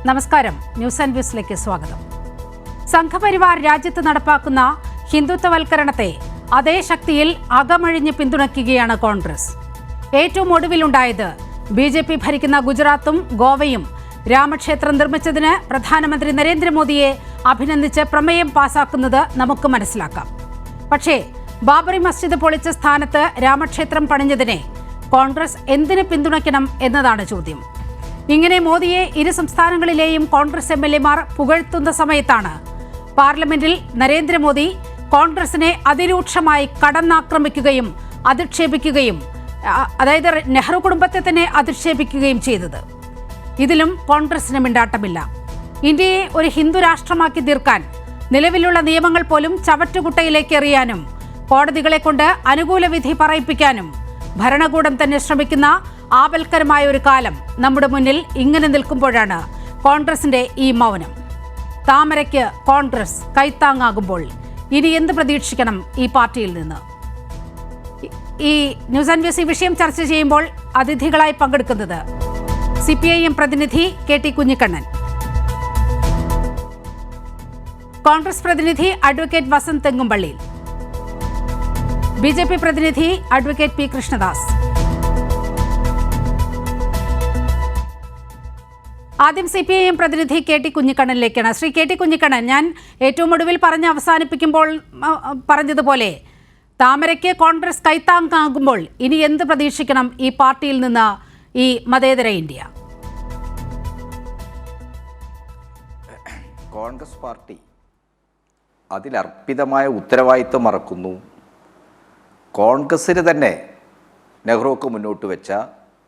നമസ്കാരം. News and വ്യൂസിലേക്ക് സ്വാഗതം. സംഘപരിവാർ രാജ്യത്ത് നടപ്പാക്കുന്ന ഹിന്ദുത്വവൽക്കരണത്തെ അതേ ശക്തിയിൽ അകമഴിഞ്ഞ് പിന്തുണയ്ക്കുകയാണ് കോൺഗ്രസ്. ഏറ്റവും ഒടുവിലുണ്ടായത് BJP ഭരിക്കുന്ന ഗുജറാത്തും ഗോവയും രാമക്ഷേത്രം നിർമ്മിച്ചതിന് പ്രധാനമന്ത്രി നരേന്ദ്രമോദിയെ അഭിനന്ദിച്ച് പ്രമേയം പാസാക്കുന്നത് നമുക്ക് മനസ്സിലാക്കാം. പക്ഷേ ബാബറി മസ്ജിദ് പൊളിച്ച സ്ഥാനത്ത് രാമക്ഷേത്രം പണിഞ്ഞതിനെ കോൺഗ്രസ് എന്തിന് പിന്തുണയ്ക്കണം എന്നതാണ് ചോദ്യം. ഇങ്ങനെ മോദിയെ ഇരു സംസ്ഥാനങ്ങളിലെയും കോൺഗ്രസ് MLA-മാർ പുകഴ്ത്തുന്ന സമയത്താണ് പാർലമെന്റിൽ നരേന്ദ്രമോദി കോൺഗ്രസിനെ അതിരൂക്ഷമായി കടന്നാക്രമിക്കുകയും അധിക്ഷേപിക്കുകയും, അതായത് നെഹ്റു കുടുംബത്തെ തന്നെ അധിക്ഷേപിക്കുകയും ചെയ്തത്. ഇതിലും കോൺഗ്രസിന് മിണ്ടാട്ടമില്ല. ഇന്ത്യയെ ഒരു ഹിന്ദു രാഷ്ട്രമാക്കി തീർക്കാൻ നിലവിലുള്ള നിയമങ്ങൾ പോലും ചവറ്റുകുട്ടയിലേക്ക് എറിയാനും കോടതികളെ കൊണ്ട് അനുകൂല വിധി പറയിപ്പിക്കാനും ഭരണകൂടം തന്നെ ശ്രമിക്കുന്ന ആപൽക്കരമായ ഒരു കാലം നമ്മുടെ മുന്നിൽ ഇങ്ങനെ നിൽക്കുമ്പോഴാണ് കോൺഗ്രസിന്റെ ഈ മൗനം. താമരയ്ക്ക് കോൺഗ്രസ് കൈത്താങ്ങാകുമ്പോൾ ഇനി എന്ത് പ്രതീക്ഷിക്കണം ഈ പാർട്ടിയിൽ നിന്ന്? ഈ ന്യൂസ് ആൻഡ് വ്യൂസ് ഈ വിഷയം ചർച്ച ചെയ്യുമ്പോൾ അതിഥികളായി പങ്കെടുക്കുന്നത് CPIM പ്രതിനിധി KT കുഞ്ഞിക്കണ്ണൻ, കോൺഗ്രസ് പ്രതിനിധി അഡ്വക്കേറ്റ് വസന്ത് തെങ്ങുംപള്ളിയിൽ, BJP പ്രതിനിധി അഡ്വക്കേറ്റ് P കൃഷ്ണദാസ്. ആദ്യം CPIM പ്രതിനിധി KT കുഞ്ഞിക്കണ്ണനിലേക്കാണ്. ശ്രീ KT കുഞ്ഞിക്കണ്ണൻ, ഞാൻ ഏറ്റവും ഒടുവിൽ പറഞ്ഞ് അവസാനിപ്പിക്കുമ്പോൾ പറഞ്ഞതുപോലെ താമരയ്ക്ക് കോൺഗ്രസ് കൈത്താങ്ങാകുമ്പോൾ ഇനി എന്ത് പ്രതീക്ഷിക്കണം ഈ പാർട്ടിയിൽ നിന്ന്, ഈ മതേതര ഇന്ത്യ? കോൺഗ്രസ് പാർട്ടി അതിലർപ്പിതമായ ഉത്തരവാദിത്വം മറക്കുന്നു. കോൺഗ്രസ്സിന് തന്നെ നെഹ്റുക്ക് മുന്നോട്ട് വെച്ച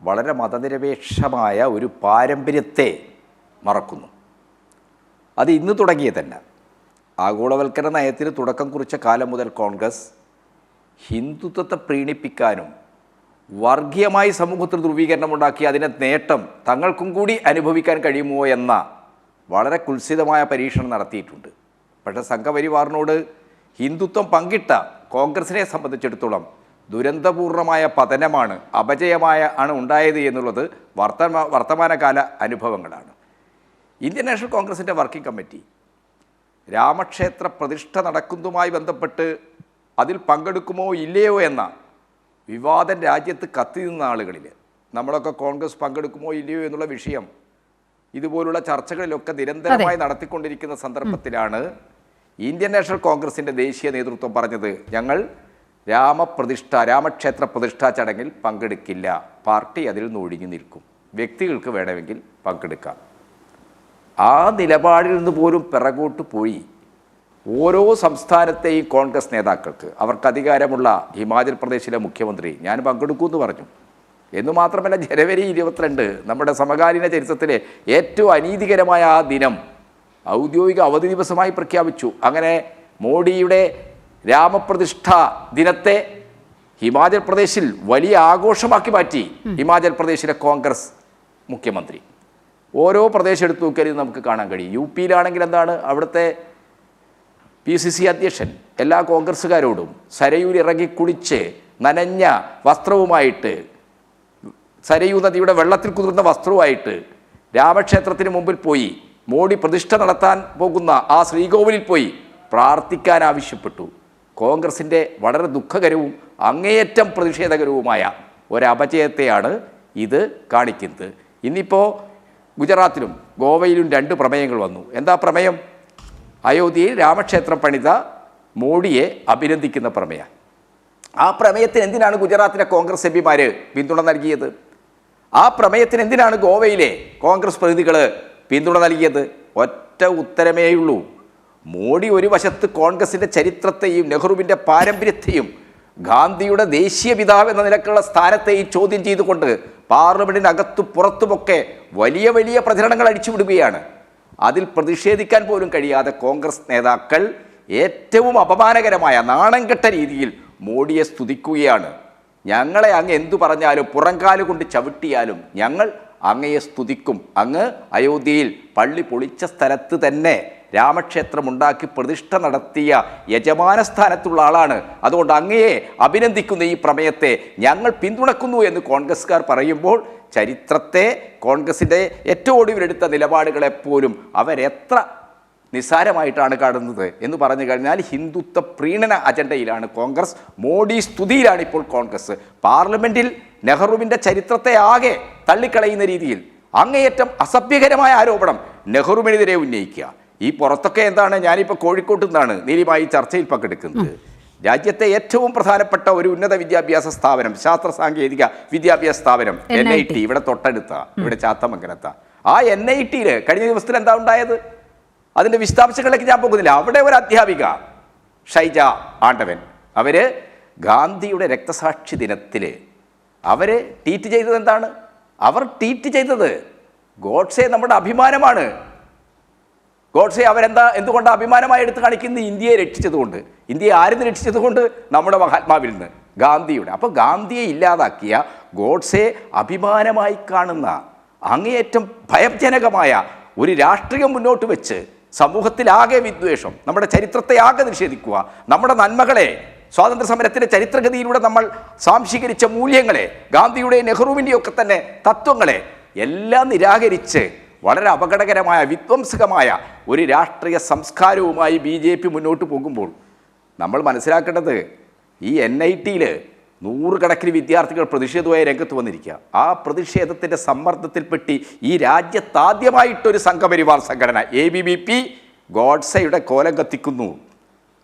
വളരെ മതനിരപേക്ഷമായ ഒരു പാരമ്പര്യത്തെ മറക്കുന്നു. അത് ഇന്ന് തുടങ്ങിയതല്ല. ആഗോളവൽക്കരണ നയത്തിന് തുടക്കം കുറിച്ച കാലം മുതൽ കോൺഗ്രസ് ഹിന്ദുത്വത്തെ പ്രീണിപ്പിക്കാനും വർഗീയമായി സമൂഹത്തിൽ ധ്രുവീകരണം ഉണ്ടാക്കി അതിനെ നേട്ടം തങ്ങൾക്കും കൂടി അനുഭവിക്കാൻ കഴിയുമോ എന്ന വളരെ കുൽസിതമായ പരീക്ഷണം നടത്തിയിട്ടുണ്ട്. പക്ഷേ സംഘപരിവാറിനോട് ഹിന്ദുത്വം പങ്കിട്ട കോൺഗ്രസിനെ സംബന്ധിച്ചിടത്തോളം ദുരന്തപൂർണമായ പതനമാണ്, ആണ് ഉണ്ടായത് എന്നുള്ളത് വർത്തമാനകാല അനുഭവങ്ങളാണ്. ഇന്ത്യൻ നാഷണൽ കോൺഗ്രസിൻ്റെ വർക്കിംഗ് കമ്മിറ്റി രാമക്ഷേത്ര പ്രതിഷ്ഠ നടക്കുന്നതുമായി ബന്ധപ്പെട്ട് അതിൽ പങ്കെടുക്കുമോ ഇല്ലയോ എന്ന വിവാദം രാജ്യത്ത് കത്തി നിന്ന ആളുകളിൽ നമ്മളൊക്കെ കോൺഗ്രസ് പങ്കെടുക്കുമോ ഇല്ലയോ എന്നുള്ള വിഷയം ഇതുപോലുള്ള ചർച്ചകളിലൊക്കെ നിരന്തരമായി നടത്തിക്കൊണ്ടിരിക്കുന്ന സന്ദർഭത്തിലാണ് ഇന്ത്യൻ നാഷണൽ കോൺഗ്രസിൻ്റെ ദേശീയ നേതൃത്വം പറഞ്ഞത്, ഞങ്ങൾ രാമക്ഷേത്ര പ്രതിഷ്ഠാ ചടങ്ങിൽ പങ്കെടുക്കില്ല, പാർട്ടി അതിൽ നിന്ന് ഒഴിഞ്ഞു നിൽക്കും, വ്യക്തികൾക്ക് വേണമെങ്കിൽ പങ്കെടുക്കാം. ആ നിലപാടിൽ നിന്ന് പോലും പിറകോട്ട് പോയി ഓരോ സംസ്ഥാനത്തെയും കോൺഗ്രസ് നേതാക്കൾക്ക് അവർക്ക് അധികാരമുള്ള ഹിമാചൽ പ്രദേശിലെ മുഖ്യമന്ത്രി ഞാൻ പങ്കെടുക്കുമെന്ന് പറഞ്ഞു. എന്നു മാത്രമല്ല, ജനുവരി 22 നമ്മുടെ സമകാലീന ചരിത്രത്തിലെ ഏറ്റവും അനീതികരമായ ആ ദിനം ഔദ്യോഗിക അവധി ദിവസമായി പ്രഖ്യാപിച്ചു. അങ്ങനെ മോഡിയുടെ രാമപ്രതിഷ്ഠ ദിനത്തെ ഹിമാചൽ പ്രദേശിൽ വലിയ ആഘോഷമാക്കി മാറ്റി ഹിമാചൽ പ്രദേശിലെ കോൺഗ്രസ് മുഖ്യമന്ത്രി. ഓരോ പ്രദേശം എടുത്തു നോക്കിയാലും നമുക്ക് കാണാൻ കഴിയും. UP-യിലാണെങ്കിൽ എന്താണ്, അവിടുത്തെ PCC അധ്യക്ഷൻ എല്ലാ കോൺഗ്രസ്സുകാരോടും സരയൂർ ഇറങ്ങി കുളിച്ച് നനഞ്ഞ വസ്ത്രവുമായിട്ട്, സരയൂ നദിയുടെ വെള്ളത്തിൽ കുതിർന്ന വസ്ത്രവുമായിട്ട് രാമക്ഷേത്രത്തിന് മുമ്പിൽ പോയി മോഡി പ്രതിഷ്ഠ നടത്താൻ പോകുന്ന ആ ശ്രീകോവിലിൽ പോയി പ്രാർത്ഥിക്കാൻ ആവശ്യപ്പെട്ടു. കോൺഗ്രസിൻ്റെ വളരെ ദുഃഖകരവും അങ്ങേയറ്റം പ്രതിഷേധകരവുമായ ഒരപജയത്തെയാണ് ഇത് കാണിക്കുന്നത്. ഇന്നിപ്പോൾ ഗുജറാത്തിലും ഗോവയിലും 2 പ്രമേയങ്ങൾ വന്നു. എന്താ പ്രമേയം? അയോധ്യയിൽ രാമക്ഷേത്രം പണിത മോഡിയെ അഭിനന്ദിക്കുന്ന പ്രമേയം. ആ പ്രമേയത്തിന് എന്തിനാണ് ഗുജറാത്തിലെ കോൺഗ്രസ് MPമാർ പിന്തുണ നൽകിയത്? ആ പ്രമേയത്തിന് എന്തിനാണ് ഗോവയിലെ കോൺഗ്രസ് പ്രതിനിധികൾ പിന്തുണ നൽകിയത്? ഒറ്റ ഉത്തരമേയുള്ളൂ. മോഡി ഒരു വശത്ത് കോൺഗ്രസിൻ്റെ ചരിത്രത്തെയും നെഹ്റുവിൻ്റെ പാരമ്പര്യത്തെയും ഗാന്ധിയുടെ ദേശീയ പിതാവ് എന്ന നിലക്കുള്ള സ്ഥാനത്തെയും ചോദ്യം ചെയ്തുകൊണ്ട് പാർലമെൻറ്റിനകത്തും പുറത്തുമൊക്കെ വലിയ വലിയ പ്രചരണങ്ങൾ അടിച്ചുവിടുകയാണ്. അതിൽ പ്രതിഷേധിക്കാൻ പോലും കഴിയാതെ കോൺഗ്രസ് നേതാക്കൾ ഏറ്റവും അപമാനകരമായ നാണംകെട്ട രീതിയിൽ മോഡിയെ സ്തുതിക്കുകയാണ്. ഞങ്ങളെ അങ്ങ് എന്തു പറഞ്ഞാലും പുറംകാല് കൊണ്ട് ചവിട്ടിയാലും ഞങ്ങൾ അങ്ങയെ സ്തുതിക്കും, അങ്ങ് അയോധ്യയിൽ പള്ളി പൊളിച്ച സ്ഥലത്ത് തന്നെ രാമക്ഷേത്രം ഉണ്ടാക്കി പ്രതിഷ്ഠ നടത്തിയ യജമാന സ്ഥാനത്തുള്ള ആളാണ്. അതുകൊണ്ട് അങ്ങയെ അഭിനന്ദിക്കുന്ന ഈ പ്രമേയത്തെ ഞങ്ങൾ പിന്തുണക്കുന്നു എന്ന് കോൺഗ്രസ്സുകാർ പറയുമ്പോൾ ചരിത്രത്തെ, കോൺഗ്രസിൻ്റെ ഏറ്റവും ഒടുവിലെടുത്ത നിലപാടുകളെപ്പോലും അവരെത്ര നിസ്സാരമായിട്ടാണ് കാണുന്നത് എന്ന് പറഞ്ഞു കഴിഞ്ഞാൽ ഹിന്ദുത്വ പ്രീണന അജണ്ടയിലാണ് കോൺഗ്രസ്. മോഡി സ്തുതിയിലാണ് ഇപ്പോൾ കോൺഗ്രസ്. പാർലമെന്റിൽ നെഹ്റുവിൻ്റെ ചരിത്രത്തെ ആകെ തള്ളിക്കളയുന്ന രീതിയിൽ അങ്ങേയറ്റം അസഭ്യകരമായ ആരോപണം നെഹ്റുവിനെതിരെ ഉന്നയിക്കുക. ഈ പുറത്തൊക്കെ എന്താണ്, ഞാനിപ്പോൾ കോഴിക്കോട്ട് നിന്നാണ് നീലിമായി ചർച്ചയിൽ പങ്കെടുക്കുന്നത്. രാജ്യത്തെ ഏറ്റവും പ്രധാനപ്പെട്ട ഒരു ഉന്നത വിദ്യാഭ്യാസ സ്ഥാപനം, ശാസ്ത്ര സാങ്കേതിക വിദ്യാഭ്യാസ സ്ഥാപനം NIT, ഇവിടെ തൊട്ടടുത്ത, ഇവിടെ ചാത്തമംഗലത്ത. ആ NITയിൽ കഴിഞ്ഞ ദിവസത്തിൽ എന്താ ഉണ്ടായത്? അതിൻ്റെ വിശദാംശങ്ങളിലേക്ക് ഞാൻ പോകുന്നില്ല. അവിടെ ഒരു അധ്യാപിക ഷൈജ ആണ്ടവൻ, അവർ ഗാന്ധിയുടെ രക്തസാക്ഷി ദിനത്തിൽ അവർ ട്വീറ്റ് ചെയ്തത് എന്താണ്? അവർ ട്വീറ്റ് ചെയ്തത് ഗോഡ്സെ നമ്മുടെ അഭിമാനമാണ്. ഗോഡ്സെ എന്തുകൊണ്ട് അഭിമാനമായി എടുത്ത് കാണിക്കുന്നത്? ഇന്ത്യയെ രക്ഷിച്ചതുകൊണ്ട്. ഇന്ത്യയെ ആരിൽ നിന്ന് രക്ഷിച്ചതുകൊണ്ട്? നമ്മുടെ മഹാത്മാവിൽ നിന്ന്, ഗാന്ധിയുടെ. അപ്പോൾ ഗാന്ധിയെ ഇല്ലാതാക്കിയ ഗോഡ്സെ അഭിമാനമായി കാണുന്ന അങ്ങേയറ്റം ഭയജനകമായ ഒരു രാഷ്ട്രീയം മുന്നോട്ട് വെച്ച് സമൂഹത്തിലാകെ വിദ്വേഷം, നമ്മുടെ ചരിത്രത്തെ ആകെ നിഷേധിക്കുക, നമ്മുടെ നന്മകളെ, സ്വാതന്ത്ര്യ സമരത്തിൻ്റെ ചരിത്രഗതിയിലൂടെ നമ്മൾ സാംശീകരിച്ച മൂല്യങ്ങളെ, ഗാന്ധിയുടെയും നെഹ്റുവിൻ്റെയും ഒക്കെ തന്നെ തത്വങ്ങളെ എല്ലാം നിരാകരിച്ച് വളരെ അപകടകരമായ വിധ്വംസകമായ ഒരു രാഷ്ട്രീയ സംസ്കാരവുമായി BJP മുന്നോട്ട് പോകുമ്പോൾ നമ്മൾ മനസ്സിലാക്കേണ്ടത് ഈ NITയിൽ നൂറുകണക്കിന് വിദ്യാർത്ഥികൾ പ്രതിഷേധവുമായി രംഗത്ത് വന്നിരിക്കുക. ആ പ്രതിഷേധത്തിൻ്റെ സമ്മർദ്ദത്തിൽപ്പെട്ടി ഈ രാജ്യത്താദ്യമായിട്ടൊരു സംഘപരിവാർ സംഘടന ABVP ഗോഡ്സെയുടെ കോലം കത്തിക്കുന്നു.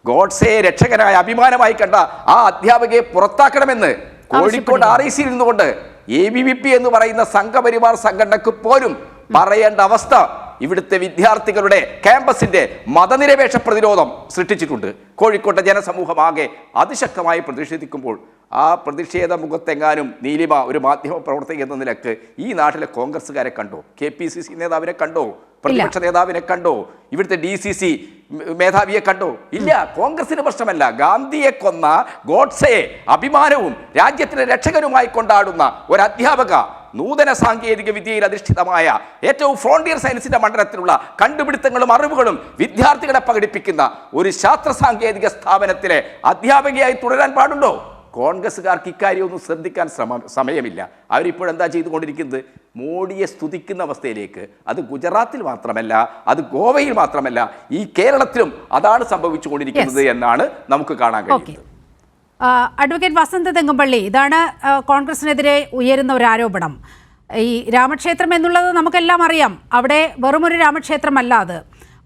ഗോഡ്സെയെ രക്ഷകനായ അഭിമാനമായി കണ്ട ആ അധ്യാപകയെ പുറത്താക്കണമെന്ന് കോഴിക്കോട് RICയിൽ നിന്നുകൊണ്ട് ABVP എന്ന് പറയുന്ന സംഘപരിവാർ സംഘടനക്ക് പോലും പറയേണ്ട അവസ്ഥ ഇവിടുത്തെ വിദ്യാർത്ഥികളുടെ ക്യാമ്പസിൻ്റെ മതനിരപേക്ഷ പ്രതിരോധം സൃഷ്ടിച്ചിട്ടുണ്ട്. കോഴിക്കോട്ടെ ജനസമൂഹമാകെ അതിശക്തമായി പ്രതിഷേധിക്കുമ്പോൾ ആ പ്രതിഷേധ മുഖത്തെങ്ങാനും നീലിമ ഒരു മാധ്യമ പ്രവർത്തക എന്ന നിലക്ക് ഈ നാട്ടിലെ കോൺഗ്രസ്സുകാരെ കണ്ടോ? KPCC നേതാവിനെ കണ്ടോ? പ്രതിപക്ഷ നേതാവിനെ കണ്ടോ? ഇവിടുത്തെ DCC മേധാവിയെ കണ്ടോ? ഇല്ല. കോൺഗ്രസിന് പ്രശ്നമല്ല. ഗാന്ധിയെ കൊന്ന ഗോഡ്സെയെ അഭിമാനവും രാജ്യത്തിലെ രക്ഷകനുമായി കൊണ്ടാടുന്ന ഒരു അധ്യാപക, നൂതന സാങ്കേതിക വിദ്യയിൽ അധിഷ്ഠിതമായ ഏറ്റവും ഫ്രോണ്ടിയർ സയൻസിന്റെ മണ്ഡലത്തിലുള്ള കണ്ടുപിടുത്തങ്ങളും അറിവുകളും വിദ്യാർത്ഥികളെ പ്രകടിപ്പിക്കുന്ന ഒരു ശാസ്ത്ര സാങ്കേതിക സ്ഥാപനത്തിലെ അധ്യാപകയായി തുടരാൻ പാടുണ്ടോ? കോൺഗ്രസ്സുകാർക്ക് ഇക്കാര്യമൊന്നും ശ്രദ്ധിക്കാൻ സമയമില്ല. അവരിപ്പോഴെന്താ ചെയ്തുകൊണ്ടിരിക്കുന്നത്? മോഡിയെ സ്തുതിക്കുന്ന അവസ്ഥയിലേക്ക്. അത് ഗുജറാത്തിൽ മാത്രമല്ല, അത് ഗോവയിൽ മാത്രമല്ല, ഈ കേരളത്തിലും അതാണ് സംഭവിച്ചുകൊണ്ടിരിക്കുന്നത് എന്നാണ് നമുക്ക് കാണാൻ കഴിയുന്നത്. അഡ്വക്കേറ്റ് വസന്ത് തെങ്ങുംപള്ളി, ഇതാണ് കോൺഗ്രസിനെതിരെ ഉയരുന്ന ഒരു ആരോപണം. ഈ രാമക്ഷേത്രം എന്നുള്ളത് നമുക്കെല്ലാം അറിയാം. അവിടെ വെറുമൊരു രാമക്ഷേത്രമല്ല, അത്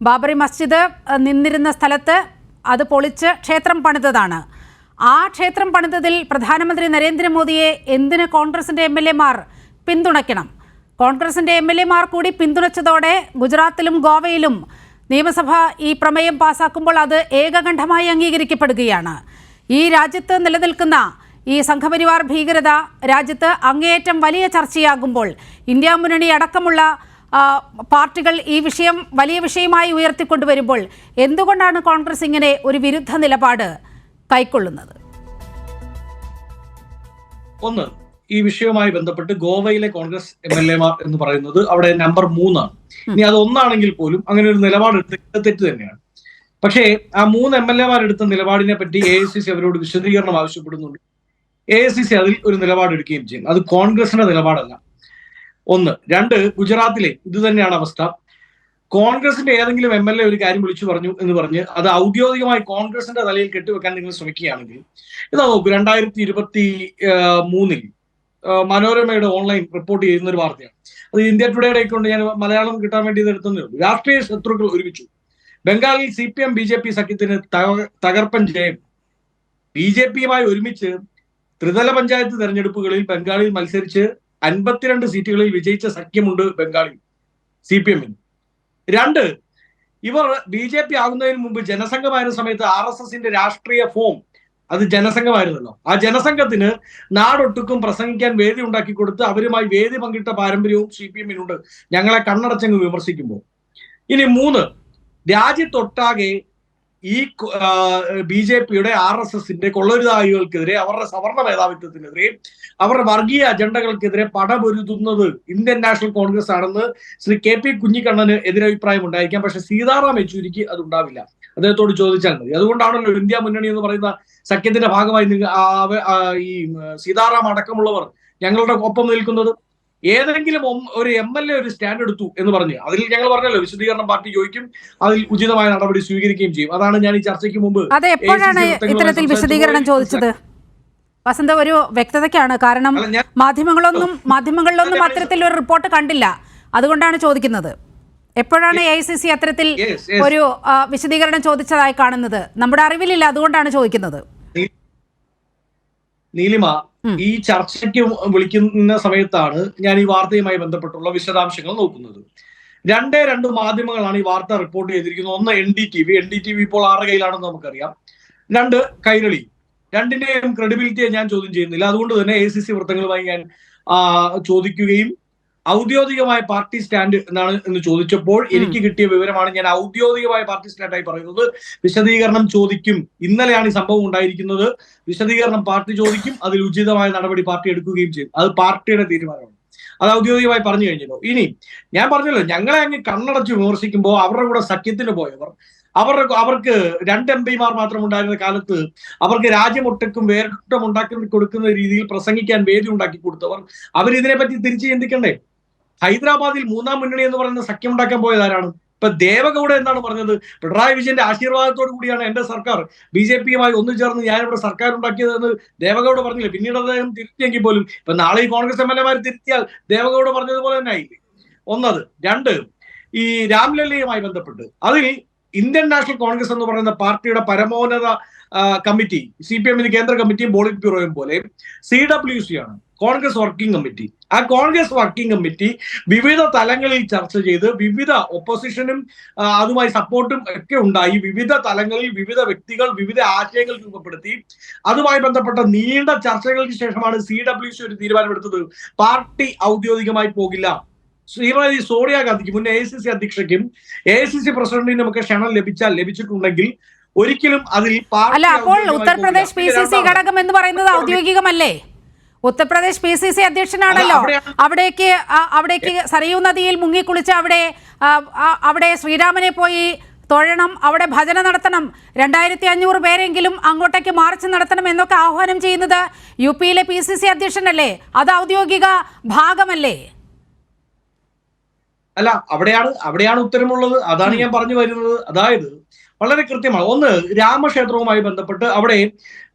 ബാബറി മസ്ജിദ് നിന്നിരുന്ന സ്ഥലത്ത് അത് പൊളിച്ച് ക്ഷേത്രം പണിതതാണ്. ആ ക്ഷേത്രം പണിതതിൽ പ്രധാനമന്ത്രി നരേന്ദ്രമോദിയെ എന്തിന് കോൺഗ്രസിൻ്റെ MLA-മാർ പിന്തുണയ്ക്കണം? കോൺഗ്രസിൻ്റെ MLA-മാർ കൂടി പിന്തുണച്ചതോടെ ഗുജറാത്തിലും ഗോവയിലും നിയമസഭ ഈ പ്രമേയം പാസാക്കുമ്പോൾ അത് ഏകകണ്ഠമായി അംഗീകരിക്കപ്പെടുകയാണ്. ഈ രാജ്യത്ത് നിലനിൽക്കുന്ന ഈ സംഘപരിവാർ ഭീകരത രാജ്യത്ത് അങ്ങേയറ്റം വലിയ ചർച്ചയാകുമ്പോൾ ഇന്ത്യ മുന്നണി അടക്കമുള്ള പാർട്ടികൾ ഈ വിഷയം വലിയ വിഷയമായി ഉയർത്തിക്കൊണ്ടുവരുമ്പോൾ എന്തുകൊണ്ടാണ് കോൺഗ്രസ് ഇങ്ങനെ ഒരു വിരുദ്ധ നിലപാട് കൈക്കൊള്ളുന്നത്? ഒന്ന്, ഈ വിഷയവുമായി ബന്ധപ്പെട്ട് ഗോവയിലെ കോൺഗ്രസ് MLA-മാർ എന്ന് പറയുന്നത് അവിടെ നമ്പർ 3 ആണ്. ഇനി അത് ഒന്നാണെങ്കിൽ പോലും അങ്ങനെ ഒരു നിലപാടെടുത്ത് തെറ്റ് തന്നെയാണ്. പക്ഷേ ആ 3 MLA-മാർ എടുത്ത നിലപാടിനെ പറ്റി AICC അവരോട് വിശദീകരണം ആവശ്യപ്പെടുന്നുണ്ട്. AICC അതിൽ ഒരു നിലപാടെടുക്കുകയും ചെയ്യും. അത് കോൺഗ്രസിന്റെ നിലപാടല്ല. ഒന്ന്. രണ്ട്, ഗുജറാത്തിലെ ഇത് തന്നെയാണ് അവസ്ഥ. കോൺഗ്രസിന്റെ ഏതെങ്കിലും MLA ഒരു കാര്യം വിളിച്ചു പറഞ്ഞു എന്ന് പറഞ്ഞ് അത് ഔദ്യോഗികമായി കോൺഗ്രസിന്റെ തലയിൽ കെട്ടിവെക്കാൻ നിങ്ങൾ ശ്രമിക്കുകയാണെങ്കിൽ, ഇതാ നോക്കൂ, 2023 മനോരമയുടെ ഓൺലൈൻ റിപ്പോർട്ട് ചെയ്യുന്ന ഒരു വാർത്തയാണ്. അത് ഇന്ത്യ ടുഡേയുടെ കൊണ്ട് ഞാൻ മലയാളം കിട്ടാൻ വേണ്ടി ഇത് എടുത്തതേ ഉള്ളൂ. രാഷ്ട്രീയ ശത്രുക്കൾ ഒരുമിച്ചു. ബംഗാളിൽ CPM BJP സഖ്യത്തിന് തകർപ്പൻ ജയം. BJPയുമായി ഒരുമിച്ച് ത്രിതല പഞ്ചായത്ത് തെരഞ്ഞെടുപ്പുകളിൽ ബംഗാളിൽ മത്സരിച്ച് 52 സീറ്റുകളിൽ വിജയിച്ച സഖ്യമുണ്ട് ബംഗാളിൽ CPM-ന്. രണ്ട്, ഇവർ BJP ആകുന്നതിന് മുമ്പ് ജനസംഘമായിരുന്ന സമയത്ത് RSSന്റെ രാഷ്ട്രീയ ഫോം അത് ജനസംഘമായിരുന്നല്ലോ. ആ ജനസംഘത്തിന് നാടൊട്ടുക്കും പ്രസംഗിക്കാൻ വേദി ഉണ്ടാക്കി കൊടുത്ത് അവരുമായി വേദി പങ്കിട്ട പാരമ്പര്യവും CPM-നുണ്ട്, ഞങ്ങളെ കണ്ണടച്ചങ്ങ് വിമർശിക്കുമ്പോൾ. ഇനി മൂന്ന്, രാജ്യത്തൊട്ടാകെ ഈ BJP-യുടെ RSSന്റെ കൊള്ളരുതായികൾക്കെതിരെ, അവരുടെ സവർണ മേധാവിത്വത്തിനെതിരെ, അവരുടെ വർഗീയ അജണ്ടകൾക്കെതിരെ പടപൊരുതുന്നത് ഇന്ത്യൻ നാഷണൽ കോൺഗ്രസ് ആണെന്ന് ശ്രീ KP കുഞ്ഞിക്കണ്ണന് എതിരഭിപ്രായം ഉണ്ടായിരിക്കാം. പക്ഷെ സീതാറാം യെച്ചൂരിക്ക് അത് ഉണ്ടാവില്ല. അദ്ദേഹത്തോട് ചോദിച്ചാൽ മതി. അതുകൊണ്ടാണല്ലോ ഇന്ത്യ മുന്നണി എന്ന് പറയുന്ന സഖ്യത്തിന്റെ ഭാഗമായി ഈ സീതാറാം അടക്കമുള്ളവർ ഞങ്ങളുടെ ഒപ്പം നിൽക്കുന്നത്. ഏതെങ്കിലും ഒരു MLA ഒരു സ്റ്റാൻഡ് എടുത്തു എന്ന് പറഞ്ഞ് അതിൽ ഞങ്ങൾ പറഞ്ഞല്ലോ വിശദീകരണം പാർട്ടി ചോദിക്കും, അതിൽ ഉചിതമായ നടപടി സ്വീകരിക്കുകയും ചെയ്യും. അതാണ് ഞാൻ ഈ ചർച്ചയ്ക്ക് മുമ്പ് അതെ എപ്പോഴാണ് ഇത്തരത്തിൽ വിശദീകരണം ചോദിച്ചത്? വസന്ത, ഒരു വ്യക്തതയ്ക്കാണ്. കാരണം മാധ്യമങ്ങളിലൊന്നും അത്തരത്തിൽ ഒരു റിപ്പോർട്ട് കണ്ടില്ല, അതുകൊണ്ടാണ് ചോദിക്കുന്നത്. എപ്പോഴാണ് AICC അത്തരത്തിൽ ഒരു വിശദീകരണം ചോദിച്ചതായി കാണുന്നത്? നമ്മുടെ അറിവിലില്ല, അതുകൊണ്ടാണ് ചോദിക്കുന്നത്. നീലിമ, ഈ ചർച്ചയ്ക്ക് വിളിക്കുന്ന സമയത്താണ് ഞാൻ ഈ വാർത്തയുമായി ബന്ധപ്പെട്ടുള്ള വിശദാംശങ്ങൾ നോക്കുന്നത്. രണ്ട് മാധ്യമങ്ങളാണ് ഈ വാർത്ത റിപ്പോർട്ട് ചെയ്തിരിക്കുന്നത്. ഒന്ന് NDTV ഇപ്പോൾ ആരുടെ കയ്യിലാണെന്ന് നമുക്കറിയാം. 2 കൈരളി. രണ്ടിന്റെയും ക്രെഡിബിലിറ്റിയെ ഞാൻ ചോദ്യം ചെയ്യുന്നില്ല. അതുകൊണ്ട് തന്നെ AICC വൃത്തങ്ങളുമായി ഞാൻ ചോദിക്കുകയും ഔദ്യോഗികമായ പാർട്ടി സ്റ്റാൻഡ് എന്ന് ചോദിച്ചപ്പോൾ എനിക്ക് കിട്ടിയ വിവരമാണ് ഞാൻ ഔദ്യോഗികമായ പാർട്ടി സ്റ്റാൻഡായി പറയുന്നത്. വിശദീകരണം ചോദിക്കും. ഇന്നലെയാണ് ഈ സംഭവം ഉണ്ടായിരിക്കുന്നത്. വിശദീകരണം പാർട്ടി ചോദിക്കും, അതിൽ ഉചിതമായ നടപടി പാർട്ടി എടുക്കുകയും ചെയ്യും. അത് പാർട്ടിയുടെ തീരുമാനമാണ്. അത് ഔദ്യോഗികമായി പറഞ്ഞു കഴിഞ്ഞല്ലോ. ഇനി ഞാൻ പറഞ്ഞല്ലോ, ഞങ്ങളെ അങ്ങ് കണ്ണടച്ച് വിമർശിക്കുമ്പോൾ അവരുടെ കൂടെ സഖ്യത്തിന് പോയവർ, അവർക്ക് 2 MP-മാർ മാത്രം ഉണ്ടായിരുന്ന കാലത്ത് അവർക്ക് രാജ്യമൊട്ടക്കും വേർട്ടം ഉണ്ടാക്കി കൊടുക്കുന്ന രീതിയിൽ പ്രസംഗിക്കാൻ വേദി ഉണ്ടാക്കി കൊടുത്തവർ, അവരിതിനെപ്പറ്റി തിരിച്ച് ചിന്തിക്കണ്ടേ? ഹൈദരാബാദിൽ 3ാം മുന്നണി എന്ന് പറയുന്ന സഖ്യം ഉണ്ടാക്കാൻ പോയതാരാണ്? ഇപ്പൊ ദേവഗൌഡ എന്താണ് പറഞ്ഞത്? പിണറായി വിജയന്റെ ആശീർവാദത്തോടു കൂടിയാണ് എന്റെ സർക്കാർ BJP-യുമായി ഒന്നു ചേർന്ന് ഞാനിവിടെ സർക്കാർ ഉണ്ടാക്കിയതെന്ന് ദേവഗൌഡ പറഞ്ഞില്ലേ. പിന്നീട് അദ്ദേഹം തിരുത്തിയെങ്കിൽ പോലും ഇപ്പൊ നാളെ ഈ കോൺഗ്രസ് MLA-മാർ തിരുത്തിയാൽ ദേവഗൌഡ പറഞ്ഞതുപോലെ തന്നെ ആയില്ലേ? ഒന്നത്. 2, ഈ രാംലല്ലയുമായി ബന്ധപ്പെട്ട് അതിൽ ഇന്ത്യൻ നാഷണൽ കോൺഗ്രസ് എന്ന് പറയുന്ന പാർട്ടിയുടെ പരമോന്നത കമ്മിറ്റി, CPM-ന് കേന്ദ്ര കമ്മിറ്റിയും പോളിറ്റ് ബ്യൂറോയും പോലെ CWC ആണ് കോൺഗ്രസ് വർക്കിംഗ് കമ്മിറ്റി. ആ കോൺഗ്രസ് വർക്കിംഗ് കമ്മിറ്റി വിവിധ തലങ്ങളിൽ ചർച്ച ചെയ്ത് വിവിധ ഒപ്പോസിഷനും അതുമായി സപ്പോർട്ടും ഒക്കെ ഉണ്ടായി. വിവിധ തലങ്ങളിൽ വിവിധ വ്യക്തികൾ വിവിധ ആശയങ്ങൾ രൂപപ്പെടുത്തി. അതുമായി ബന്ധപ്പെട്ട നീണ്ട ചർച്ചകൾക്ക് ശേഷമാണ് CWC ഒരു തീരുമാനമെടുത്തത്. പാർട്ടി ഔദ്യോഗികമായി പോകില്ല. ശ്രീമതി സോണിയാഗാന്ധിക്ക്, മുൻ AICC അധ്യക്ഷയ്ക്കും AICC പ്രസിഡന്റിനും ഒക്കെ ക്ഷണം ലഭിച്ചിട്ടുണ്ടെങ്കിൽ ഒരിക്കലും അതിൽ അല്ല. അപ്പോൾ ഉത്തർപ്രദേശ് PCC ഘടകം എന്ന് പറയുന്നത് ഔദ്യോഗികമല്ലേ? ഉത്തർപ്രദേശ് PCC അധ്യക്ഷനാണല്ലോ. അവിടേക്ക് സരയൂ നദിയിൽ മുങ്ങിക്കുളിച്ച് അവിടെ ശ്രീരാമനെ പോയി തൊഴണം, അവിടെ ഭജന നടത്തണം, 2500 പേരെങ്കിലും അങ്ങോട്ടേക്ക് മാർച്ച് നടത്തണം എന്നൊക്കെ ആഹ്വാനം ചെയ്യുന്നത് UP-യിലെ PCC അധ്യക്ഷനല്ലേ? അത് ഔദ്യോഗിക ഭാഗമല്ലേ? അല്ല, അവിടെയാണ് ഉത്തരമുള്ളത്. അതാണ് ഞാൻ പറഞ്ഞു വരുന്നത്. അതായത് വളരെ കൃത്യമാണ്. ഒന്ന്, രാമക്ഷേത്രവുമായി ബന്ധപ്പെട്ട് അവിടെ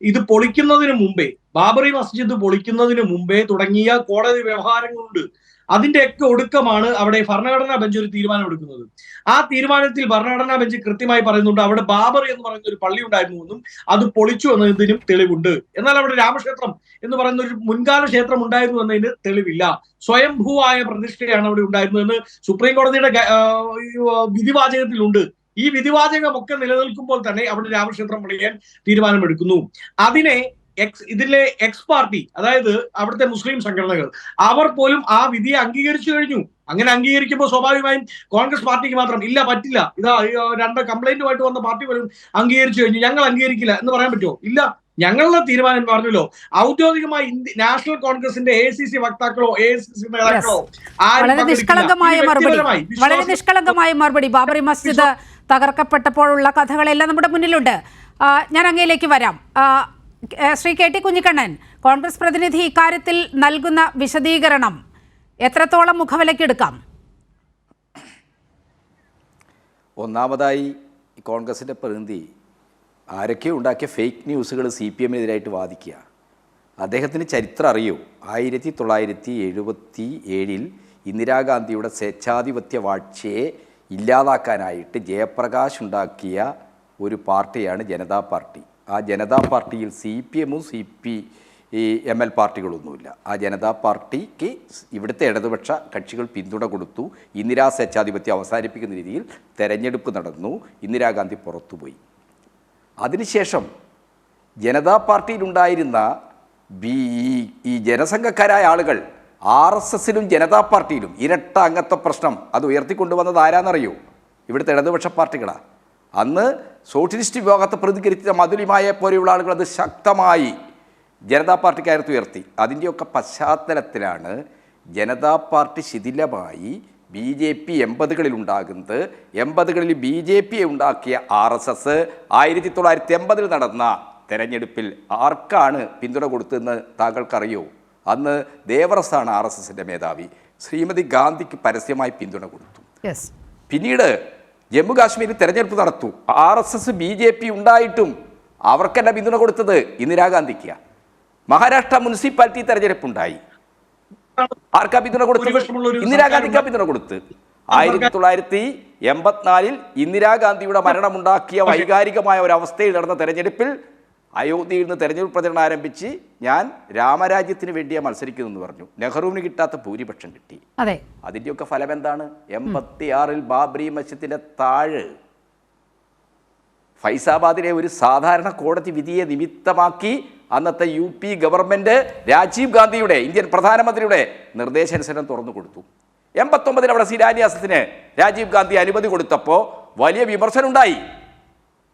ഇത് പൊളിക്കുന്നതിന് മുമ്പേ, ബാബറി മസ്ജിദ് പൊളിക്കുന്നതിന് മുമ്പേ തുടങ്ങിയ കോടതി വ്യവഹാരങ്ങളുണ്ട്. അതിന്റെയൊക്കെ ഒടുക്കമാണ് അവിടെ ഭരണഘടനാ ബെഞ്ച് ഒരു തീരുമാനം എടുക്കുന്നത്. ആ തീരുമാനത്തിൽ ഭരണഘടനാ ബെഞ്ച് കൃത്യമായി പറയുന്നുണ്ട് അവിടെ ബാബറി എന്ന് പറയുന്ന ഒരു പള്ളി ഉണ്ടായിരുന്നു എന്നും അത് പൊളിച്ചു എന്നതിനും തെളിവുണ്ട്. എന്നാൽ അവിടെ രാമക്ഷേത്രം എന്ന് പറയുന്ന ഒരു മുൻകാല ക്ഷേത്രം ഉണ്ടായിരുന്നു എന്നതിന് തെളിവില്ല. സ്വയംഭൂവായ പ്രതിഷ്ഠയാണ് അവിടെ ഉണ്ടായിരുന്നതെന്ന് സുപ്രീം കോടതിയുടെ വിധിവാചകത്തിലുണ്ട്. ഈ വിധിവാചകമൊക്കെ നിലനിൽക്കുമ്പോൾ തന്നെ അവിടെ രാമക്ഷേത്രം പണിയാൻ തീരുമാനമെടുക്കുന്നു. അതിനെ ഇതിലെ എക്സ് പാർട്ടി, അതായത് അവിടുത്തെ മുസ്ലിം സംഘടനകൾ, അവർ പോലും ആ വിധിയെ അംഗീകരിച്ചു കഴിഞ്ഞു. അങ്ങനെ അംഗീകരിക്കുമ്പോൾ സ്വാഭാവികമായും കോൺഗ്രസ് പാർട്ടിക്ക് മാത്രം ഇല്ല, പറ്റില്ല, ഇതാ 2 കംപ്ലൈന്റുമായിട്ട് വന്ന പാർട്ടി പോലും അംഗീകരിച്ചു കഴിഞ്ഞു, ഞങ്ങൾ അംഗീകരിക്കില്ല എന്ന് പറയാൻ പറ്റുമോ? ഇല്ല. ഞങ്ങളുടെ തീരുമാനം പറഞ്ഞല്ലോ. ഔദ്യോഗികമായി നാഷണൽ കോൺഗ്രസിന്റെ AICC വക്താക്കളോ AICC നേതാക്കളോ വളരെ നിഷ്കളങ്കമായ മറുപടി. ബാബറി മസ്ജിദ് തകർക്കപ്പെട്ടപ്പോഴുള്ള കഥകളെല്ലാം നമ്മുടെ മുന്നിലുണ്ട്. ഞാൻ അങ്ങയിലേക്ക് വരാം. ശ്രീ KT കുഞ്ഞിക്കണ്ണൻ, കോൺഗ്രസ് പ്രതിനിധി ഇക്കാര്യത്തിൽ നൽകുന്ന വിശദീകരണം എത്രത്തോളം മുഖവിലക്കെടുക്കാം? ഒന്നാമതായി കോൺഗ്രസിൻ്റെ പ്രതിനിധി ആരൊക്കെ ഉണ്ടാക്കിയ ഫേക്ക് ന്യൂസുകൾ CPM-നെതിരായിട്ട് വാദിക്കുക. അദ്ദേഹത്തിന് ചരിത്രം അറിയൂ. 1977 ഇന്ദിരാഗാന്ധിയുടെ സ്വേച്ഛാധിപത്യ വാഴ്ചയെ ഇല്ലാതാക്കാനായിട്ട് ജയപ്രകാശ് ഉണ്ടാക്കിയ ഒരു പാർട്ടിയാണ് ജനതാ പാർട്ടി. ആ ജനതാ പാർട്ടിയിൽ CPM-ഉം ML പാർട്ടികളൊന്നുമില്ല. ആ ജനതാ പാർട്ടിക്ക് ഇവിടുത്തെ ഇടതുപക്ഷ കക്ഷികൾ പിന്തുണ കൊടുത്തു. ഇന്ദിരാ സ്വേച്ഛാധിപത്യം അവസാനിപ്പിക്കുന്ന രീതിയിൽ തെരഞ്ഞെടുപ്പ് നടന്നു. ഇന്ദിരാഗാന്ധി പുറത്തുപോയി. അതിനുശേഷം ജനതാ പാർട്ടിയിലുണ്ടായിരുന്ന ഈ ജനസംഘക്കാരായ ആളുകൾ RSSലും ജനതാ പാർട്ടിയിലും ഇരട്ട അംഗത്വ പ്രശ്നം അത് ഉയർത്തിക്കൊണ്ടുവന്നത് ആരാന്നറിയോ? ഇവിടുത്തെ ഇടതുപക്ഷ പാർട്ടികളാണ്. അന്ന് സോഷ്യലിസ്റ്റ് വിഭാഗത്തെ പ്രതികരിച്ച മധുലിമയെ പോലെയുള്ള ആളുകൾ അത് ശക്തമായി ജനതാ പാർട്ടിക്കകത്ത് ഉയർത്തി. അതിൻ്റെയൊക്കെ പശ്ചാത്തലത്തിലാണ് ജനതാ പാർട്ടി ശിഥിലമായി ബി ജെ പി 80-കളിൽ ഉണ്ടാകുന്നത്. 80-കളിൽ ബി ജെ പിയെ ഉണ്ടാക്കിയ RSS 1980-ൽ നടന്ന തെരഞ്ഞെടുപ്പിൽ ആർക്കാണ് പിന്തുണ കൊടുത്തതെന്ന് താങ്കൾക്കറിയോ? അന്ന് ദേവറസാണ് RSSൻ്റെ മേധാവി. ശ്രീമതി ഗാന്ധിക്ക് പരസ്യമായി പിന്തുണ കൊടുത്തു. പിന്നീട് ജമ്മു കാശ്മീരിൽ തെരഞ്ഞെടുപ്പ് നടത്തു. RSS BJP ഉണ്ടായിട്ടും അവർക്കല്ല പിന്തുണ കൊടുത്തത്, ഇന്ദിരാഗാന്ധിക്കാണ്. മഹാരാഷ്ട്ര മുനിസിപ്പാലിറ്റി തെരഞ്ഞെടുപ്പുണ്ടായി, ആർക്കാ പിന്തുണ കൊടുത്തത്? ഇന്ദിരാഗാന്ധിക്കാ പിന്തുണ കൊടുത്ത്. 1984-ൽ ഇന്ദിരാഗാന്ധിയുടെ മരണമുണ്ടാക്കിയ വൈകാരികമായ ഒരവസ്ഥയിൽ നടന്ന തെരഞ്ഞെടുപ്പിൽ അയോധ്യയിൽ നിന്ന് തെരഞ്ഞെടുപ്പ് പ്രചരണം ആരംഭിച്ച് ഞാൻ രാമരാജ്യത്തിന് വേണ്ടിയാ മത്സരിക്കുന്നു പറഞ്ഞു. നെഹ്റുവിന് കിട്ടാത്ത ഭൂരിപക്ഷം കിട്ടി. അതിൻ്റെയൊക്കെ ഫലം എന്താണ്? 86-ൽ ബാബറി മസ്ജിദിന്റെ താഴ് ഫൈസാബാദിലെ ഒരു സാധാരണ കോടതി വിധിയെ നിമിത്തമാക്കി അന്നത്തെ UP ഗവൺമെന്റ് രാജീവ് ഗാന്ധിയുടെ, ഇന്ത്യൻ പ്രധാനമന്ത്രിയുടെ നിർദ്ദേശാനുസരണം തുറന്നു കൊടുത്തു. 89-ൽ അവിടെ ശിലാന്യാസത്തിന് രാജീവ് ഗാന്ധി അനുമതി കൊടുത്തപ്പോൾ വലിയ വിമർശനം ഉണ്ടായി,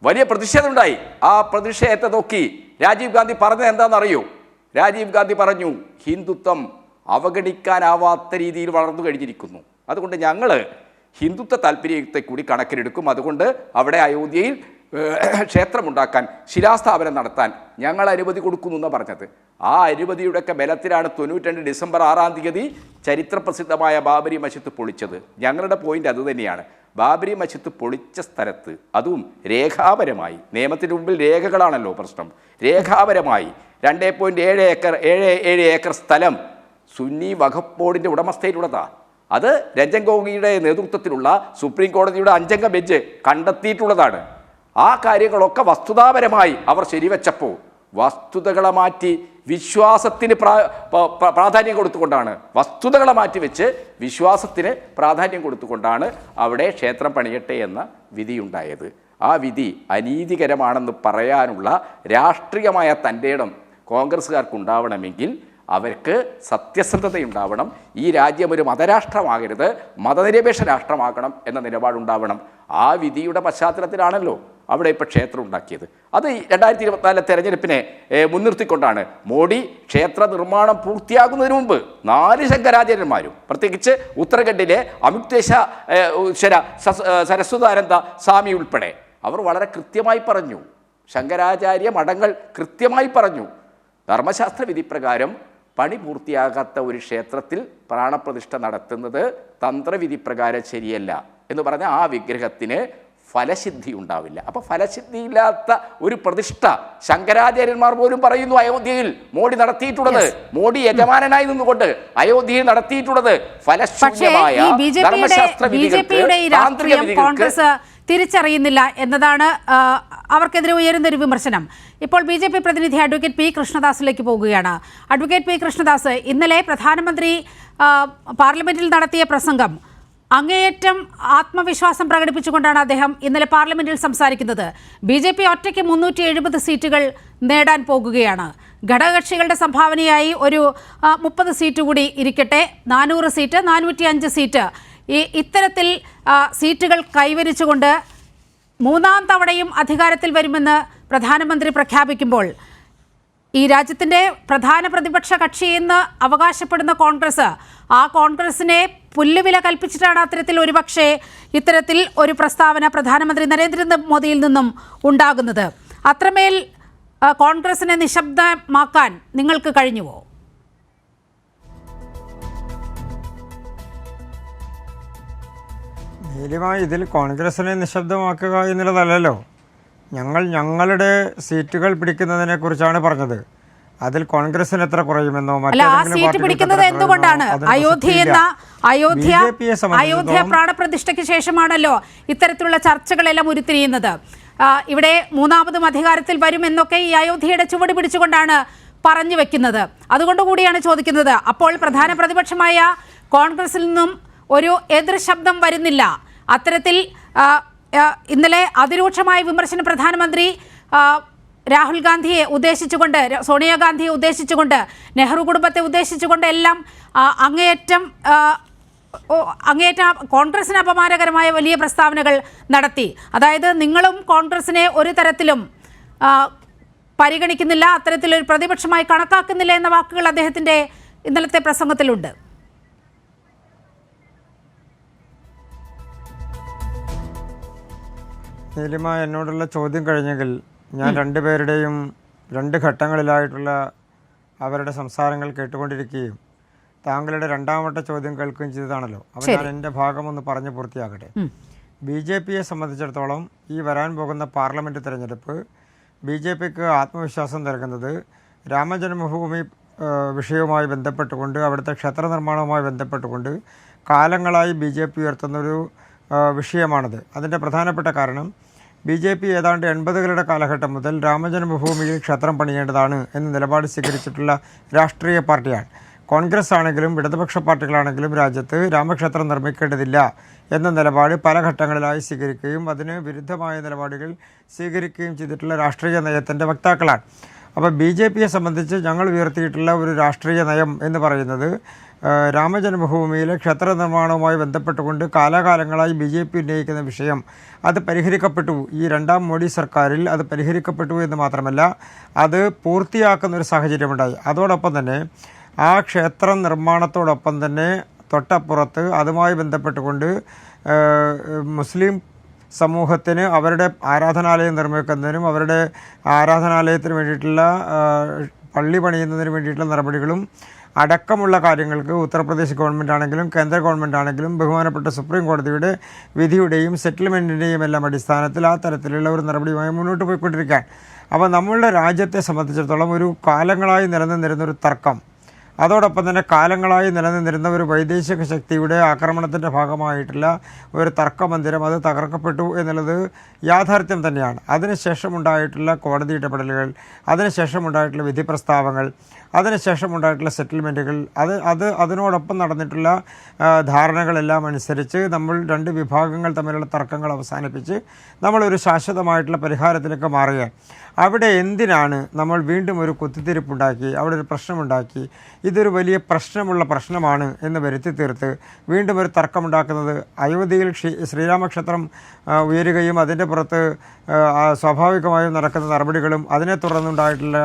വലിയ പ്രതിഷേധം ഉണ്ടായി. ആ പ്രതിഷേധത്തെ നോക്കി രാജീവ് ഗാന്ധി പറഞ്ഞത് എന്താണെന്നറിയോ? രാജീവ് ഗാന്ധി പറഞ്ഞു, ഹിന്ദുത്വം അവഗണിക്കാനാവാത്ത രീതിയിൽ വളർന്നു കഴിഞ്ഞിരിക്കുന്നു, അതുകൊണ്ട് ഞങ്ങൾ ഹിന്ദുത്വ താല്പര്യത്തെ കൂടി കണക്കിലെടുക്കും, അതുകൊണ്ട് അവിടെ അയോധ്യയിൽ ക്ഷേത്രമുണ്ടാക്കാൻ, ശിലാസ്ഥാപനം നടത്താൻ ഞങ്ങൾ അനുമതി കൊടുക്കുന്നു എന്നാണ് പറഞ്ഞത്. ആ അനുമതിയുടെയൊക്കെ ബലത്തിലാണ് 92 ഡിസംബർ 6-ാം തീയതി ചരിത്രപ്രസിദ്ധമായ ബാബരി മസ്ജിദ് പൊളിച്ചത്. ഞങ്ങളുടെ പോയിന്റ് അതുതന്നെയാണ്. ബാബരി മസ്ജിദ് പൊളിച്ച സ്ഥലത്ത്, അതും രേഖാപരമായി, നിയമത്തിന് മുമ്പിൽ രേഖകളാണല്ലോ പ്രശ്നം, രേഖാപരമായി 2.7 ഏക്കർ സ്ഥലം സുന്നി വഖഫ് ബോർഡിൻ്റെ ഉടമസ്ഥയിലുള്ളതാണ്. അത് രഞ്ജൻ ഗൊഗോയിയുടെ നേതൃത്വത്തിലുള്ള സുപ്രീം കോടതിയുടെ 5-അംഗ ബെഞ്ച് കണ്ടെത്തിയിട്ടുള്ളതാണ്. ആ കാര്യങ്ങളൊക്കെ വസ്തുതാപരമായി അവർ ശരിവെച്ചപ്പോൾ വസ്തുതകളെ മാറ്റി വിശ്വാസത്തിന് പ്രാധാന്യം കൊടുത്തുകൊണ്ടാണ്, വസ്തുതകളെ മാറ്റി വെച്ച് വിശ്വാസത്തിന് പ്രാധാന്യം കൊടുത്തുകൊണ്ടാണ് അവിടെ ക്ഷേത്രം പണിയട്ടെ എന്ന വിധിയുണ്ടായത്. ആ വിധി അനീതികരമാണെന്ന് പറയാനുള്ള രാഷ്ട്രീയമായ തൻ്റെ ഇടം കോൺഗ്രസ്സുകാർക്കുണ്ടാവണമെങ്കിൽ അവർക്ക് സത്യസന്ധതയുണ്ടാവണം. ഈ രാജ്യം ഒരു മതരാഷ്ട്രമാകരുത്, മതനിരപേക്ഷ രാഷ്ട്രമാകണം എന്ന നിലപാടുണ്ടാവണം. ആ വിധിയുടെ പശ്ചാത്തലത്തിലാണല്ലോ അവിടെ ഇപ്പോൾ ക്ഷേത്രം ഉണ്ടാക്കിയത്. അത് 2024 തെരഞ്ഞെടുപ്പിനെ മുൻനിർത്തിക്കൊണ്ടാണ്. മോഡി ക്ഷേത്ര നിർമ്മാണം പൂർത്തിയാകുന്നതിന് മുമ്പ് 4 ശങ്കരാചാര്യന്മാരും, പ്രത്യേകിച്ച് ഉത്തരാഖണ്ഡിലെ അമുക്തേശ്വര സരസ്വതാനന്ദ സ്വാമി ഉൾപ്പെടെ അവർ വളരെ കൃത്യമായി പറഞ്ഞു, ശങ്കരാചാര്യ മഠങ്ങൾ കൃത്യമായി പറഞ്ഞു, ധർമ്മശാസ്ത്ര വിധിപ്രകാരം പണി പൂർത്തിയാകാത്ത ഒരു ക്ഷേത്രത്തിൽ പ്രാണപ്രതിഷ്ഠ നടത്തുന്നത് തന്ത്രവിധി പ്രകാരം ശരിയല്ല എന്ന് പറഞ്ഞ ആ വിഗ്രഹത്തിന് ഫലസിദ്ധി ഉണ്ടാവില്ല. അപ്പോൾ ഫലസിദ്ധിയില്ലാത്ത ഒരു പ്രതിഷ്ഠ ശങ്കരാചാര്യന്മാർ പോലും പറയുന്നു അയോധ്യയിൽ മോഡി നടത്തിയിട്ടുള്ളത്, മോഡി യജമാനനായി നിന്നുകൊണ്ട് അയോധ്യയിൽ നടത്തിയിട്ടുള്ളത് ഫലശൂന്യമായ ധർമ്മശാസ്ത്ര വിധികൾക്ക് കോൺഗ്രസ് തിരിച്ചറിയുന്നില്ല എന്നതാണ് അവർക്കെതിരെ ഉയരുന്നൊരു വിമർശനം. ഇപ്പോൾ BJP പ്രതിനിധി അഡ്വക്കേറ്റ് P. കൃഷ്ണദാസിലേക്ക് പോകുകയാണ്. Advocate P. കൃഷ്ണദാസ്, ഇന്നലെ പ്രധാനമന്ത്രി പാർലമെന്റിൽ നടത്തിയ പ്രസംഗം അങ്ങേയറ്റം ആത്മവിശ്വാസം പ്രകടിപ്പിച്ചുകൊണ്ടാണ് അദ്ദേഹം ഇന്നലെ പാർലമെന്റിൽ സംസാരിക്കുന്നത്. BJP ഒറ്റയ്ക്ക് 370 സീറ്റുകൾ നേടാൻ പോകുകയാണ്. ഘടകകക്ഷികളുടെ സംഭാവനയായി ഒരു 30 സീറ്റ് കൂടി ഇരിക്കട്ടെ, 400 സീറ്റ്, 405 സീറ്റ്, ഇത്തരത്തിൽ സീറ്റുകൾ കൈവരിച്ചുകൊണ്ട് 3-ാം തവണയും അധികാരത്തിൽ വരുമെന്ന് പ്രധാനമന്ത്രി പ്രഖ്യാപിക്കുമ്പോൾ ഈ രാജ്യത്തിൻ്റെ പ്രധാന പ്രതിപക്ഷ കക്ഷിയെന്ന് അവകാശപ്പെടുന്ന കോൺഗ്രസ്, ആ കോൺഗ്രസിനെ പുല്ലുവില കൽപ്പിച്ചിട്ടാണ് അത്തരത്തിൽ ഒരുപക്ഷെ ഇത്തരത്തിൽ ഒരു പ്രസ്താവന പ്രധാനമന്ത്രി നരേന്ദ്രമോദിയിൽ നിന്നും ഉണ്ടാകുന്നത്. അത്രമേൽ കോൺഗ്രസിനെ നിശബ്ദമാക്കാൻ നിങ്ങൾക്ക് കഴിഞ്ഞുവോ? നീലിമായി, ഇതിൽ കോൺഗ്രസിനെ നിശബ്ദമാക്കുക എന്നുള്ളതല്ലല്ലോ. ഞങ്ങളുടെ സീറ്റുകൾ പിടിക്കുന്നതിനെ കുറിച്ചാണ് പറഞ്ഞത്. അതിൽ കോൺഗ്രസിന് എത്ര കുറയുമെന്നോ അയോധ്യ പ്രാണപ്രതിഷ്ഠയ്ക്ക് ശേഷമാണല്ലോ ഇത്തരത്തിലുള്ള ചർച്ചകളെല്ലാം ഉരുത്തിരിയുന്നത്. ഇവിടെ 3-ാമതും അധികാരത്തിൽ വരുമെന്നൊക്കെ ഈ അയോധ്യയുടെ ചുവട് പിടിച്ചുകൊണ്ടാണ് പറഞ്ഞു വെക്കുന്നത്. അതുകൊണ്ടുകൂടിയാണ് ചോദിക്കുന്നത്. അപ്പോൾ പ്രധാന പ്രതിപക്ഷമായ കോൺഗ്രസിൽ നിന്നും ഒരു എതിർ ശബ്ദം വരുന്നില്ല. അത്തരത്തിൽ ഇന്നലെ അതിരൂക്ഷമായ വിമർശനം പ്രധാനമന്ത്രി രാഹുൽ ഗാന്ധിയെ ഉദ്ദേശിച്ചുകൊണ്ട്, സോണിയാഗാന്ധിയെ ഉദ്ദേശിച്ചുകൊണ്ട്, നെഹ്റു കുടുംബത്തെ ഉദ്ദേശിച്ചുകൊണ്ട് എല്ലാം അങ്ങേയറ്റം അങ്ങേറ്റ കോൺഗ്രസിന് അപമാനകരമായ വലിയ പ്രസ്താവനകൾ നടത്തി. അതായത് നിങ്ങളും കോൺഗ്രസിനെ ഒരു തരത്തിലും പരിഗണിക്കുന്നില്ല, അത്തരത്തിലൊരു പ്രതിപക്ഷമായി കണക്കാക്കുന്നില്ല എന്ന വാക്കുകൾ അദ്ദേഹത്തിൻ്റെ ഇന്നലത്തെ പ്രസംഗത്തിലുണ്ട്. നീലിമ, എന്നോടുള്ള ചോദ്യം കഴിഞ്ഞെങ്കിൽ ഞാൻ രണ്ടുപേരുടെയും 2 ഘട്ടങ്ങളിലായിട്ടുള്ള അവരുടെ സംസാരങ്ങൾ കേട്ടുകൊണ്ടിരിക്കുകയും താങ്കളുടെ രണ്ടാമത്തെ ചോദ്യം കേൾക്കുകയും ചെയ്തതാണല്ലോ. അപ്പോൾ ഞാൻ എൻ്റെ ഭാഗം ഒന്ന് പറഞ്ഞു പൂർത്തിയാക്കട്ടെ. BJPയെ സംബന്ധിച്ചിടത്തോളം ഈ വരാൻ പോകുന്ന പാർലമെൻറ്റ് തിരഞ്ഞെടുപ്പ് BJPക്ക് ആത്മവിശ്വാസം നൽകുന്നത് രാമജന്മഭൂമി വിഷയവുമായി ബന്ധപ്പെട്ടുകൊണ്ട്, അവിടുത്തെ ക്ഷേത്ര നിർമ്മാണവുമായി ബന്ധപ്പെട്ടുകൊണ്ട് കാലങ്ങളായി BJP ഉയർത്തുന്നൊരു വിഷയമാണത്. അതിൻ്റെ പ്രധാനപ്പെട്ട കാരണം BJP ഏതാണ്ട് 80കളുടെ കാലഘട്ടം മുതൽ രാമജന്മഭൂമിയിൽ ക്ഷേത്രം പണിയേണ്ടതാണ് എന്ന നിലപാട് സ്വീകരിച്ചിട്ടുള്ള രാഷ്ട്രീയ പാർട്ടിയാണ്. കോൺഗ്രസ് ആണെങ്കിലും ഇടതുപക്ഷ പാർട്ടികളാണെങ്കിലും രാജ്യത്ത് രാമക്ഷേത്രം നിർമ്മിക്കേണ്ടതില്ല എന്ന നിലപാട് പല ഘട്ടങ്ങളിലായി സ്വീകരിക്കുകയും അതിന് വിരുദ്ധമായ നിലപാടുകൾ സ്വീകരിക്കുകയും ചെയ്തിട്ടുള്ള രാഷ്ട്രീയ നയത്തിൻ്റെ വക്താക്കളാണ്. അപ്പോൾ BJPയെ സംബന്ധിച്ച് ഞങ്ങൾ ഉയർത്തിയിട്ടുള്ള ഒരു രാഷ്ട്രീയ നയം എന്ന് പറയുന്നത് രാമജന്മഭൂമിയിലെ ക്ഷേത്ര നിർമ്മാണവുമായി ബന്ധപ്പെട്ടുകൊണ്ട് കാലാകാലങ്ങളായി BJP ഉന്നയിക്കുന്ന വിഷയം അത് പരിഹരിക്കപ്പെട്ടു. ഈ 2ാം മോഡി സർക്കാരിൽ അത് പരിഹരിക്കപ്പെട്ടു എന്ന് മാത്രമല്ല, അത് പൂർത്തിയാക്കുന്ന ഒരു സാഹചര്യമുണ്ടായി. അതോടൊപ്പം തന്നെ ആ ക്ഷേത്ര നിർമ്മാണത്തോടൊപ്പം തന്നെ തൊട്ടപ്പുറത്ത് അതുമായി ബന്ധപ്പെട്ടുകൊണ്ട് മുസ്ലിം സമൂഹത്തിന് അവരുടെ ആരാധനാലയം നിർമ്മിക്കുന്നതിനും അവരുടെ ആരാധനാലയത്തിന് വേണ്ടിയിട്ടുള്ള പള്ളി പണിയുന്നതിന് വേണ്ടിയിട്ടുള്ള നടപടികളും അടക്കമുള്ള കാര്യങ്ങൾക്ക് ഉത്തർപ്രദേശ് ഗവൺമെൻറ് ആണെങ്കിലും കേന്ദ്ര ഗവൺമെൻറ് ആണെങ്കിലും ബഹുമാനപ്പെട്ട സുപ്രീം കോടതിയുടെ വിധിയുടെയും സെറ്റിൽമെൻറ്റിൻ്റെയും എല്ലാം അടിസ്ഥാനത്തിൽ ആ തരത്തിലുള്ള ഒരു നടപടിയുമായി മുന്നോട്ട് പോയിക്കൊണ്ടിരിക്കുകയാണ്. അപ്പോൾ നമ്മളുടെ രാജ്യത്തെ സംബന്ധിച്ചിടത്തോളം ഒരു കാലങ്ങളായി നിലനിന്നിരുന്നൊരു തർക്കം, അതോടൊപ്പം തന്നെ കാലങ്ങളായി നിലനിന്നിരുന്ന ഒരു വൈദേശിക ശക്തിയുടെ ആക്രമണത്തിൻ്റെ ഭാഗമായിട്ടുള്ള ഒരു തർക്കമന്ദിരം അത് തകർക്കപ്പെട്ടു എന്നുള്ളത് യാഥാർത്ഥ്യം തന്നെയാണ്. അതിനുശേഷമുണ്ടായിട്ടുള്ള കോടതി ഇടപെടലുകൾ, അതിനുശേഷമുണ്ടായിട്ടുള്ള വിധി പ്രസ്താവങ്ങൾ, അതിനുശേഷമുണ്ടായിട്ടുള്ള സെറ്റിൽമെൻറ്റുകൾ, അതിനോടൊപ്പം നടന്നിട്ടുള്ള ധാരണകളെല്ലാം അനുസരിച്ച് നമ്മൾ 2 വിഭാഗങ്ങൾ തമ്മിലുള്ള തർക്കങ്ങൾ അവസാനിപ്പിച്ച് നമ്മളൊരു ശാശ്വതമായിട്ടുള്ള പരിഹാരത്തിലേക്ക് മാറുകയാണ്. അവിടെ എന്തിനാണ് നമ്മൾ വീണ്ടും ഒരു കുത്തിത്തിരിപ്പുണ്ടാക്കി, അവിടെ ഒരു പ്രശ്നമുണ്ടാക്കി, ഇതൊരു വലിയ പ്രശ്നമാണ് എന്ന് വരുത്തി തീർത്ത് വീണ്ടും ഒരു തർക്കമുണ്ടാക്കുന്നത്? അയോധ്യയിൽ ശ്രീരാമക്ഷേത്രം ഉയരുകയും അതിൻ്റെ പുറത്ത് സ്വാഭാവികമായും നടക്കുന്ന നടപടികളും അതിനെ തുടർന്നുണ്ടായിട്ടുള്ള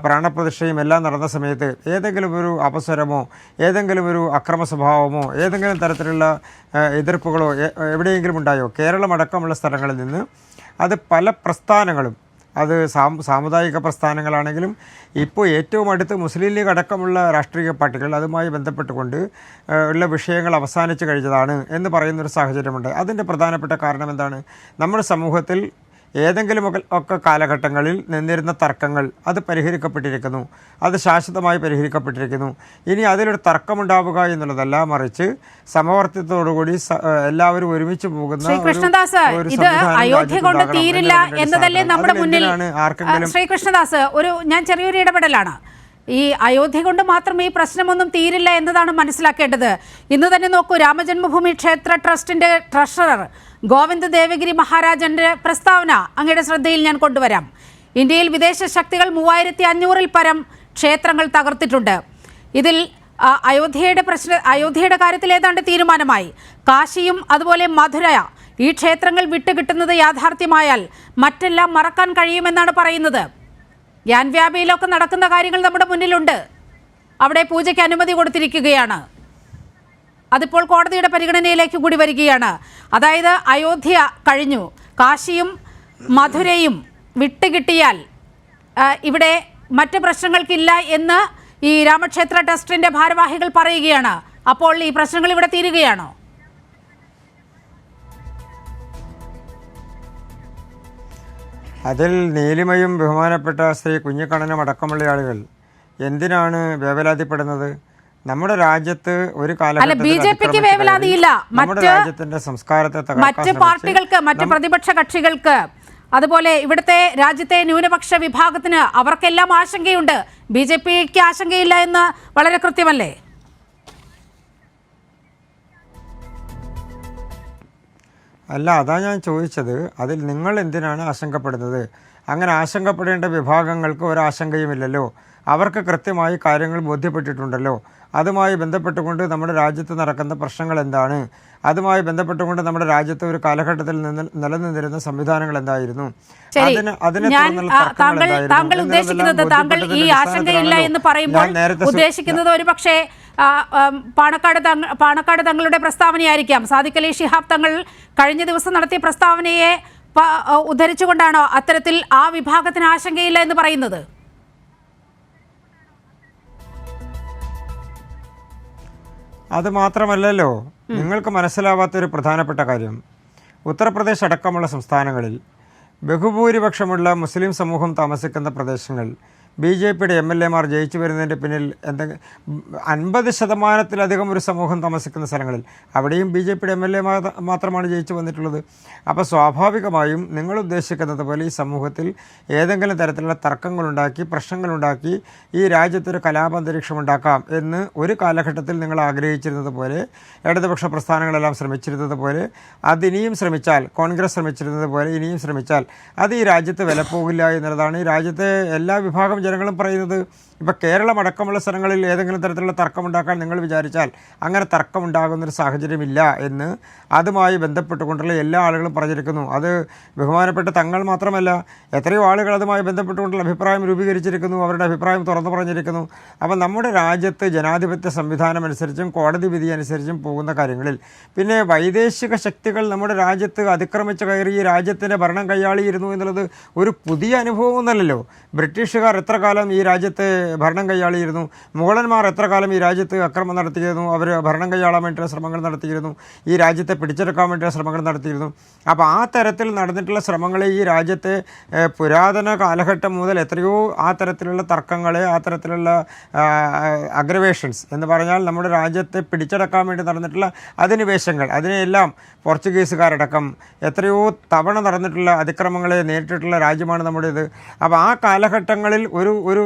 പ്രാണപ്രതിഷ്ഠയും എല്ലാം നടന്ന സമയത്ത് ഏതെങ്കിലും ഒരു അപസ്വരമോ ഏതെങ്കിലും ഒരു അക്രമ സ്വഭാവമോ ഏതെങ്കിലും തരത്തിലുള്ള എതിർപ്പുകളോ എവിടെയെങ്കിലും ഉണ്ടായോ? കേരളമടക്കമുള്ള സ്ഥലങ്ങളിൽ നിന്ന് അത് പല പ്രസ്ഥാനങ്ങളും, അത് സാമുദായിക പ്രസ്ഥാനങ്ങളാണെങ്കിലും ഇപ്പോൾ ഏറ്റവും അടുത്ത് മുസ്ലിം ലീഗ് അടക്കമുള്ള രാഷ്ട്രീയ പാർട്ടികൾ അതുമായി ബന്ധപ്പെട്ടുകൊണ്ട് ഉള്ള വിഷയങ്ങൾ അവസാനിച്ച് കഴിഞ്ഞതാണ് എന്ന് പറയുന്നൊരു സാഹചര്യമുണ്ട്. അതിൻ്റെ പ്രധാനപ്പെട്ട കാരണം എന്താണ്? നമ്മുടെ സമൂഹത്തിൽ ഏതെങ്കിലും ഒക്കെ കാലഘട്ടങ്ങളിൽ നിന്നിരുന്ന തർക്കങ്ങൾ അത് പരിഹരിക്കപ്പെട്ടിരിക്കുന്നു, അത് ശാശ്വതമായി പരിഹരിക്കപ്പെട്ടിരിക്കുന്നു. ഇനി അതിലൊരു തർക്കമുണ്ടാവുക എന്നുള്ളതല്ല, മറിച്ച് സമവർത്തിത്തോടുകൂടി എല്ലാവരും ഒരുമിച്ച് പോകുന്ന ഇത് അയോധ്യ കൊണ്ട് തീരില്ല എന്നതല്ലേ നമ്മുടെ മുന്നിൽ. ശ്രീകൃഷ്ണദാസ്, ഞാൻ ചെറിയൊരു ഇടപെടലാണ്. ഈ അയോധ്യ കൊണ്ട് മാത്രം ഈ പ്രശ്നമൊന്നും തീരില്ല എന്നതാണ് മനസ്സിലാക്കേണ്ടത്. ഇന്ന് തന്നെ നോക്കൂ, രാമജന്മഭൂമി ക്ഷേത്ര ട്രസ്റ്റിന്റെ ട്രഷറർ ഗോവിന്ദ് ദേവഗിരി മഹാരാജന്റെ പ്രസ്താവന അങ്ങയുടെ ശ്രദ്ധയിൽ ഞാൻ കൊണ്ടുവരാം. ഇന്ത്യയിൽ വിദേശ ശക്തികൾ 3500-ൽ പരം ക്ഷേത്രങ്ങൾ തകർത്തിട്ടുണ്ട്. ഇതിൽ അയോധ്യയുടെ കാര്യത്തിൽ ഏതാണ്ട് തീരുമാനമായി. കാശിയും അതുപോലെ മധുര, ഈ ക്ഷേത്രങ്ങൾ വിട്ടുകിട്ടുന്നത് യാഥാർത്ഥ്യമായാൽ മറ്റെല്ലാം മറക്കാൻ കഴിയുമെന്നാണ് പറയുന്നത്. യാൻവ്യാപിയിലൊക്കെ നടക്കുന്ന കാര്യങ്ങൾ നമ്മുടെ മുന്നിലുണ്ട്. അവിടെ പൂജയ്ക്ക് അനുമതി കൊടുത്തിരിക്കുകയാണ്. അതിപ്പോൾ കോടതിയുടെ പരിഗണനയിലേക്ക് കൂടി വരികയാണ്. അതായത് അയോധ്യ കഴിഞ്ഞു, കാശിയും മധുരയും വിട്ടുകിട്ടിയാൽ ഇവിടെ മറ്റ് പ്രശ്നങ്ങൾക്കില്ല എന്ന് ഈ രാമക്ഷേത്ര ട്രസ്റ്റിന്റെ ഭാരവാഹികൾ പറയുകയാണ്. അപ്പോൾ ഈ പ്രശ്നങ്ങൾ ഇവിടെ തീരുകയാണോ? അതിൽ നീലിമയും ബഹുമാനപ്പെട്ട ശ്രീ കുഞ്ഞിക്കണ്ണനും അടക്കമുള്ള ആളുകൾ എന്തിനാണ് വേവലാതിപ്പെടുന്നത്? നമ്മുടെ രാജ്യത്ത് ഒരു കാലഘട്ടത്തിൽ നമ്മുടെ രാജ്യത്തിന്റെ സംസ്കാരത്തെ മറ്റ് പാർട്ടികൾക്ക്, മറ്റ് പ്രതിപക്ഷ കക്ഷികൾക്ക്, അതുപോലെ ഇവിടുത്തെ രാജ്യത്തെ ന്യൂനപക്ഷ വിഭാഗത്തിന് അവർക്കെല്ലാം ആശങ്കയുണ്ട്. BJPക്ക് ആശങ്കയില്ല എന്ന് വളരെ കൃത്യമല്ലേ? അല്ല, അതാ ഞാൻ ചോദിച്ചത്. അതിൽ നിങ്ങൾ എന്തിനാണ് ആശങ്കപ്പെടുന്നത്? അങ്ങനെ ആശങ്കപ്പെടേണ്ട വിഭാഗങ്ങൾക്ക് ഒരാശങ്കയുമില്ലല്ലോ. അവർക്ക് കൃത്യമായി കാര്യങ്ങൾ ബോധ്യപ്പെട്ടിട്ടുണ്ടല്ലോ. അതുമായി ബന്ധപ്പെട്ടുകൊണ്ട് നമ്മുടെ രാജ്യത്ത് നടക്കുന്ന പ്രശ്നങ്ങൾ എന്താണ്, അതുമായി ബന്ധപ്പെട്ടുകൊണ്ട് നമ്മുടെ രാജ്യത്ത് ഒരു കാലഘട്ടത്തിൽ നിലനിന്നിരുന്ന സംവിധാനങ്ങൾ എന്തായിരുന്നു, താങ്കൾ ഉദ്ദേശിക്കുന്നത്, താങ്കൾ ഈ ആശങ്കയില്ല എന്ന് പറയുമ്പോൾ ഉദ്ദേശിക്കുന്നത് ഒരു പക്ഷേ പാണക്കാട് തങ്ങളുടെ പ്രസ്താവനയായിരിക്കാം. സാദിഖ് അലി ശിഹാബ് തങ്ങൾ കഴിഞ്ഞ ദിവസം നടത്തിയ പ്രസ്താവനയെ ഉദ്ധരിച്ചുകൊണ്ടാണോ അത്തരത്തിൽ ആ വിഭാഗത്തിന് ആശങ്കയില്ല എന്ന് പറയുന്നത്? അത് മാത്രമല്ലല്ലോ, നിങ്ങൾക്ക് മനസ്സിലാവാത്തൊരു പ്രധാനപ്പെട്ട കാര്യം, ഉത്തർപ്രദേശ് അടക്കമുള്ള സംസ്ഥാനങ്ങളിൽ ബഹുഭൂരിപക്ഷമുള്ള മുസ്ലിം സമൂഹം താമസിക്കുന്ന പ്രദേശങ്ങൾ BJPയുടെ MLAമാർ ജയിച്ചു വരുന്നതിൻ്റെ പിന്നിൽ 50% ഒരു സമൂഹം താമസിക്കുന്ന സ്ഥലങ്ങളിൽ അവിടെയും BJPയുടെ MLA മാത്രമാണ് ജയിച്ചു വന്നിട്ടുള്ളത്. അപ്പോൾ സ്വാഭാവികമായും നിങ്ങൾ ഉദ്ദേശിക്കുന്നത് പോലെ ഈ സമൂഹത്തിൽ ഏതെങ്കിലും തരത്തിലുള്ള തർക്കങ്ങളുണ്ടാക്കി പ്രശ്നങ്ങളുണ്ടാക്കി ഈ രാജ്യത്തൊരു കലാപാന്തരീക്ഷം ഉണ്ടാക്കാം എന്ന് ഒരു കാലഘട്ടത്തിൽ നിങ്ങൾ ആഗ്രഹിച്ചിരുന്നത് പോലെ, ഇടതുപക്ഷ പ്രസ്ഥാനങ്ങളെല്ലാം ശ്രമിച്ചിരുന്നത് പോലെ, അതിനിയും ശ്രമിച്ചാൽ, കോൺഗ്രസ് ശ്രമിച്ചിരുന്നത് പോലെ ഇനിയും ശ്രമിച്ചാൽ അത് ഈ രാജ്യത്ത് വിലപ്പോകില്ല എന്നുള്ളതാണ് ഈ രാജ്യത്തെ എല്ലാ വിഭാഗം ജനങ്ങളും പറയുന്നത്. ഇപ്പോൾ കേരളം അടക്കമുള്ള സ്ഥലങ്ങളിൽ ഏതെങ്കിലും തരത്തിലുള്ള തർക്കമുണ്ടാക്കാൻ നിങ്ങൾ വിചാരിച്ചാൽ അങ്ങനെ തർക്കമുണ്ടാകുന്നൊരു സാഹചര്യമില്ല എന്ന് അതുമായി ബന്ധപ്പെട്ടുകൊണ്ടുള്ള എല്ലാ ആളുകളും പറഞ്ഞിരിക്കുന്നു. അത് ബഹുമാനപ്പെട്ട തങ്ങൾ മാത്രമല്ല, എത്രയോ ആളുകൾ അതുമായി ബന്ധപ്പെട്ടുകൊണ്ടുള്ള അഭിപ്രായം രൂപീകരിച്ചിരിക്കുന്നു, അവരുടെ അഭിപ്രായം തുറന്നു പറഞ്ഞിരിക്കുന്നു. അപ്പോൾ നമ്മുടെ രാജ്യത്ത് ജനാധിപത്യ സംവിധാനം അനുസരിച്ചും കോടതി വിധി അനുസരിച്ചും പോകുന്ന കാര്യങ്ങളിൽ പിന്നെ വൈദേശിക ശക്തികൾ നമ്മുടെ രാജ്യത്ത് അതിക്രമിച്ച് കയറി ഈ രാജ്യത്തിൻ്റെ ഭരണം കൈയാളിയിരുന്നു എന്നുള്ളത് ഒരു പുതിയ അനുഭവമൊന്നുമല്ലല്ലോ. ബ്രിട്ടീഷുകാർ എത്ര കാലം ഈ രാജ്യത്തെ ഭരണം കൈയാളിയിരുന്നു, മുഗളന്മാർ എത്ര കാലം ഈ രാജ്യത്ത് അക്രമം നടത്തിയിരുന്നു, അവർ ഭരണം കൈയാളാൻ വേണ്ടിയുള്ള ശ്രമങ്ങൾ നടത്തിയിരുന്നു, ഈ രാജ്യത്തെ പിടിച്ചെടുക്കാൻ വേണ്ടിയുള്ള ശ്രമങ്ങൾ നടത്തിയിരുന്നു. അപ്പോൾ ആ തരത്തിൽ നടന്നിട്ടുള്ള ശ്രമങ്ങളെ ഈ രാജ്യത്തെ പുരാതന കാലഘട്ടം മുതൽ എത്രയോ ആ തരത്തിലുള്ള തർക്കങ്ങളെ, ആ തരത്തിലുള്ള അഗ്രവേഷൻസ് എന്ന് പറഞ്ഞാൽ നമ്മുടെ രാജ്യത്തെ പിടിച്ചടക്കാൻ വേണ്ടി നടന്നിട്ടുള്ള അധിനിവേശങ്ങൾ, അതിനെയെല്ലാം പോർച്ചുഗീസുകാരടക്കം എത്രയോ തവണ നടന്നിട്ടുള്ള അതിക്രമങ്ങളെ നേരിട്ടിട്ടുള്ള രാജ്യമാണ് നമ്മുടേത്. അപ്പോൾ ആ കാലഘട്ടങ്ങളിൽ ഒരു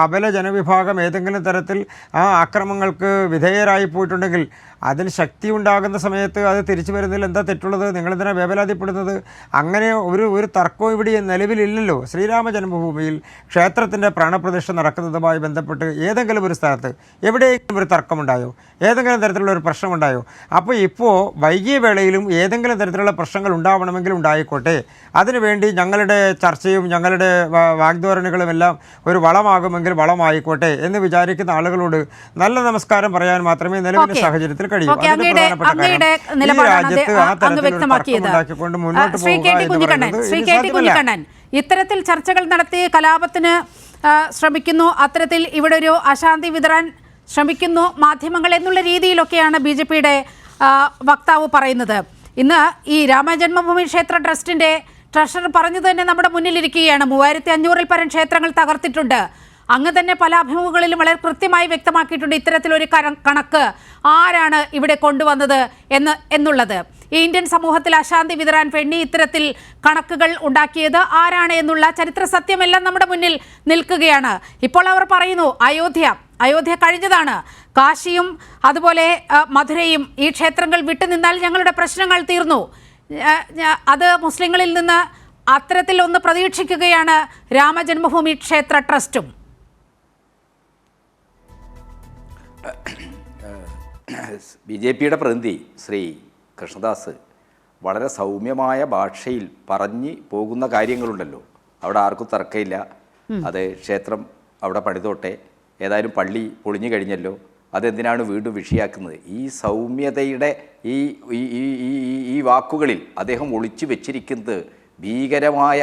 അബല ജനവിഭാഗം ഏതെങ്കിലും തരത്തിൽ ആ ആക്രമങ്ങൾക്ക് വിധേയരായി പോയിട്ടുണ്ടെങ്കിൽ അതിൽ ശക്തി ഉണ്ടാകുന്ന സമയത്ത് അത് തിരിച്ചു വരുന്നതിൽ എന്താ തെറ്റുള്ളത്? നിങ്ങളെന്തിനാ വേവലാതിപ്പെടുന്നത്? അങ്ങനെ ഒരു തർക്കവും ഇവിടെ നിലവിലില്ലല്ലോ. ശ്രീരാമ ജന്മഭൂമിയിൽ ക്ഷേത്രത്തിൻ്റെ പ്രാണപ്രതിഷ്ഠ നടക്കുന്നതുമായി ബന്ധപ്പെട്ട് ഏതെങ്കിലും ഒരു സ്ഥലത്ത് എവിടെയെങ്കിലും ഒരു തർക്കമുണ്ടായോ? ഏതെങ്കിലും തരത്തിലുള്ള ഒരു പ്രശ്നമുണ്ടായോ? അപ്പോൾ ഇപ്പോൾ വൈകിയ വേളയിലും ഏതെങ്കിലും തരത്തിലുള്ള പ്രശ്നങ്ങൾ ഉണ്ടാവണമെങ്കിൽ ഉണ്ടായിക്കോട്ടെ, അതിനുവേണ്ടി ഞങ്ങളുടെ ചർച്ചയും ഞങ്ങളുടെ വാഗ്ധോരണികളും എല്ലാം ഒരു വളമാകുമെങ്കിൽ വളമായിക്കോട്ടെ എന്ന് വിചാരിക്കുന്ന ആളുകളോട് നല്ല നമസ്കാരം പറയാൻ മാത്രമേ നിലവിലെ സാഹചര്യത്തിൽ കഴിയൂ. ഇത്തരത്തിൽ ചർച്ചകൾ നടത്തി കലാപത്തിന് ശ്രമിക്കുന്നു, അത്തരത്തിൽ ഇവിടെ ഒരു അശാന്തി വിതറാൻ ശ്രമിക്കുന്നു മാധ്യമങ്ങൾ എന്നുള്ള രീതിയിലൊക്കെയാണ് BJPയുടെ വക്താവ് പറയുന്നത്. ഇന്ന് ഈ രാമജന്മഭൂമി ക്ഷേത്ര ട്രസ്റ്റിന്റെ ട്രഷറർ പറഞ്ഞത് തന്നെ നമ്മുടെ മുന്നിലിരിക്കുകയാണ്. 3500-ൽ പരം ക്ഷേത്രങ്ങൾ തകർത്തിട്ടുണ്ട്. അങ്ങ് തന്നെ പല അഭിമുഖങ്ങളിലും വളരെ കൃത്യമായി വ്യക്തമാക്കിയിട്ടുണ്ട് ഇത്തരത്തിലൊരു കണക്ക് ആരാണ് ഇവിടെ കൊണ്ടുവന്നത് എന്നുള്ളത്. ഈ ഇന്ത്യൻ സമൂഹത്തിൽ അശാന്തി വിതറാൻ വേണ്ടി ഇത്തരത്തിൽ കണക്കുകൾ ഉണ്ടാക്കിയത് ആരാണ് എന്നുള്ള ചരിത്ര സത്യമെല്ലാം നമ്മുടെ മുന്നിൽ നിൽക്കുകയാണ്. ഇപ്പോൾ അവർ പറയുന്നു അയോധ്യ കഴിഞ്ഞതാണ്, കാശിയും അതുപോലെ മധുരയും ഈ ക്ഷേത്രങ്ങൾ വിട്ടുനിന്നാൽ ഞങ്ങളുടെ പ്രശ്നങ്ങൾ തീർന്നു. അത് മുസ്ലിങ്ങളിൽ നിന്ന് അത്തരത്തിൽ ഒന്ന് പ്രതീക്ഷിക്കുകയാണ് രാമജന്മഭൂമി ക്ഷേത്ര ട്രസ്റ്റും. BJPയുടെ പ്രതിനിധി ശ്രീ കൃഷ്ണദാസ് വളരെ സൗമ്യമായ ഭാഷയിൽ പറഞ്ഞു പോകുന്ന കാര്യങ്ങളുണ്ടല്ലോ. അവിടെ ആർക്കും തർക്കമില്ല, അത് ക്ഷേത്രം അവിടെ പണിതോട്ടെ, ഏതായാലും പള്ളി പൊളിഞ്ഞു കഴിഞ്ഞല്ലോ, അതെന്തിനാണ് വീണ്ടും വിഷയാക്കുന്നത്? ഈ സൗമ്യതയുടെ ഈ വാക്കുകളിൽ അദ്ദേഹം ഒളിച്ചു വെച്ചിരിക്കുന്നത് ഭീകരമായ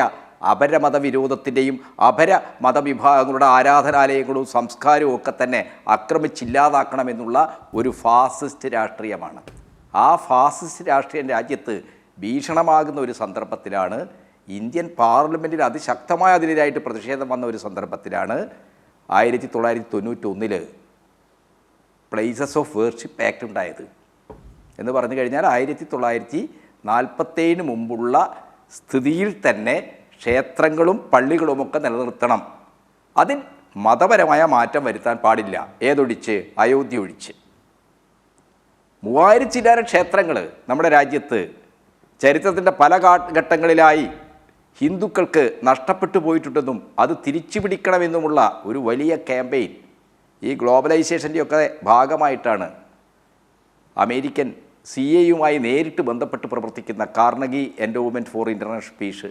അപരമതവിരോധത്തിൻ്റെയും അപരമതവിഭാഗങ്ങളുടെ ആരാധനാലയങ്ങളും സംസ്കാരവും ഒക്കെ തന്നെ ആക്രമിച്ചില്ലാതാക്കണമെന്നുള്ള ഒരു ഫാസിസ്റ്റ് രാഷ്ട്രീയമാണ്. ആ ഫാസിസ്റ്റ് രാഷ്ട്രീയം രാജ്യത്ത് ഭീഷണമാകുന്ന ഒരു സന്ദർഭത്തിലാണ്, ഇന്ത്യൻ പാർലമെൻറ്റിൽ അതിശക്തമായ അതിനെതിരായിട്ട് പ്രതിഷേധം വന്ന ഒരു സന്ദർഭത്തിലാണ് 1991 പ്ലേസസ് ഓഫ് വേർഷിപ്പ് ആക്ട് ഉണ്ടായത്. എന്ന് പറഞ്ഞു കഴിഞ്ഞാൽ 1947 മുമ്പുള്ള സ്ഥിതിയിൽ തന്നെ ക്ഷേത്രങ്ങളും പള്ളികളുമൊക്കെ നിലനിർത്തണം, അതിൽ മതപരമായ മാറ്റം വരുത്താൻ പാടില്ല. ഏതൊഴിച്ച്? അയോധ്യ ഒഴിച്ച്. 3000 ചില്ലാന ക്ഷേത്രങ്ങൾ നമ്മുടെ രാജ്യത്ത് ചരിത്രത്തിൻ്റെ പല ഘട്ടങ്ങളിലായി ഹിന്ദുക്കൾക്ക് നഷ്ടപ്പെട്ടു പോയിട്ടുണ്ടെന്നും അത് തിരിച്ചു പിടിക്കണമെന്നുമുള്ള ഒരു വലിയ ക്യാമ്പയിൻ ഈ ഗ്ലോബലൈസേഷൻ്റെയൊക്കെ ഭാഗമായിട്ടാണ് അമേരിക്കൻ CAയുമായി നേരിട്ട് ബന്ധപ്പെട്ട് പ്രവർത്തിക്കുന്ന Carnegie Endowment for International Peace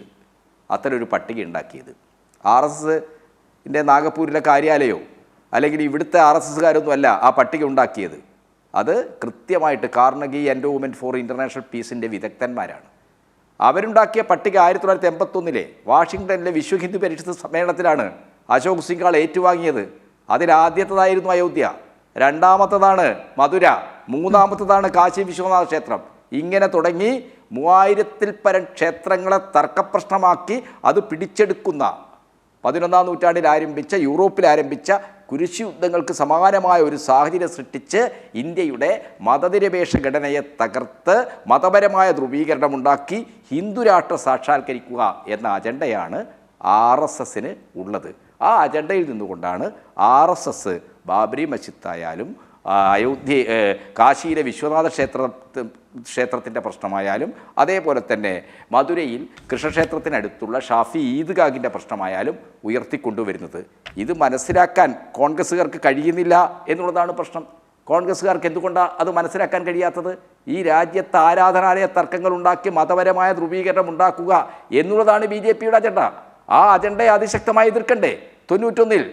അത്തരൊരു പട്ടിക ഉണ്ടാക്കിയത്. RSSൻ്റെ നാഗപ്പൂരിലെ കാര്യാലയോ അല്ലെങ്കിൽ ഇവിടുത്തെ RSSകാരൊന്നും അല്ല ആ പട്ടിക ഉണ്ടാക്കിയത്. അത് കൃത്യമായിട്ട് കാർണഗി എൻഡോവ്മെൻറ്റ് ഫോർ ഇൻ്റർനാഷണൽ പീസിൻ്റെ വിദഗ്ധന്മാരാണ്. അവരുണ്ടാക്കിയ പട്ടിക 1981 വാഷിങ്ടണിലെ വിശ്വ ഹിന്ദു പരിഷത്ത് സമ്മേളനത്തിലാണ് അശോക് സിംഗാൾ ഏറ്റുവാങ്ങിയത്. അതിലാദ്യത്തേതായിരുന്നു അയോധ്യ, രണ്ടാമത്തതാണ് മധുര, മൂന്നാമത്തതാണ് കാശി വിശ്വനാഥ ക്ഷേത്രം. ഇങ്ങനെ തുടങ്ങി 3000-ൽ പരം ക്ഷേത്രങ്ങളെ തർക്കപ്രശ്നമാക്കി അത് പിടിച്ചെടുക്കുന്ന 11-ാം നൂറ്റാണ്ടിൽ ആരംഭിച്ച യൂറോപ്പിൽ ആരംഭിച്ച കുരിശ് യുദ്ധങ്ങൾക്ക് സമാനമായ ഒരു സാഹചര്യം സൃഷ്ടിച്ച് ഇന്ത്യയുടെ മതനിരപേക്ഷ ഘടനയെ തകർത്ത് മതപരമായ ധ്രുവീകരണമുണ്ടാക്കി ഹിന്ദുരാഷ്ട്രം സാക്ഷാത്കരിക്കുക എന്ന അജണ്ടയാണ് RSSന് ഉള്ളത്. ആ അജണ്ടയിൽ നിന്നുകൊണ്ടാണ് RSS ബാബരി മസ്ജിദായാലും അയോധ്യ കാശിയിലെ വിശ്വനാഥ ക്ഷേത്രത്തിൻ്റെ പ്രശ്നമായാലും അതേപോലെ തന്നെ മധുരയിൽ കൃഷ്ണക്ഷേത്രത്തിനടുത്തുള്ള ഷാഫി ഈദ്ഗാഹിൻ്റെ പ്രശ്നമായാലും ഉയർത്തിക്കൊണ്ടുവരുന്നത്. ഇത് മനസ്സിലാക്കാൻ കോൺഗ്രസ്സുകാർക്ക് കഴിയുന്നില്ല എന്നുള്ളതാണ് പ്രശ്നം. കോൺഗ്രസ്സുകാർക്ക് എന്തുകൊണ്ടാണ് അത് മനസ്സിലാക്കാൻ കഴിയാത്തത്? ഈ രാജ്യത്ത് ആരാധനാലയ തർക്കങ്ങൾ ഉണ്ടാക്കി മതപരമായ ധ്രുവീകരണം ഉണ്ടാക്കുക എന്നുള്ളതാണ് BJPയുടെ അജണ്ട. ആ അജണ്ടയെ അതിശക്തമായി എതിർക്കണ്ടേ? 91-ൽ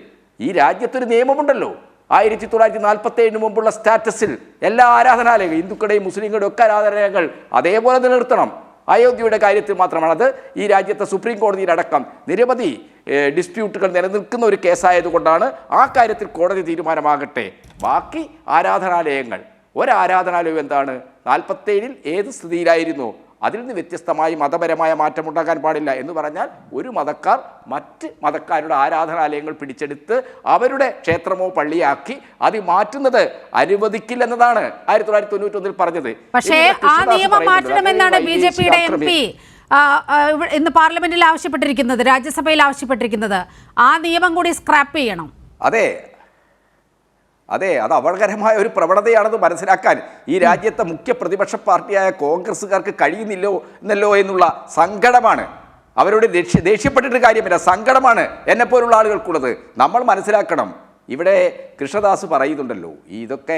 ഈ രാജ്യത്തൊരു നിയമമുണ്ടല്ലോ, 1947 മുമ്പുള്ള സ്റ്റാറ്റസിൽ എല്ലാ ആരാധനാലയങ്ങളും, ഹിന്ദുക്കളുടെയും മുസ്ലിങ്ങളുടെയും ഒക്കെ ആരാധനാലയങ്ങൾ അതേപോലെ നിലനിർത്തണം. അയോധ്യയുടെ കാര്യത്തിൽ മാത്രമാണ് അത് ഈ രാജ്യത്തെ സുപ്രീം കോടതിയിലടക്കം നിരവധി ഡിസ്പ്യൂട്ടുകൾ നിലനിൽക്കുന്ന ഒരു കേസായതുകൊണ്ടാണ് ആ കാര്യത്തിൽ കോടതി തീരുമാനമാകട്ടെ. ബാക്കി ആരാധനാലയങ്ങൾ, ഒരാരാധനാലയം എന്താണ് 47-ൽ ഏത് സ്ഥിതിയിലായിരുന്നു, അതിൽ നിന്ന് വ്യത്യസ്തമായി മതപരമായ മാറ്റമുണ്ടാകാൻ പാടില്ല എന്ന് പറഞ്ഞാൽ ഒരു മതക്കാർ മറ്റ് മതക്കാരുടെ ആരാധനാലയങ്ങൾ പിടിച്ചെടുത്ത് അവരുടെ ക്ഷേത്രമോ പള്ളിയാക്കി അത് മാറ്റുന്നത് അനുവദിക്കില്ലെന്നതാണ് 1991-ൽ പറഞ്ഞത്. പക്ഷേ ആ നിയമം മാറ്റണമെന്നാണ് BJPയുടെ MP ഇന്ന് പാർലമെന്റിൽ ആവശ്യപ്പെട്ടിരിക്കുന്നത്, രാജ്യസഭയിൽ ആവശ്യപ്പെട്ടിരിക്കുന്നത്. ആ നിയമം കൂടി സ്ക്രാപ്പ് ചെയ്യണം. അതെ, അത് അപകടകരമായ ഒരു പ്രവണതയാണെന്ന് മനസ്സിലാക്കാൻ ഈ രാജ്യത്തെ മുഖ്യ പ്രതിപക്ഷ പാർട്ടിയായ കോൺഗ്രസ്സുകാർക്ക് കഴിയുന്നില്ലല്ലോ എന്നുള്ള സങ്കടമാണ്. അവരോട് ദേഷ്യപ്പെട്ടിട്ട് കാര്യമില്ല, സങ്കടമാണ് എന്നെപ്പോലുള്ള ആളുകൾക്കുള്ളത്. നമ്മൾ മനസ്സിലാക്കണം, ഇവിടെ കൃഷ്ണദാസ് പറയുന്നുണ്ടല്ലോ ഇതൊക്കെ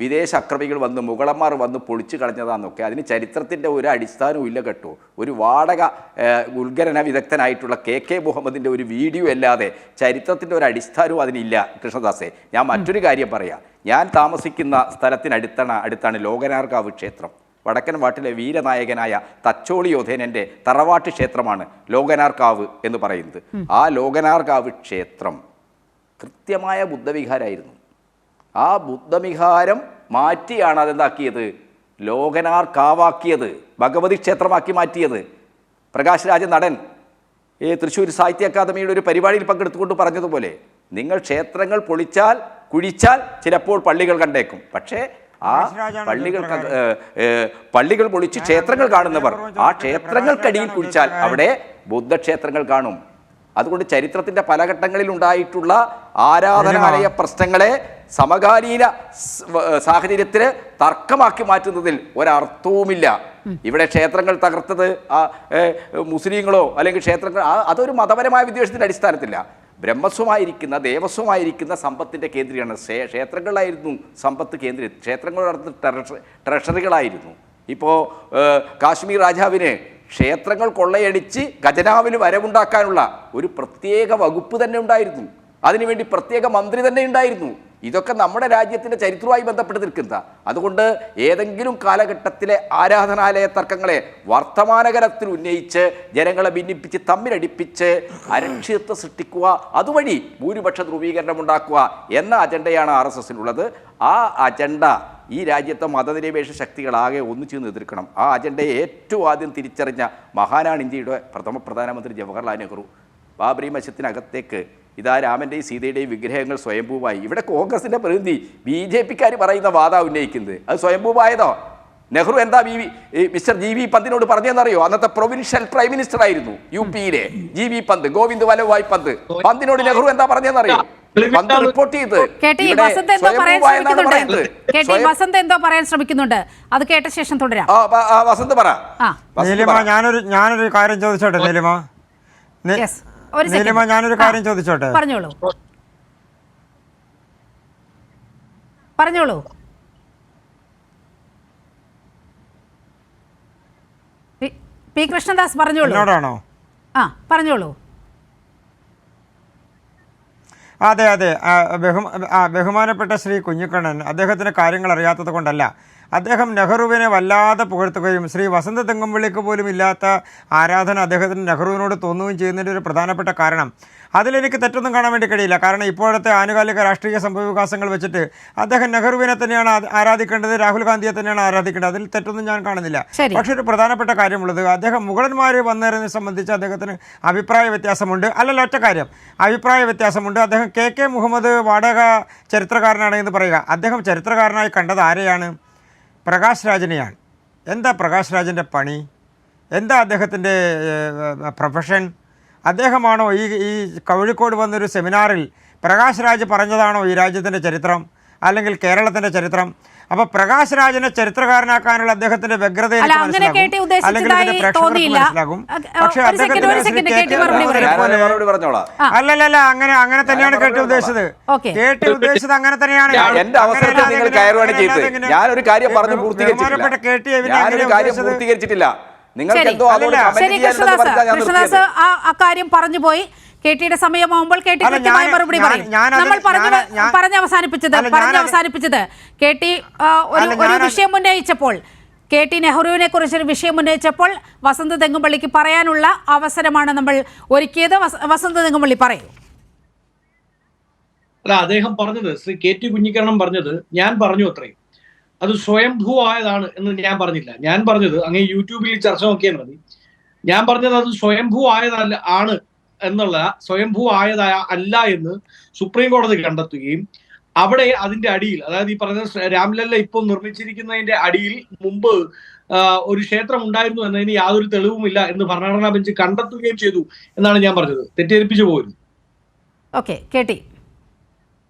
വിദേശ അക്രമികൾ വന്ന് മുഗളന്മാർ വന്ന് പൊളിച്ചു കളഞ്ഞതാണെന്നൊക്കെ. അതിന് ചരിത്രത്തിൻ്റെ ഒരു അടിസ്ഥാനവും ഇല്ല കേട്ടോ. ഒരു വാടക ഉത്ഖനന വിദഗ്ധനായിട്ടുള്ള KK മുഹമ്മദിൻ്റെ ഒരു വീഡിയോ അല്ലാതെ ചരിത്രത്തിൻ്റെ ഒരു അടിസ്ഥാനവും അതിനില്ല കൃഷ്ണദാസെ. ഞാൻ മറ്റൊരു കാര്യം പറയാം. ഞാൻ താമസിക്കുന്ന അടുത്താണ് ലോകനാർകാവ് ക്ഷേത്രം. വടക്കൻ വാട്ടിലെ വീരനായകനായ തച്ചോളി യോധേനൻ്റെ തറവാട്ട് ക്ഷേത്രമാണ് ലോകനാർകാവ് എന്ന് പറയുന്നത്. ആ ലോകനാർകാവ് ക്ഷേത്രം കൃത്യമായ ബുദ്ധവിഹാരമായിരുന്നു. ആ ബുദ്ധവിഹാരം മാറ്റിയാണ് അതെന്താക്കിയത്, ലോകനാർകാവാക്കിയത്, ഭഗവതി ക്ഷേത്രമാക്കി മാറ്റിയത്. പ്രകാശ് രാജ നടൻ തൃശ്ശൂർ സാഹിത്യ അക്കാദമിയുടെ ഒരു പരിപാടിയിൽ പങ്കെടുത്തുകൊണ്ട് പറഞ്ഞതുപോലെ, നിങ്ങൾ ക്ഷേത്രങ്ങൾ കുഴിച്ചാൽ ചിലപ്പോൾ പള്ളികൾ കണ്ടേക്കും, പക്ഷേ ആ പള്ളികൾ പൊളിച്ച് ക്ഷേത്രങ്ങൾ കാണുന്നവർ ആ ക്ഷേത്രങ്ങൾക്കടിയിൽ കുഴിച്ചാൽ അവിടെ ബുദ്ധക്ഷേത്രങ്ങൾ കാണും. അതുകൊണ്ട് ചരിത്രത്തിൻ്റെ പല ഘട്ടങ്ങളിൽ ഉണ്ടായിട്ടുള്ള ആരാധനാലയ പ്രശ്നങ്ങളെ സമകാലീന സാഹചര്യത്തിൽ തർക്കമാക്കി മാറ്റുന്നതിൽ ഒരർത്ഥവുമില്ല. ഇവിടെ ക്ഷേത്രങ്ങൾ തകർത്തത് മുസ്ലിങ്ങളോ അല്ലെങ്കിൽ ക്ഷേത്രങ്ങൾ, അതൊരു മതപരമായ വിദ്വേഷത്തിൻ്റെ അടിസ്ഥാനത്തില്ല. ബ്രഹ്മസ്വമായിരിക്കുന്ന ദേവസ്വമായിരിക്കുന്ന സമ്പത്തിൻ്റെ കേന്ദ്രീകരണം ക്ഷേത്രങ്ങളായിരുന്നു. സമ്പത്ത് ക്ഷേത്രങ്ങൾ നടത്തുന്ന ട്രഷറികളായിരുന്നു. ഇപ്പോൾ കാശ്മീർ രാജാവിന് ക്ഷേത്രങ്ങൾ കൊള്ളയടിച്ച് ഖജനാവിൽ വരവുണ്ടാക്കാനുള്ള ഒരു പ്രത്യേക വകുപ്പ് തന്നെ ഉണ്ടായിരുന്നു. അതിനുവേണ്ടി പ്രത്യേക മന്ത്രി തന്നെ ഉണ്ടായിരുന്നു. ഇതൊക്കെ നമ്മുടെ രാജ്യത്തിൻ്റെ ചരിത്രവുമായി ബന്ധപ്പെട്ട് നിൽക്കുന്ന. അതുകൊണ്ട് ഏതെങ്കിലും കാലഘട്ടത്തിലെ ആരാധനാലയ തർക്കങ്ങളെ വർത്തമാനകാലത്തിൽ ഉന്നയിച്ച് ജനങ്ങളെ ഭിന്നിപ്പിച്ച് തമ്മിലടിപ്പിച്ച് അരക്ഷിതത്വം സൃഷ്ടിക്കുക, അതുവഴി ഭൂരിപക്ഷ ധ്രുവീകരണം ഉണ്ടാക്കുക എന്ന അജണ്ടയാണ് RSSനുള്ളത്. ആ അജണ്ട ഈ രാജ്യത്തെ മതനിരപേക്ഷ ശക്തികളാകെ ഒന്നിച്ചു എതിർക്കണം. ആ അജണ്ടയെ ഏറ്റവും ആദ്യം തിരിച്ചറിഞ്ഞ മഹാനാണ് ഇന്ത്യയുടെ പ്രഥമ പ്രധാനമന്ത്രി ജവഹർലാൽ നെഹ്റു. ബാബരി മസ്ജിദിനകത്തേക്ക് ഇതാ രാമൻ്റെയും സീതയുടെയും വിഗ്രഹങ്ങൾ സ്വയംഭൂവായി. ഇവിടെ കോൺഗ്രസിൻ്റെ പ്രതിനിധി BJPക്കാർ പറയുന്ന വാദ ഉന്നയിക്കുന്നത് അത് സ്വയംഭൂവായതോ? നെഹ്റു എന്താ മിസ്റ്റർ GB പന്തിനോട് പറഞ്ഞതെന്നറിയോ? അന്നത്തെ പ്രൊവിൻഷ്യൽ പ്രൈം മിനിസ്റ്റർ ആയിരുന്നു UPയിലെ GB പന്ത്, ഗോവിന്ദ് വല്ലഭായ് പന്ത്. പന്തിനോട് നെഹ്റു എന്താ പറഞ്ഞതെന്നറിയോ? പന്ത് റിപ്പോർട്ട് ചെയ്ത് വസന്ത് എന്തോ പറയാൻ ശ്രമിക്കുന്നുണ്ട്. അത് കേട്ട ശേഷം തുടരാം. വസന്ത് പറ. ഞാനൊരു കാര്യം ചോദിച്ചോട്ടെ നീലിമ, ഞാനൊരു കാര്യം ചോദിച്ചോട്ടെ. പറഞ്ഞോളൂ. പറഞ്ഞോളൂ. പി കൃഷ്ണദാസ് പറഞ്ഞോളൂ. എന്നോടാണോ? പറഞ്ഞോളൂ. അതെ അതെ, ബഹുമാനപ്പെട്ട ശ്രീ കുഞ്ഞിക്കണ്ണൻ അദ്ദേഹത്തിന് കാര്യങ്ങൾ അറിയാത്തത് കൊണ്ടല്ല. അദ്ദേഹം നെഹ്റുവിനെ വല്ലാതെ പുകഴ്ത്തുകയും ശ്രീ വസന്ത തെങ്ങുംപള്ളിക്ക് പോലും ഇല്ലാത്ത ആരാധന അദ്ദേഹത്തിന് നെഹ്റുവിനോട് തോന്നുകയും ചെയ്യുന്നതിൻ്റെ ഒരു പ്രധാനപ്പെട്ട കാരണം, അതിലെനിക്ക് തെറ്റൊന്നും കാണാൻ വേണ്ടി കഴിയില്ല. കാരണം ഇപ്പോഴത്തെ ആനുകാലിക രാഷ്ട്രീയ സംഭവവികാസങ്ങൾ വെച്ചിട്ട് അദ്ദേഹം നെഹ്റുവിനെ തന്നെയാണ് ആരാധിക്കേണ്ടത്, രാഹുൽ ഗാന്ധിയെ തന്നെയാണ് ആരാധിക്കേണ്ടത്. അതിൽ തെറ്റൊന്നും ഞാൻ കാണുന്നില്ല. പക്ഷേ ഒരു പ്രധാനപ്പെട്ട കാര്യമുള്ളത്, അദ്ദേഹം മുഗളന്മാർ വന്നതിനെ സംബന്ധിച്ച് അദ്ദേഹത്തിന് അഭിപ്രായ വ്യത്യാസമുണ്ട്. അല്ലല്ല, ഒറ്റ കാര്യം, അഭിപ്രായ വ്യത്യാസമുണ്ട്. അദ്ദേഹം കെ മുഹമ്മദ് വാടക ചരിത്രകാരനാണ് എന്ന് പറയുക. അദ്ദേഹം ചരിത്രകാരനായി കണ്ടത് ആരെയാണ്? പ്രകാശ് രാജിനെയാണ്. എന്താ പ്രകാശ് രാജിൻ്റെ പണി? എന്താ അദ്ദേഹത്തിൻ്റെ പ്രൊഫഷൻ? അദ്ദേഹമാണോ ഈ കോഴിക്കോട് വന്നൊരു സെമിനാറിൽ പ്രകാശ് രാജ് പറഞ്ഞതാണോ ഈ രാജ്യത്തിൻ്റെ ചരിത്രം അല്ലെങ്കിൽ കേരളത്തിൻ്റെ ചരിത്രം? അപ്പോൾ പ്രകാശ് രാജിനെ ചരിത്രകാരനാക്കാനുള്ള അദ്ദേഹത്തിൻ്റെ വ്യഗ്രത മനസ്സിലാകും. പക്ഷേ അല്ലല്ല, അങ്ങനെ തന്നെയാണ് കേട്ടി ഉദ്ദേശിച്ചത്. ഉദ്ദേശിച്ചത് അങ്ങനെ തന്നെയാണ്. ഞാനൊരു കാര്യം പറഞ്ഞു പൂർത്തീകരിച്ചിട്ടില്ല. കൃഷ്ണദാസ് അക്കാര്യം പറഞ്ഞു പോയി. കെടിയുടെ സമയമാകുമ്പോൾ കെടി കൃത്യമായി മറുപടി പറയും. നമ്മൾ പറഞ്ഞ് അവസാനിപ്പിച്ചത് കെടി ഒരു വിഷയം ഉന്നയിച്ചപ്പോൾ, കെടി നെഹ്റുവിനെ കുറിച്ചൊരു വിഷയം ഉന്നയിച്ചപ്പോൾ വസന്ത തെങ്ങുംപള്ളിക്ക് പറയാനുള്ള അവസരമാണ് നമ്മൾ ഒരുക്കിയത്. വസന്ത തെങ്ങുംപള്ളി പറയൂ. അല്ല, അദ്ദേഹം പറഞ്ഞത്, ശ്രീ കെ.ടി. കുഞ്ഞിക്കണ്ണൻ പറഞ്ഞത് ഞാൻ പറഞ്ഞു അത്രയും. അത് സ്വയംഭൂ ആയതാണ് എന്ന് ഞാൻ പറഞ്ഞില്ല. ഞാൻ പറഞ്ഞത്, അങ്ങനെ യൂട്യൂബിൽ ചർച്ച നോക്കിയാൽ മതി, ഞാൻ പറഞ്ഞത് അത് സ്വയംഭൂ ആയതല്ല ആണ് എന്നുള്ള, സ്വയംഭൂ ആയതായ അല്ല എന്ന് സുപ്രീം കോടതി കണ്ടെത്തുകയും അവിടെ അതിന്റെ അടിയിൽ, അതായത് ഈ പറഞ്ഞ രാംലല്ല ഇപ്പോൾ നിർമ്മിച്ചിരിക്കുന്നതിന്റെ അടിയിൽ മുമ്പ് ഒരു ക്ഷേത്രം ഉണ്ടായിരുന്നു എന്നതിന് യാതൊരു തെളിവുമില്ല എന്ന് ഭരണഘടനാ ബെഞ്ച് കണ്ടെത്തുകയും ചെയ്തു എന്നാണ് ഞാൻ പറഞ്ഞത്. തെറ്റിദ്ധരിപ്പിച്ചു പോയിരുന്നു. ഓക്കെ, കേട്ടി.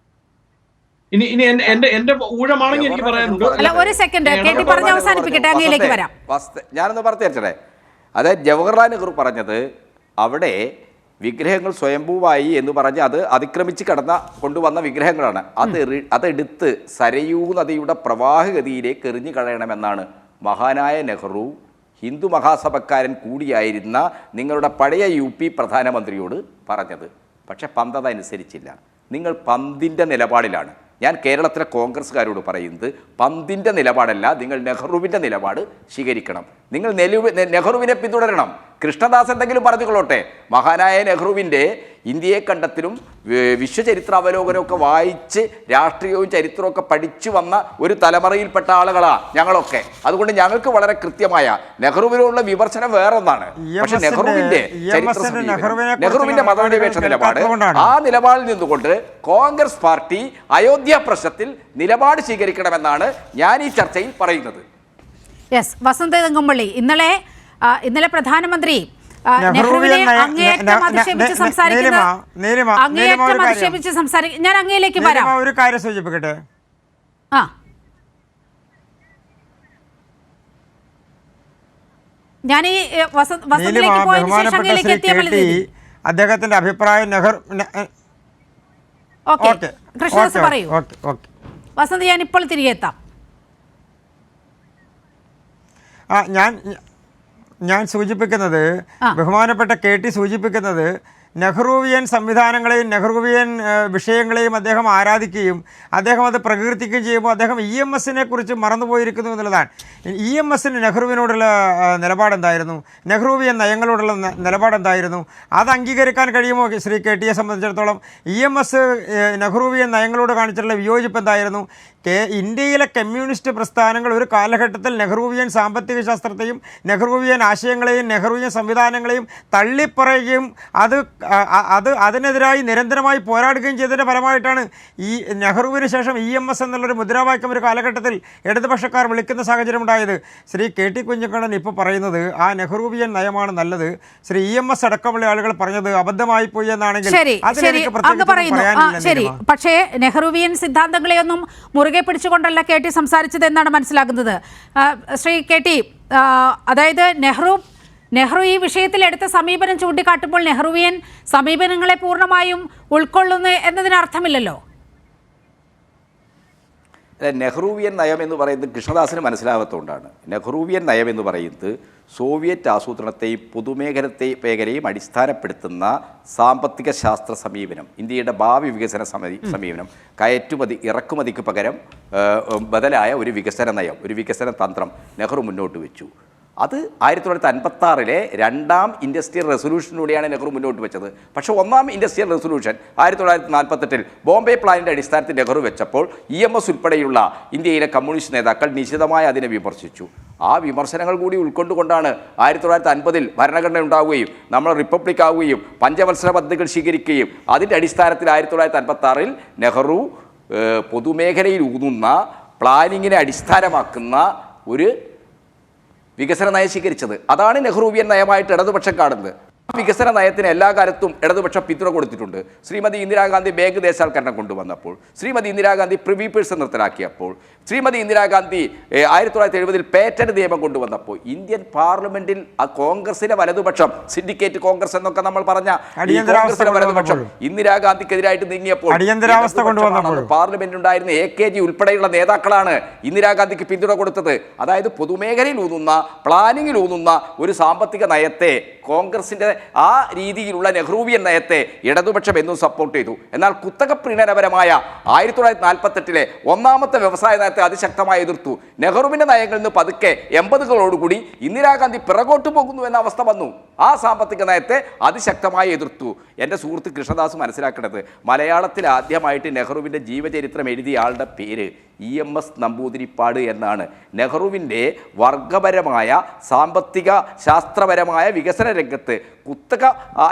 ഇനി എന്റെ ഊഴമാണെങ്കിൽ എനിക്ക് പറയാനുണ്ട്. ഒരു സെക്കൻഡ് പറഞ്ഞ് അവസാനിപ്പിക്കട്ടെ, അങ്ങയിലേക്ക് വരാം. ഞാനൊന്ന് പറഞ്ഞു തരട്ടെ. അതായത് ജവഹർലാൽ നെഹ്റു പറഞ്ഞത് അവിടെ വിഗ്രഹങ്ങൾ സ്വയംഭൂവായി എന്ന് പറഞ്ഞ് അത് അതിക്രമിച്ച് കൊണ്ടുവന്ന വിഗ്രഹങ്ങളാണ്. അതെടുത്ത് സരയൂ നദിയുടെ പ്രവാഹഗതിയിലേക്ക് എറിഞ്ഞു കളയണമെന്നാണ് മഹാനായ നെഹ്റു ഹിന്ദു മഹാസഭക്കാരൻ കൂടിയായിരുന്ന നിങ്ങളുടെ പഴയ UP പ്രധാനമന്ത്രിയോട് പറഞ്ഞത്. പക്ഷെ പന്ത് അതനുസരിച്ചില്ല. നിങ്ങൾ പന്തിൻ്റെ നിലപാടിലാണ്. ഞാൻ കേരളത്തിലെ കോൺഗ്രസ്സുകാരോട് പറയുന്നത്, പന്തിൻ്റെ നിലപാടല്ല, നിങ്ങൾ നെഹ്റുവിൻ്റെ നിലപാട് സ്വീകരിക്കണം. നിങ്ങൾ നെഹ്റുവിനെ പിന്തുടരണം. കൃഷ്ണദാസ് എന്തെങ്കിലും പറഞ്ഞുകൊള്ളട്ടെ. മഹാനായ നെഹ്റുവിൻ്റെ ഇന്ത്യയെ കണ്ടെത്തലും വിശ്വചരിത്രാവലോകനമൊക്കെ വായിച്ച് രാഷ്ട്രീയവും ചരിത്രമൊക്കെ പഠിച്ചു വന്ന ഒരു തലമുറയിൽപ്പെട്ട ആളുകളാണ് ഞങ്ങളൊക്കെ. അതുകൊണ്ട് ഞങ്ങൾക്ക് വളരെ കൃത്യമായ നെഹ്റുവിനുള്ള വിമർശനം വേറൊന്നാണ്. പക്ഷെ നെഹ്റുവിന്റെ മതനിരപേക്ഷ നിലപാട്, ആ നിലപാടിൽ നിന്നുകൊണ്ട് കോൺഗ്രസ് പാർട്ടി അയോധ്യ പ്രശ്നത്തിൽ നിലപാട് സ്വീകരിക്കണമെന്നാണ് ഞാൻ ഈ ചർച്ചയിൽ പറയുന്നത്. വസന്ത തെങ്ങുംപള്ളി, ഇന്നലെ പ്രധാനമന്ത്രി നെഹ്റുവിനെ അങ്ങേയറ്റം അധിക്ഷേപിച്ച് സംസാരിക്കും. ഞാൻ അങ്ങയിലേക്ക് വരാം. ഒരു കാര്യം സൂചിപ്പിക്കട്ടെ. ഞാൻ ഈ വസന്തിലേക്ക് പോയതിനു ശേഷം അങ്ങയിലേക്ക് എത്തിയാൽ അദ്ദേഹത്തിന്റെ അഭിപ്രായം കൃഷ്ണദാസ് പറയൂ. വസന്ത്, ഞാൻ ഇപ്പോൾ തിരികെ എത്താം. ഞാൻ സൂചിപ്പിക്കുന്നത്, ബഹുമാനപ്പെട്ട കെ.ടി. സൂചിപ്പിക്കുന്നത്, നെഹ്റുവിയൻ സംവിധാനങ്ങളെയും നെഹ്റുവിയൻ വിഷയങ്ങളെയും അദ്ദേഹം ആരാധിക്കുകയും അദ്ദേഹം അത് പ്രകീർത്തിക്കുകയും ചെയ്യുമ്പോൾ അദ്ദേഹം EMSനെ കുറിച്ച് മറന്നുപോയിരിക്കുന്നു എന്നുള്ളതാണ്. EMSന് നെഹ്റുവിനോടുള്ള നിലപാടെന്തായിരുന്നു? നെഹ്റുവിയൻ നയങ്ങളോടുള്ള നിലപാടെന്തായിരുന്നു? അത് അംഗീകരിക്കാൻ കഴിയുമോ ശ്രീ കെ.ടിയെ സംബന്ധിച്ചിടത്തോളം? EMS നെഹ്റുവിയൻ നയങ്ങളോട് കാണിച്ചിട്ടുള്ള വിയോജിപ്പ് എന്തായിരുന്നു? ഇന്ത്യയിലെ കമ്മ്യൂണിസ്റ്റ് പ്രസ്ഥാനങ്ങൾ ഒരു കാലഘട്ടത്തിൽ നെഹ്റുവിയൻ സാമ്പത്തിക ശാസ്ത്രത്തെയും നെഹ്റുവിയൻ ആശയങ്ങളെയും നെഹ്റുവിയൻ സംവിധാനങ്ങളെയും തള്ളിപ്പറയുകയും അതിനെതിരായി നിരന്തരമായി പോരാടുകയും ചെയ്തതിൻ്റെ ഫലമായിട്ടാണ് ഈ നെഹ്റുവിന് ശേഷം EMS എന്നുള്ളൊരു മുദ്രാവാക്യം ഒരു കാലഘട്ടത്തിൽ ഇടതുപക്ഷക്കാർ വിളിക്കുന്ന സാഹചര്യം ഉണ്ടായത്. ശ്രീ കെ.ടി. കുഞ്ഞിക്കണ്ണൻ ഇപ്പോൾ പറയുന്നത് ആ നെഹ്റുവിയൻ നയമാണ് നല്ലത്, ശ്രീ EMS അടക്കമുള്ള ആളുകൾ പറഞ്ഞത് അബദ്ധമായി പോയി എന്നാണെങ്കിൽ ശരി. പക്ഷേ നെഹ്റുവിയൻ സിദ്ധാന്തങ്ങളെയൊന്നും മുറുകെ പിടിച്ചുകൊണ്ടല്ല കെ.ടി. സംസാരിച്ചത് എന്നാണ് മനസ്സിലാക്കുന്നത്. ശ്രീ കെ.ടി., അതായത് നെഹ്റു ഈ വിഷയത്തിൽ എടുത്ത സമീപനം ചൂണ്ടിക്കാട്ടുമ്പോൾ നെഹ്റുവിയൻ സമീപനങ്ങളെ പൂർണ്ണമായും ഉൾക്കൊള്ളുന്നു എന്നതിന് അർത്ഥമില്ലല്ലോ. നെഹ്റുവിയൻ നയം എന്ന് പറയുന്നത് കൃഷ്ണദാസിന് മനസ്സിലാകാത്തതുകൊണ്ടാണ്. നെഹ്റുവിയൻ നയം എന്ന് പറയുന്നത് സോവിയറ്റ് ആസൂത്രണത്തെയും മേഖലയും അടിസ്ഥാനപ്പെടുത്തുന്ന സാമ്പത്തിക ശാസ്ത്ര സമീപനം, ഇന്ത്യയുടെ ഭാവി വികസന സമീപനം, കയറ്റുമതി ഇറക്കുമതിക്ക് പകരം ബദലായ ഒരു വികസന നയം, ഒരു വികസന തന്ത്രം നെഹ്റു മുന്നോട്ട് വെച്ചു. അത് 1956 രണ്ടാം ഇൻഡസ്ട്രിയൽ റെസൊല്യൂഷനിലൂടെയാണ് നെഹ്റു മുന്നോട്ട് വെച്ചത്. പക്ഷേ ഒന്നാം ഇൻഡസ്ട്രിയൽ റെസൊല്യൂഷൻ 1948 ബോംബെ പ്ലാനിൻ്റെ അടിസ്ഥാനത്തിൽ നെഹ്റു വെച്ചപ്പോൾ EMS ഉൾപ്പെടെയുള്ള ഇന്ത്യയിലെ കമ്മ്യൂണിസ്റ്റ് നേതാക്കൾ നിശിതമായി അതിനെ വിമർശിച്ചു. ആ വിമർശനങ്ങൾ കൂടി ഉൾക്കൊണ്ടുകൊണ്ടാണ് 1950 ഭരണഘടന ഉണ്ടാവുകയും നമ്മൾ റിപ്പബ്ലിക് ആവുകയും പഞ്ചവത്സര പദ്ധതികൾ സ്വീകരിക്കുകയും അതിൻ്റെ അടിസ്ഥാനത്തിൽ 1956 നെഹ്റു പൊതുമേഖലയിൽ ഊന്നുന്ന പ്ലാനിങ്ങിനെ അടിസ്ഥാനമാക്കുന്ന ഒരു വികസന നയം സ്വീകരിച്ചത്. അതാണ് നെഹ്റുവിയൻ നയമായിട്ട് ഇടതുപക്ഷം കാണുന്നത്. വികസന നയത്തിന് എല്ലാ കാലത്തും ഇടതുപക്ഷം പിന്തുണ കൊടുത്തിട്ടുണ്ട്. ശ്രീമതി ഇന്ദിരാഗാന്ധി ബാങ്ക് ദേശസാൽക്കരണം കൊണ്ടുവന്നപ്പോൾ, Shrimati Indira Gandhi privy person നിർത്തലാക്കിയപ്പോൾ, Shrimati Indira Gandhi 1970 patent നിയമം കൊണ്ടുവന്നപ്പോൾ, ഇന്ത്യൻ പാർലമെന്റിൽ ആ കോൺഗ്രസിലെ വലതുപക്ഷം, സിൻഡിക്കേറ്റ് കോൺഗ്രസ് എന്നൊക്കെ നമ്മൾ പറഞ്ഞ ഈ കോൺഗ്രസിലെ വലതുപക്ഷം ഇന്ദിരാഗാന്ധിക്കെതിരായിട്ട് നീങ്ങിയപ്പോൾ പാർലമെന്റിൽ ഉണ്ടായിരുന്ന AKG ഉൾപ്പെടെയുള്ള നേതാക്കളാണ് ഇന്ദിരാഗാന്ധിക്ക് പിന്തുണ കൊടുത്തത്. അതായത് പൊതുമേഖലയിൽ ഊന്നുന്ന, പ്ലാനിങ്ങിൽ ഊന്നുന്ന ഒരു സാമ്പത്തിക നയത്തെ, കോൺഗ്രസിന്റെ ആ രീതിയിലുള്ള നെഹ്റുവിയൻ നയത്തെ ഇടതുപക്ഷം എന്നും സപ്പോർട്ട് ചെയ്തു. എന്നാൽ കുത്തക പ്രീണനപരമായ 1948 ഒന്നാമത്തെ വ്യവസായ നയത്തെ അതിശക്തമായി എതിർത്തു. നെഹ്റുവിന്റെ നയങ്ങളിൽ നിന്ന് പതുക്കെ 80കളോടുകൂടി ഇന്ദിരാഗാന്ധി പിറകോട്ട് പോകുന്നു എന്ന അവസ്ഥ വന്നു. ആ സാമ്പത്തിക നയത്തെ അതിശക്തമായി എതിർത്തു. എൻ്റെ സുഹൃത്ത് കൃഷ്ണദാസ് മനസ്സിലാക്കേണ്ടത്, മലയാളത്തിൽ ആദ്യമായിട്ട് നെഹ്റുവിൻ്റെ ജീവചരിത്രം എഴുതിയ ആളുടെ പേര് EMS നമ്പൂതിരിപ്പാട് എന്നാണ്. നെഹ്റുവിൻ്റെ വർഗപരമായ, സാമ്പത്തിക ശാസ്ത്രപരമായ വികസന രംഗത്ത് കുത്തക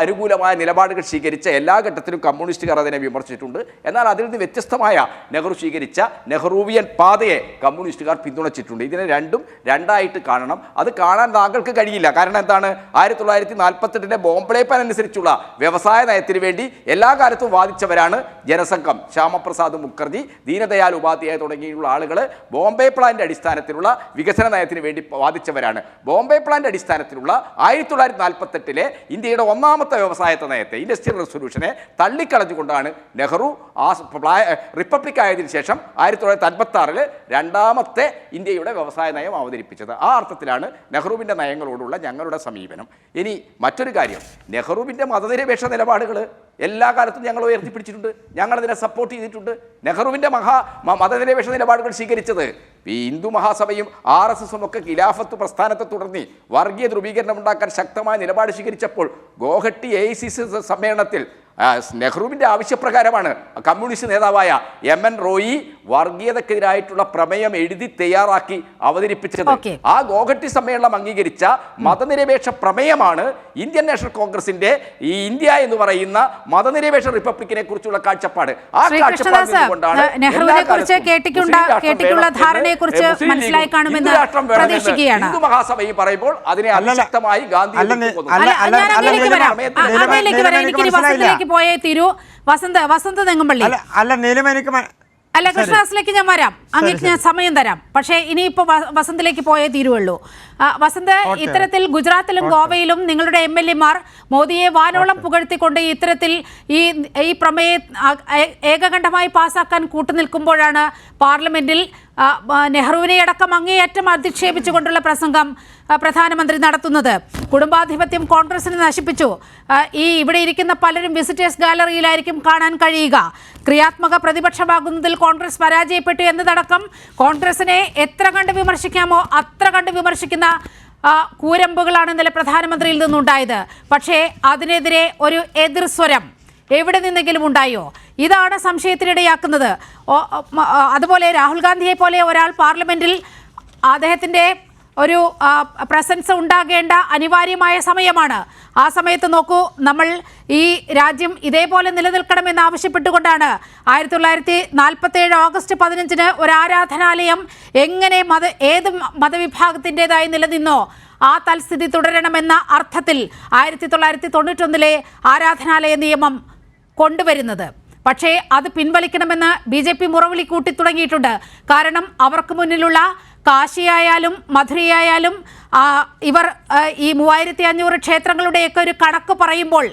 അനുകൂലമായ നിലപാടുകൾ സ്വീകരിച്ച എല്ലാ ഘട്ടത്തിലും കമ്മ്യൂണിസ്റ്റുകാർ അതിനെ വിമർശിച്ചിട്ടുണ്ട്. എന്നാൽ അതിൽ നിന്ന് വ്യത്യസ്തമായ നെഹ്റു സ്വീകരിച്ച നെഹ്റുവിയൻ പാതയെ കമ്മ്യൂണിസ്റ്റുകാർ പിന്തുണച്ചിട്ടുണ്ട്. ഇതിനെ രണ്ടും രണ്ടായിട്ട് കാണണം. അത് കാണാൻ താങ്കൾക്ക് കഴിയില്ല. കാരണം എന്താണ്? 1948 ബോംബെ പ്ലാൻ അനുസരിച്ചുള്ള വ്യവസായ നയത്തിന് വേണ്ടി എല്ലാ കാലത്തും വാദിച്ചവരാണ് ജനസംഘം, ശ്യാമപ്രസാദ് മുഖർജി, ദീനദയാൽ ഉപാധ്യായ തുടങ്ങിയുള്ള ആളുകൾ ബോംബെ പ്ലാനിൻ്റെ അടിസ്ഥാനത്തിലുള്ള വികസന നയത്തിന് വേണ്ടി വാദിച്ചവരാണ്. ബോംബെ പ്ലാനിൻ്റെ അടിസ്ഥാനത്തിലുള്ള 1948 ഇന്ത്യയുടെ ഒന്നാമത്തെ വ്യവസായ നയത്തെ, ഇൻഡസ്ട്രിയൽ റെസൊല്യൂഷനെ തള്ളിക്കളഞ്ഞുകൊണ്ടാണ് നെഹ്റു ആ റിപ്പബ്ലിക് ആയതിനു ശേഷം 1956 രണ്ടാമത്തെ ഇന്ത്യയുടെ വ്യവസായ നയം അവതരിപ്പിച്ചത്. ആ അർത്ഥത്തിലാണ് നെഹ്റുവിൻ്റെ നയങ്ങളോടുള്ള ഞങ്ങളുടെ സമീപനം. ഇനി മറ്റൊരു കാര്യം, നെഹ്റുവിൻ്റെ മതനിരപേക്ഷ നിലപാടുകൾ എല്ലാ കാലത്തും ഞങ്ങൾ ഉയർത്തിപ്പിടിച്ചിട്ടുണ്ട്, ഞങ്ങളതിനെ സപ്പോർട്ട് ചെയ്തിട്ടുണ്ട്. നെഹ്റുവിൻ്റെ മതനിരപേക്ഷ നിലപാടുകൾ സ്വീകരിച്ചത് ഈ ഹിന്ദു മഹാസഭയും RSSും ഒക്കെ ഖിലാഫത്ത് പ്രസ്ഥാനത്തെ തുടർന്ന് വർഗീയ ധ്രുവീകരണം ഉണ്ടാക്കാൻ ശക്തമായ നിലപാട് സ്വീകരിച്ചപ്പോൾ ഗോഹട്ടി AICC സമ്മേളനത്തിൽ നെഹ്റുവിൻ്റെ ആവശ്യപ്രകാരമാണ് കമ്മ്യൂണിസ്റ്റ് നേതാവായ MN റോയി വർഗീയതക്കെതിരായിട്ടുള്ള പ്രമേയം എഴുതി തയ്യാറാക്കി അവതരിപ്പിച്ചത്. ആ ഗോഹട്ടി സമ്മേളനം അംഗീകരിച്ച മതനിരപേക്ഷ പ്രമേയമാണ് ഇന്ത്യൻ നാഷണൽ കോൺഗ്രസിന്റെ ഈ ഇന്ത്യ എന്ന് പറയുന്ന മതനിരപേക്ഷ റിപ്പബ്ലിക്കിനെ കുറിച്ചുള്ള കാഴ്ചപ്പാട്. ആ കാഴ്ചപ്പാട് ഹിന്ദു മഹാസഭയും പറയുമ്പോൾ അതിനെ അതിശക്തമായി ഗാന്ധി പോയേ തീരൂ. വസന്ത തെങ്ങുംപള്ളി അല്ല, കൃഷ്ണദാസിലേക്ക് ഞാൻ വരാം, അങ്ങേക്ക് ഞാൻ സമയം തരാം. പക്ഷേ ഇനിയിപ്പോൾ വസന്തിലേക്ക് പോയേ തീരുവുള്ളൂ. വസന്ത്, ഇത്തരത്തിൽ ഗുജറാത്തിലും ഗോവയിലും നിങ്ങളുടെ MLA-മാർ മോദിയെ വാനോളം പുകഴ്ത്തിക്കൊണ്ട് ഇത്തരത്തിൽ ഈ പ്രമേയം ഏകകണ്ഠമായി പാസ്സാക്കാൻ കൂട്ടുനിൽക്കുമ്പോഴാണ് പാർലമെന്റിൽ നെഹ്റുവിനെ അടക്കം അങ്ങേയറ്റം അധിക്ഷേപിച്ചുകൊണ്ടുള്ള പ്രസംഗം പ്രധാനമന്ത്രി നടത്തുന്നത്. കുടുംബാധിപത്യം കോൺഗ്രസിനെ നശിപ്പിച്ചു. ഇവിടെ ഇരിക്കുന്ന പലരും വിസിറ്റേഴ്സ് ഗാലറിയിലായിരിക്കും കാണാൻ കഴിയുക. ക്രിയാത്മക പ്രതിപക്ഷമാകുന്നതിൽ കോൺഗ്രസ് പരാജയപ്പെട്ടു എന്നതടക്കം കോൺഗ്രസിനെ എത്ര കണ്ട് വിമർശിക്കാമോ അത്ര കണ്ട് വിമർശിക്കുന്ന കൂരമ്പുകളാണ് ഇന്നലെ പ്രധാനമന്ത്രിയിൽ നിന്നുണ്ടായത്. പക്ഷേ അതിനെതിരെ ഒരു എതിർസ്വരം എവിടെ നിന്നെങ്കിലും ഉണ്ടായോ? ഇതാണ് സംശയത്തിനിടയാക്കുന്നത്. അതുപോലെ രാഹുൽ ഗാന്ധിയെ പോലെ ഒരാൾ പാർലമെന്റിൽ അദ്ദേഹത്തിൻ്റെ ഒരു പ്രസൻസ് ഉണ്ടാകേണ്ട അനിവാര്യമായ സമയമാണ്. ആ സമയത്ത് നോക്കൂ, നമ്മൾ ഈ രാജ്യം ഇതേപോലെ നിലനിൽക്കണമെന്ന് ആവശ്യപ്പെട്ടുകൊണ്ടാണ് 1947 ഓഗസ്റ്റ് 15 ഒരു ആരാധനാലയം എങ്ങനെ ഏത് മതവിഭാഗത്തിൻ്റെതായി നിലനിന്നോ ആ തൽസ്ഥിതി തുടരണമെന്ന അർത്ഥത്തിൽ 1991 ആരാധനാലയ നിയമം കൊണ്ടുവരുന്നത്. പക്ഷേ അത് പിൻവലിക്കണമെന്ന് BJP മുറവിളി കൂട്ടി തുടങ്ങിയിട്ടുണ്ട്. കാരണം അവർക്ക് മുന്നിലുള്ള കാശിയായാലും മധുരയായാലും ഇവർ ഈ 3500 ക്ഷേത്രങ്ങളുടെയൊക്കെ ഒരു കണക്ക് പറയുമ്പോൾ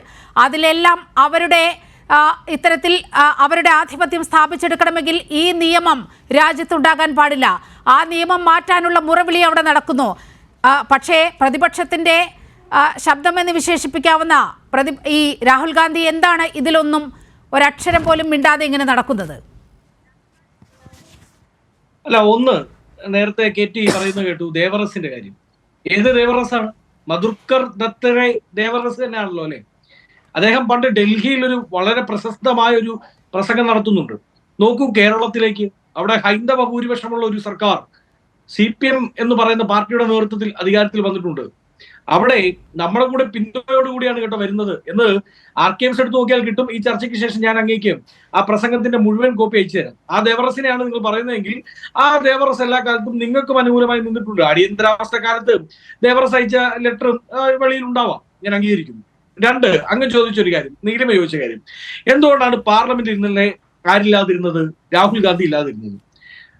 അതിലെല്ലാം അവരുടെ ഇത്തരത്തിൽ അവരുടെ ആധിപത്യം സ്ഥാപിച്ചെടുക്കണമെങ്കിൽ ഈ നിയമം രാജ്യത്തുണ്ടാകാൻ പാടില്ല. ആ നിയമം മാറ്റാനുള്ള മുറവിളി അവിടെ നടക്കുന്നു. പക്ഷേ പ്രതിപക്ഷത്തിൻ്റെ ശബ്ദമെന്ന് വിശേഷിപ്പിക്കാവുന്ന ഈ രാഹുൽ ഗാന്ധി എന്താണ് ഇതിലൊന്നും ഒരക്ഷരം പോലും മിണ്ടാതെ ഇങ്ങനെ നടക്കുന്നത്? അല്ല, ഒന്ന് നേരത്തെ കെറ്റി പറയുന്നത് കേട്ടു ദേവറസിന്റെ കാര്യം. ഏത് ദേവറസാണ്? മധുർക്കർ ദത്തറെ ദേവറസ് തന്നെയാണല്ലോ അല്ലെ? അദ്ദേഹം പണ്ട് ഡൽഹിയിൽ ഒരു വളരെ പ്രശസ്തമായ ഒരു പ്രസംഗം നടത്തുന്നുണ്ട്. നോക്കൂ കേരളത്തിലേക്ക്. അവിടെ ഹൈന്ദവ ഭൂരിപക്ഷമുള്ള ഒരു സർക്കാർ CPM എന്ന് പറയുന്ന പാർട്ടിയുടെ നേതൃത്വത്തിൽ അധികാരത്തിൽ വന്നിട്ടുണ്ട്. അവിടെ നമ്മുടെ കൂടെ പിന്തുണയോടുകൂടിയാണ് കേട്ടോ വരുന്നത് എന്ന് ആർക്കൈവ്സ് എടുത്ത് നോക്കിയാൽ കിട്ടും. ഈ ചർച്ചയ്ക്ക് ശേഷം ഞാൻ അങ്ങേക്ക് ആ പ്രസംഗത്തിന്റെ മുഴുവൻ കോപ്പി അയച്ചു തരാം. ആ ദേവറസിനെയാണ് നിങ്ങൾ പറയുന്നതെങ്കിൽ ആ ദേവറസ് എല്ലാ കാലത്തും നിങ്ങൾക്കും അനുകൂലമായി നിന്നിട്ടുണ്ട്. അടിയന്തരാവസ്ഥ കാലത്ത് ദേവറസ് അയച്ച ലെറ്ററും വെളിയിൽ ഉണ്ടാവാം, ഞാൻ അംഗീകരിക്കുന്നു. രണ്ട്, അങ്ങ് ചോദിച്ചൊരു കാര്യം, നീലിമ ചോദിച്ച കാര്യം, എന്തുകൊണ്ടാണ് പാർലമെന്റിൽ ഇന്നലെ ആരില്ലാതിരുന്നത്? രാഹുൽ ഗാന്ധി ഇല്ലാതിരുന്നത്?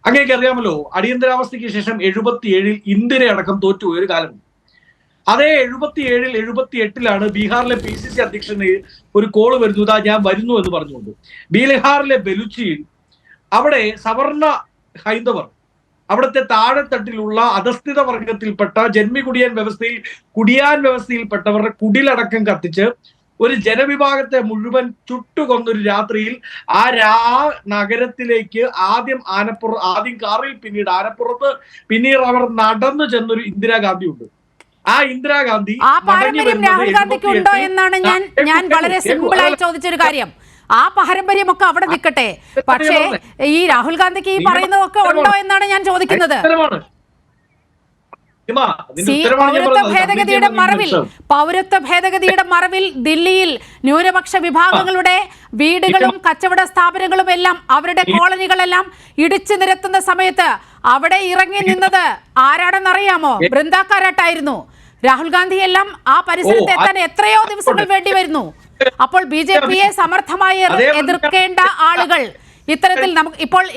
അങ്ങേക്ക് അറിയാമല്ലോ, അടിയന്തരാവസ്ഥയ്ക്ക് ശേഷം 77-ൽ ഇന്ദിര അടക്കം തോറ്റുപോയ ഒരു കാലമുണ്ട്. അതേ 77-ൽ 78-ലാണ് ബീഹാറിലെ PCC അധ്യക്ഷന് ഒരു കോള് വരുന്നു, ഇതാ ഞാൻ വരുന്നു എന്ന് പറഞ്ഞുകൊണ്ട്. ബീഹാറിലെ ബലുച്ചിയിൽ അവിടെ സവർണ ഹൈന്ദവർ, അവിടുത്തെ താഴെത്തട്ടിലുള്ള അധസ്ഥിത വർഗത്തിൽപ്പെട്ട കുടിയാൻ വ്യവസ്ഥയിൽപ്പെട്ടവരുടെ കുടിലടക്കം കത്തിച്ച് ഒരു ജനവിഭാഗത്തെ മുഴുവൻ ചുട്ടുകൊന്നൊരു രാത്രിയിൽ ആ നഗരത്തിലേക്ക് ആദ്യം കാറിൽ, പിന്നീട് ആനപ്പുറത്ത്, പിന്നീട് അവർ നടന്നു ചെന്നൊരു ഇന്ദിരാഗാന്ധി ഉണ്ട്. ആ ഇന്ദിരാഗാന്ധി ആ പാരമ്പര്യം രാഹുൽ ഗാന്ധിക്ക് ഉണ്ടോ എന്നാണ് ഞാൻ വളരെ സിമ്പിളായി ചോദിച്ചൊരു കാര്യം. ആ പാരമ്പര്യമൊക്കെ അവിടെ നിൽക്കട്ടെ, പക്ഷേ ഈ രാഹുൽ ഗാന്ധിക്ക് ഈ പറയുന്നതൊക്കെ ഉണ്ടോ എന്നാണ് ഞാൻ ചോദിക്കുന്നത്. പൗരത്വ ഭേദഗതിയുടെ മറവിൽ ദില്ലിയിൽ ന്യൂനപക്ഷ വിഭാഗങ്ങളുടെ വീടുകളും കച്ചവട സ്ഥാപനങ്ങളും എല്ലാം, അവരുടെ കോളനികളെല്ലാം ഇടിച്ചു നിരത്തുന്ന സമയത്ത് അവിടെ ഇറങ്ങി നിന്നത് ആരാണെന്നറിയാമോ? ബൃന്ദ കാരാട്ടായിരുന്നു. രാഹുൽ ഗാന്ധി എല്ലാം ആ പരിസരത്ത് എത്താൻ എത്രയോ ദിവസങ്ങൾ വേണ്ടി വരുന്നു. അപ്പോൾ BJPയെ സമർത്ഥമായി എതിർക്കേണ്ട ആളുകൾ ഇത്തരത്തിൽ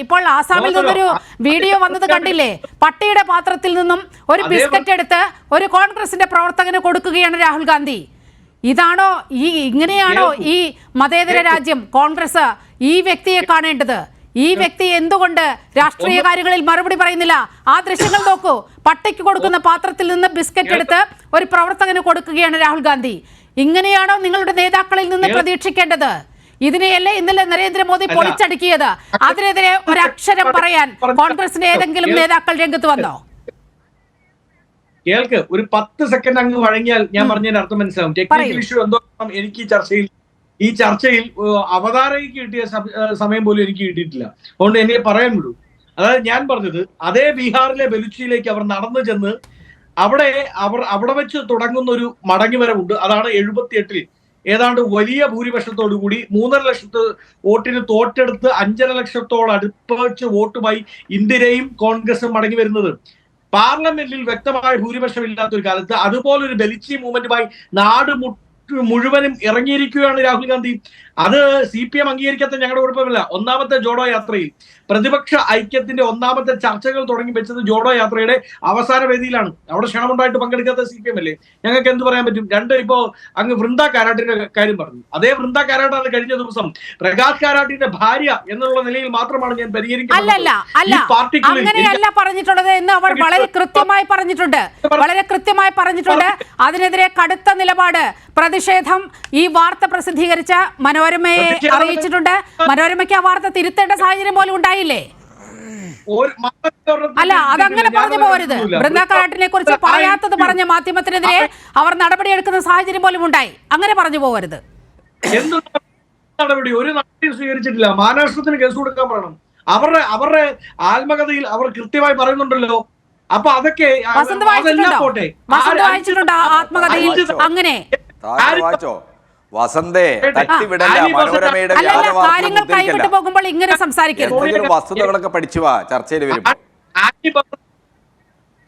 ഇപ്പോൾ ആസാമിൽ നിന്നൊരു വീഡിയോ വന്നത് കണ്ടില്ലേ? പട്ടിയുടെ പാത്രത്തിൽ നിന്നും ഒരു ബിസ്ക്കറ്റ് എടുത്ത് ഒരു കോൺഗ്രസിന്റെ പ്രവർത്തകന് കൊടുക്കുകയാണ് രാഹുൽ ഗാന്ധി. ഇതാണോ ഇങ്ങനെയാണോ ഈ മതേതര രാജ്യം, കോൺഗ്രസ് ഈ വ്യക്തിയെ കാണേണ്ടത്? ഈ വ്യക്തി എന്തുകൊണ്ട് രാഷ്ട്രീയ കാര്യങ്ങളിൽ മറുപടി പറയുന്നില്ല? ആ ദൃശ്യങ്ങൾ നോക്കൂ. പട്ടിക്ക് കൊടുക്കുന്ന പാത്രത്തിൽ നിന്ന് ബിസ്ക്കറ്റ് എടുത്ത് ഒരു പ്രവർത്തകന് കൊടുക്കുകയാണ് രാഹുൽ ഗാന്ധി. ഇങ്ങനെയാണോ നിങ്ങളുടെ നേതാക്കളിൽ നിന്ന് പ്രതീക്ഷിക്കേണ്ടത്? ഇതിനെയല്ലേ ഇന്നലെ നരേന്ദ്രമോദി പൊളിച്ചടുക്കിയത്? അതിനെതിരെ ഒരക്ഷരം പറയാൻ കോൺഗ്രസിന്റെ ഏതെങ്കിലും നേതാക്കൾ രംഗത്ത് വന്നോ? കേൾക്ക്, ഒരു 10 സെക്കൻഡ് അങ്ങ് വഴങ്ങിയാൽ ഞാൻ പറഞ്ഞതിന്റെ അർത്ഥം മനസ്സിലാവും. ടെക്നിക്കൽ ഇഷ്യൂ എന്തോ എനിക്ക് ഈ ചർച്ചയിൽ അവതാരകയ്ക്ക് കിട്ടിയ സമയം പോലും എനിക്ക് കിട്ടിയിട്ടില്ല. അതുകൊണ്ട് എന്നെ പറയാൻ വിടൂ. അതായത് ഞാൻ പറഞ്ഞത്, അതേ ബീഹാറിലെ ബലുച്ചിയിലേക്ക് അവർ നടന്നു ചെന്ന് അവിടെ വെച്ച് തുടങ്ങുന്ന ഒരു മടങ്ങിവരവുണ്ട്. അതാണ് 78-ൽ ഏതാണ്ട് വലിയ ഭൂരിപക്ഷത്തോടു കൂടി 3.5 ലക്ഷത്തെ വോട്ടിന് തോറ്റെടുത്ത് 5.5 ലക്ഷത്തോളം അടുപ്പിച്ച് വോട്ടുമായി ഇന്ദിരയും കോൺഗ്രസും മടങ്ങി വരുന്നത്. പാർലമെന്റിൽ വ്യക്തമായ ഭൂരിപക്ഷം ഇല്ലാത്തൊരു കാലത്ത് അതുപോലൊരു ബലിച്ചി മൂവ്മെന്റുമായി നാട് മുഴുവനും ഇറങ്ങിയിരിക്കുകയാണ് രാഹുൽ ഗാന്ധി. അത് CPM അംഗീകരിക്കാത്ത ഞങ്ങളുടെ കുഴപ്പമില്ല. ഒന്നാമത്തെ ജോഡോ യാത്രയിൽ പ്രതിപക്ഷ ഐക്യത്തിന്റെ ഒന്നാമത്തെ ചർച്ചകൾ തുടങ്ങി വെച്ചത് ജോഡോ യാത്രയുടെ അവസാന വേദിയിലാണ്. അവിടെ ക്ഷണമുണ്ടായിട്ട് പങ്കെടുക്കാത്ത CPM അല്ലേ? ഞങ്ങൾക്ക് എന്ത് പറയാൻ പറ്റും? രണ്ട്, ഇപ്പോ അങ്ങ് വൃന്ദ കാരാട്ടിന്റെ കാര്യം പറഞ്ഞു. അതേ വൃന്ദ കാരാട്ടാണ് കഴിഞ്ഞ ദിവസം പ്രകാശ് കാരാട്ടിന്റെ ഭാര്യ എന്നുള്ള നിലയിൽ മാത്രമാണ് ഞാൻ പരിഹരിക്കുന്നത്. അങ്ങനെയല്ല പറഞ്ഞിട്ടുള്ളത് എന്ന് അവർ വളരെ കൃത്യമായി പറഞ്ഞിട്ടുണ്ട്. അതിനെതിരെ കടുത്ത നിലപാട്, പ്രതിഷേധം ഈ വാർത്ത പ്രസിദ്ധീകരിച്ച മനോരമയെ അറിയിച്ചിട്ടുണ്ട്. മനോരമയ്ക്ക് ആ വാർത്ത തിരുത്തേണ്ട സാഹചര്യം പോലും ഉണ്ടായില്ലേ? അല്ല, അതങ്ങനെ പറഞ്ഞു പോകരുത്. ബൃന്ദ കാരാട്ടിനെ കുറിച്ച് പറയാത്തത് പറഞ്ഞ മാധ്യമത്തിനെതിരെ അവർ നടപടിയെടുക്കുന്ന സാഹചര്യം പോലും ഉണ്ടായി. അങ്ങനെ പറഞ്ഞു പോകരുത്. എന്ത് നടപടി? ഒരു നടപടിയും സ്വീകരിച്ചിട്ടില്ല. മാനനഷ്ടത്തിന് കേസ് കൊടുക്കാൻ പറയണം. അവരുടെ ആത്മകഥയിൽ അവർ കൃത്യമായി പറയുന്നുണ്ടല്ലോ. അപ്പൊ അതൊക്കെ പോട്ടെ. ആത്മകഥയിൽ അങ്ങനെ വസന്തേ തട്ടിവിടല്ല. മനോരമയുടെ കാര്യങ്ങൾ കൈവിട്ടു പോകുമ്പോൾ ഇങ്ങനെ സംസാരിക്കരുത്. വസ്തുതകളൊക്കെ പഠിച്ചു വാ ചർച്ചയിൽ വരുമ്പോൾ.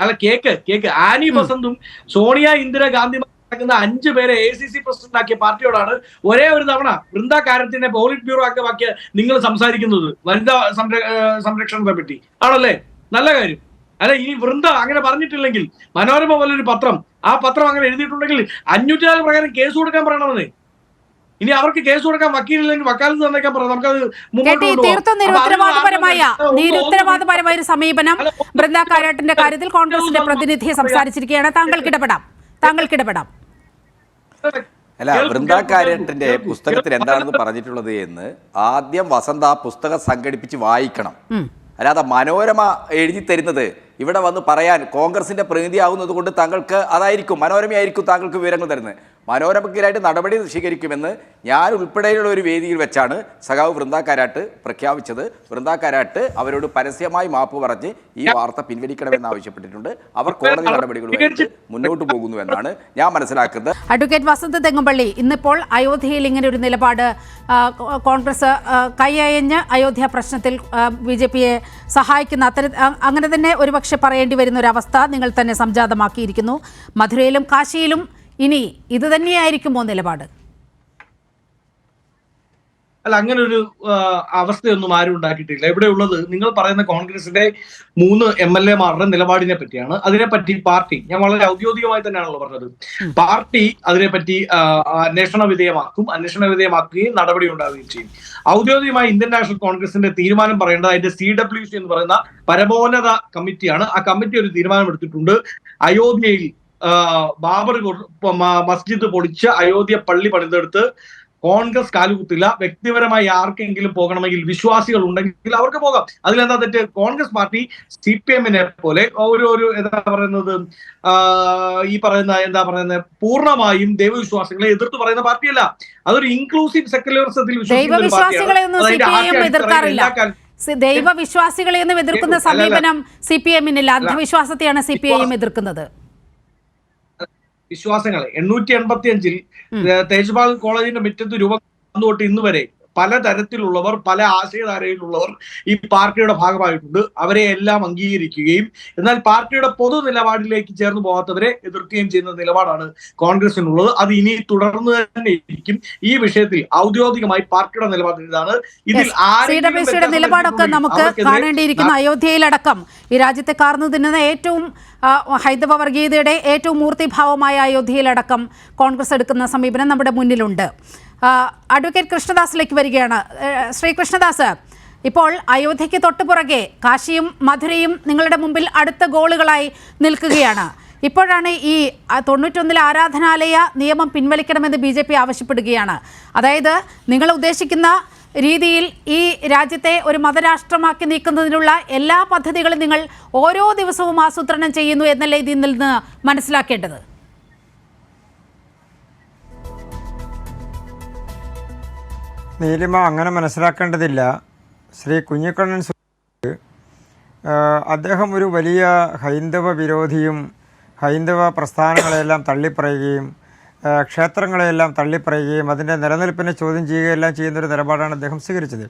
അല്ല, കേക്ക് ആനി ബസന്തും സോണിയ ഇന്ദിരാഗാന്ധി നടക്കുന്ന 5 പേരെ ACC പ്രസിഡന്റ് ആക്കിയ പാർട്ടിയോടാണ് ഒരേ ഒരു തവണ വൃന്ദ കാരറ്റിനെ പോളിറ്റ് ബ്യൂറോ ആക്കിയ നിങ്ങൾ സംസാരിക്കുന്നത് വനിതാ സംരക്ഷണത്തെ പറ്റി ആണല്ലേ? നല്ല കാര്യം. അല്ല, ഈ വൃന്ദ അങ്ങനെ പറഞ്ഞിട്ടില്ലെങ്കിൽ, മനോരമ പോലൊരു പത്രം, ആ പത്രം അങ്ങനെ എഴുതിയിട്ടുണ്ടെങ്കിൽ 504 പ്രകാരം കേസ് കൊടുക്കാൻ പറയണമെന്നേ. ഇനി അവർക്ക് കേസ് കൊടുക്കാൻ വക്കീലില്ലെങ്കിൽ വക്കാലത്ത് തന്നേക്കാൻ പറയാം, നമുക്കത് മുമ്പോട്ട് തീർത്തും നിരുത്തരവാദപരമായ ഒരു സമീപനം ബൃന്ദ കാരാട്ടിന്റെ കാര്യത്തിൽ കോൺഗ്രസിന്റെ പ്രതിനിധിയെ സംസാരിച്ചിരിക്കുകയാണ്. താങ്കൾക്കിടപെടാം. അല്ല, ബൃന്ദ കാരാട്ടിന്റെ പുസ്തകത്തിൽ എന്താണെന്ന് പറഞ്ഞിട്ടുള്ളത് എന്ന് ആദ്യം വസന്ത ആ പുസ്തകം സംഘടിപ്പിച്ച് വായിക്കണം. അല്ലാതെ മനോരമ എഴുതി തരുന്നത് ഇവിടെ വന്ന് പറയാൻ കോൺഗ്രസിന്റെ പ്രതിനിധി ആവുന്നത് കൊണ്ട് താങ്കൾക്ക് അതായിരിക്കും, മനോരമയായിരിക്കും താങ്കൾക്ക് വിവരങ്ങൾ തരുന്നത്. മനോരമയ്ക്കെതിരായിട്ട് നടപടി സ്വീകരിക്കുമെന്ന് ഞാൻ ഉൾപ്പെടെയുള്ള ഒരു വേദിയിൽ വെച്ചാണ് സഖാവ് ബൃന്ദ കാരാട്ട് പ്രഖ്യാപിച്ചത്. ബൃന്ദ കാരാട്ട് അവരോട് പരസ്യമായി മാപ്പ് പറഞ്ഞ് ഈ വാർത്ത പിൻവലിക്കണമെന്ന് ആവശ്യപ്പെട്ടിട്ടുണ്ട്. അവർ കോടതി നടപടികളുമായിട്ട് മുന്നോട്ട് പോകുന്നുവെന്നാണ് ഞാൻ മനസ്സിലാക്കുന്നത്. അഡ്വക്കേറ്റ് വസന്ത് തെങ്ങുംപള്ളി, ഇന്നിപ്പോൾ അയോധ്യയിൽ ഇങ്ങനെ ഒരു നിലപാട് കോൺഗ്രസ് കൈയയഞ്ഞ് അയോധ്യ പ്രശ്നത്തിൽ BJPയെ സഹായിക്കുന്ന അങ്ങനെ തന്നെ ഒരുപക്ഷെ പറയേണ്ടി വരുന്ന ഒരവസ്ഥ നിങ്ങൾ തന്നെ സംജാതമാക്കിയിരിക്കുന്നു. മധുരയിലും കാശിയിലും ഇനി ഇത് തന്നെയായിരിക്കുമോ നിലപാട്? അല്ല, അങ്ങനെ ഒരു അവസ്ഥയൊന്നും ആരും ഉണ്ടാക്കിയിട്ടില്ല. ഇവിടെ ഉള്ളത് നിങ്ങൾ പറയുന്ന കോൺഗ്രസിന്റെ 3 MLA-മാരുടെ നിലപാടിനെ പറ്റിയാണ്. അതിനെപ്പറ്റി പാർട്ടി, ഞാൻ വളരെ ഔദ്യോഗികമായി തന്നെയാണല്ലോ പറഞ്ഞത്, പാർട്ടി അതിനെപ്പറ്റി അന്വേഷണ വിധേയമാക്കുകയും നടപടി ഉണ്ടാവുകയും ചെയ്യും. ഔദ്യോഗികമായി ഇന്ത്യൻ നാഷണൽ കോൺഗ്രസിന്റെ തീരുമാനം പറയേണ്ടത് അതിന്റെ CWC എന്ന് പറയുന്ന പരമോന്നത കമ്മിറ്റിയാണ്. ആ കമ്മിറ്റി ഒരു തീരുമാനം എടുത്തിട്ടുണ്ട്. അയോധ്യയിൽ ബാബർ മസ്ജിദ് പൊളിച്ച് അയോധ്യ പള്ളി പണിതെടുത്ത് കോൺഗ്രസ് കാലുകുത്തില്ല. വ്യക്തിപരമായി ആർക്കെങ്കിലും പോകണമെങ്കിൽ, വിശ്വാസികൾ ഉണ്ടെങ്കിൽ അവർക്ക് പോകാം. അതിലെന്താ തെറ്റ്? കോൺഗ്രസ് പാർട്ടി CPM-നെ പോലെ ഒരു പൂർണ്ണമായും ദൈവവിശ്വാസികളെ എതിർത്ത് പറയുന്ന പാർട്ടിയല്ല. അതൊരു ഇൻക്ലൂസീവ് സെക്യുലറിസത്തിൽ ദൈവവിശ്വാസികളെയൊന്നും എതിർക്കുന്ന സമീപനം CPM-നില്ല. അന്ധവിശ്വാസത്തെയാണ് CPIM എതിർക്കുന്നത്. വിശ്വാസങ്ങളെ 885-ൽ തേജ്പാൽ കോളേജിന്റെ മുറ്റത്ത് രൂപം തൊട്ട് ഇന്ന് വരെ പലതരത്തിലുള്ളവർ, പല ആശയധാരയിലുള്ളവർ ഈ പാർട്ടിയുടെ ഭാഗമായിട്ടുണ്ട്. അവരെ എല്ലാം അംഗീകരിക്കുകയും എന്നാൽ പാർട്ടിയുടെ പൊതു നിലപാടിലേക്ക് ചേർന്ന് പോകാത്തവരെ എതിർക്കുകയും ചെയ്യുന്ന നിലപാടാണ് കോൺഗ്രസിനുള്ളത്. അത് ഇനി തുടർന്ന് തന്നെ ഇരിക്കും. ഈ വിഷയത്തിൽ ഔദ്യോഗികമായി പാർട്ടിയുടെ നിലപാട് ഇതാണ്. ഇതിൽ CWCയുടെ നിലപാടൊക്കെ നമുക്ക് കാണേണ്ടിയിരിക്കുന്നു. അയോധ്യയിലടക്കം ഈ രാജ്യത്തെ കാർന്നു തിന്നുന്ന ഏറ്റവും ഹൈന്ദവ വർഗീയതയുടെ ഏറ്റവും മൂർത്തിഭാവമായ അയോധ്യയിലടക്കം കോൺഗ്രസ് എടുക്കുന്ന സമീപനം നമ്മുടെ മുന്നിലുണ്ട്. അഡ്വക്കേറ്റ് കൃഷ്ണദാസിലേക്ക് വരികയാണ്. ശ്രീ കൃഷ്ണദാസ്, ഇപ്പോൾ അയോധ്യയ്ക്ക് തൊട്ടുപുറകെ കാശിയും മധുരയും നിങ്ങളുടെ മുമ്പിൽ അടുത്ത ഗോളുകളായി നിൽക്കുകയാണ്. ഇപ്പോഴാണ് ഈ 91 ആരാധനാലയ നിയമം പിൻവലിക്കണമെന്ന് BJP ആവശ്യപ്പെടുകയാണ്. അതായത് നിങ്ങൾ ഉദ്ദേശിക്കുന്ന രീതിയിൽ ഈ രാജ്യത്തെ ഒരു മതരാഷ്ട്രമാക്കി നീക്കുന്നതിനുള്ള എല്ലാ പദ്ധതികളും നിങ്ങൾ ഓരോ ദിവസവും ആസൂത്രണം ചെയ്യുന്നു എന്നല്ലേ ഇതിൽ നിന്ന് മനസ്സിലാക്കേണ്ടത്? നീലിമ, അങ്ങനെ മനസ്സിലാക്കേണ്ടതില്ല. ശ്രീ കുഞ്ഞിക്കണ്ണൻ അദ്ദേഹം ഒരു വലിയ ഹൈന്ദവ വിരോധിയും ഹൈന്ദവ പ്രസ്ഥാനങ്ങളെല്ലാം തള്ളിപ്പറയുകയും ക്ഷേത്രങ്ങളെയെല്ലാം തള്ളിപ്പറയുകയും അതിൻ്റെ നിലനിൽപ്പിനെ ചോദ്യം ചെയ്യുകയെല്ലാം ചെയ്യുന്നൊരു നിലപാടാണ് അദ്ദേഹം സ്വീകരിച്ചത്.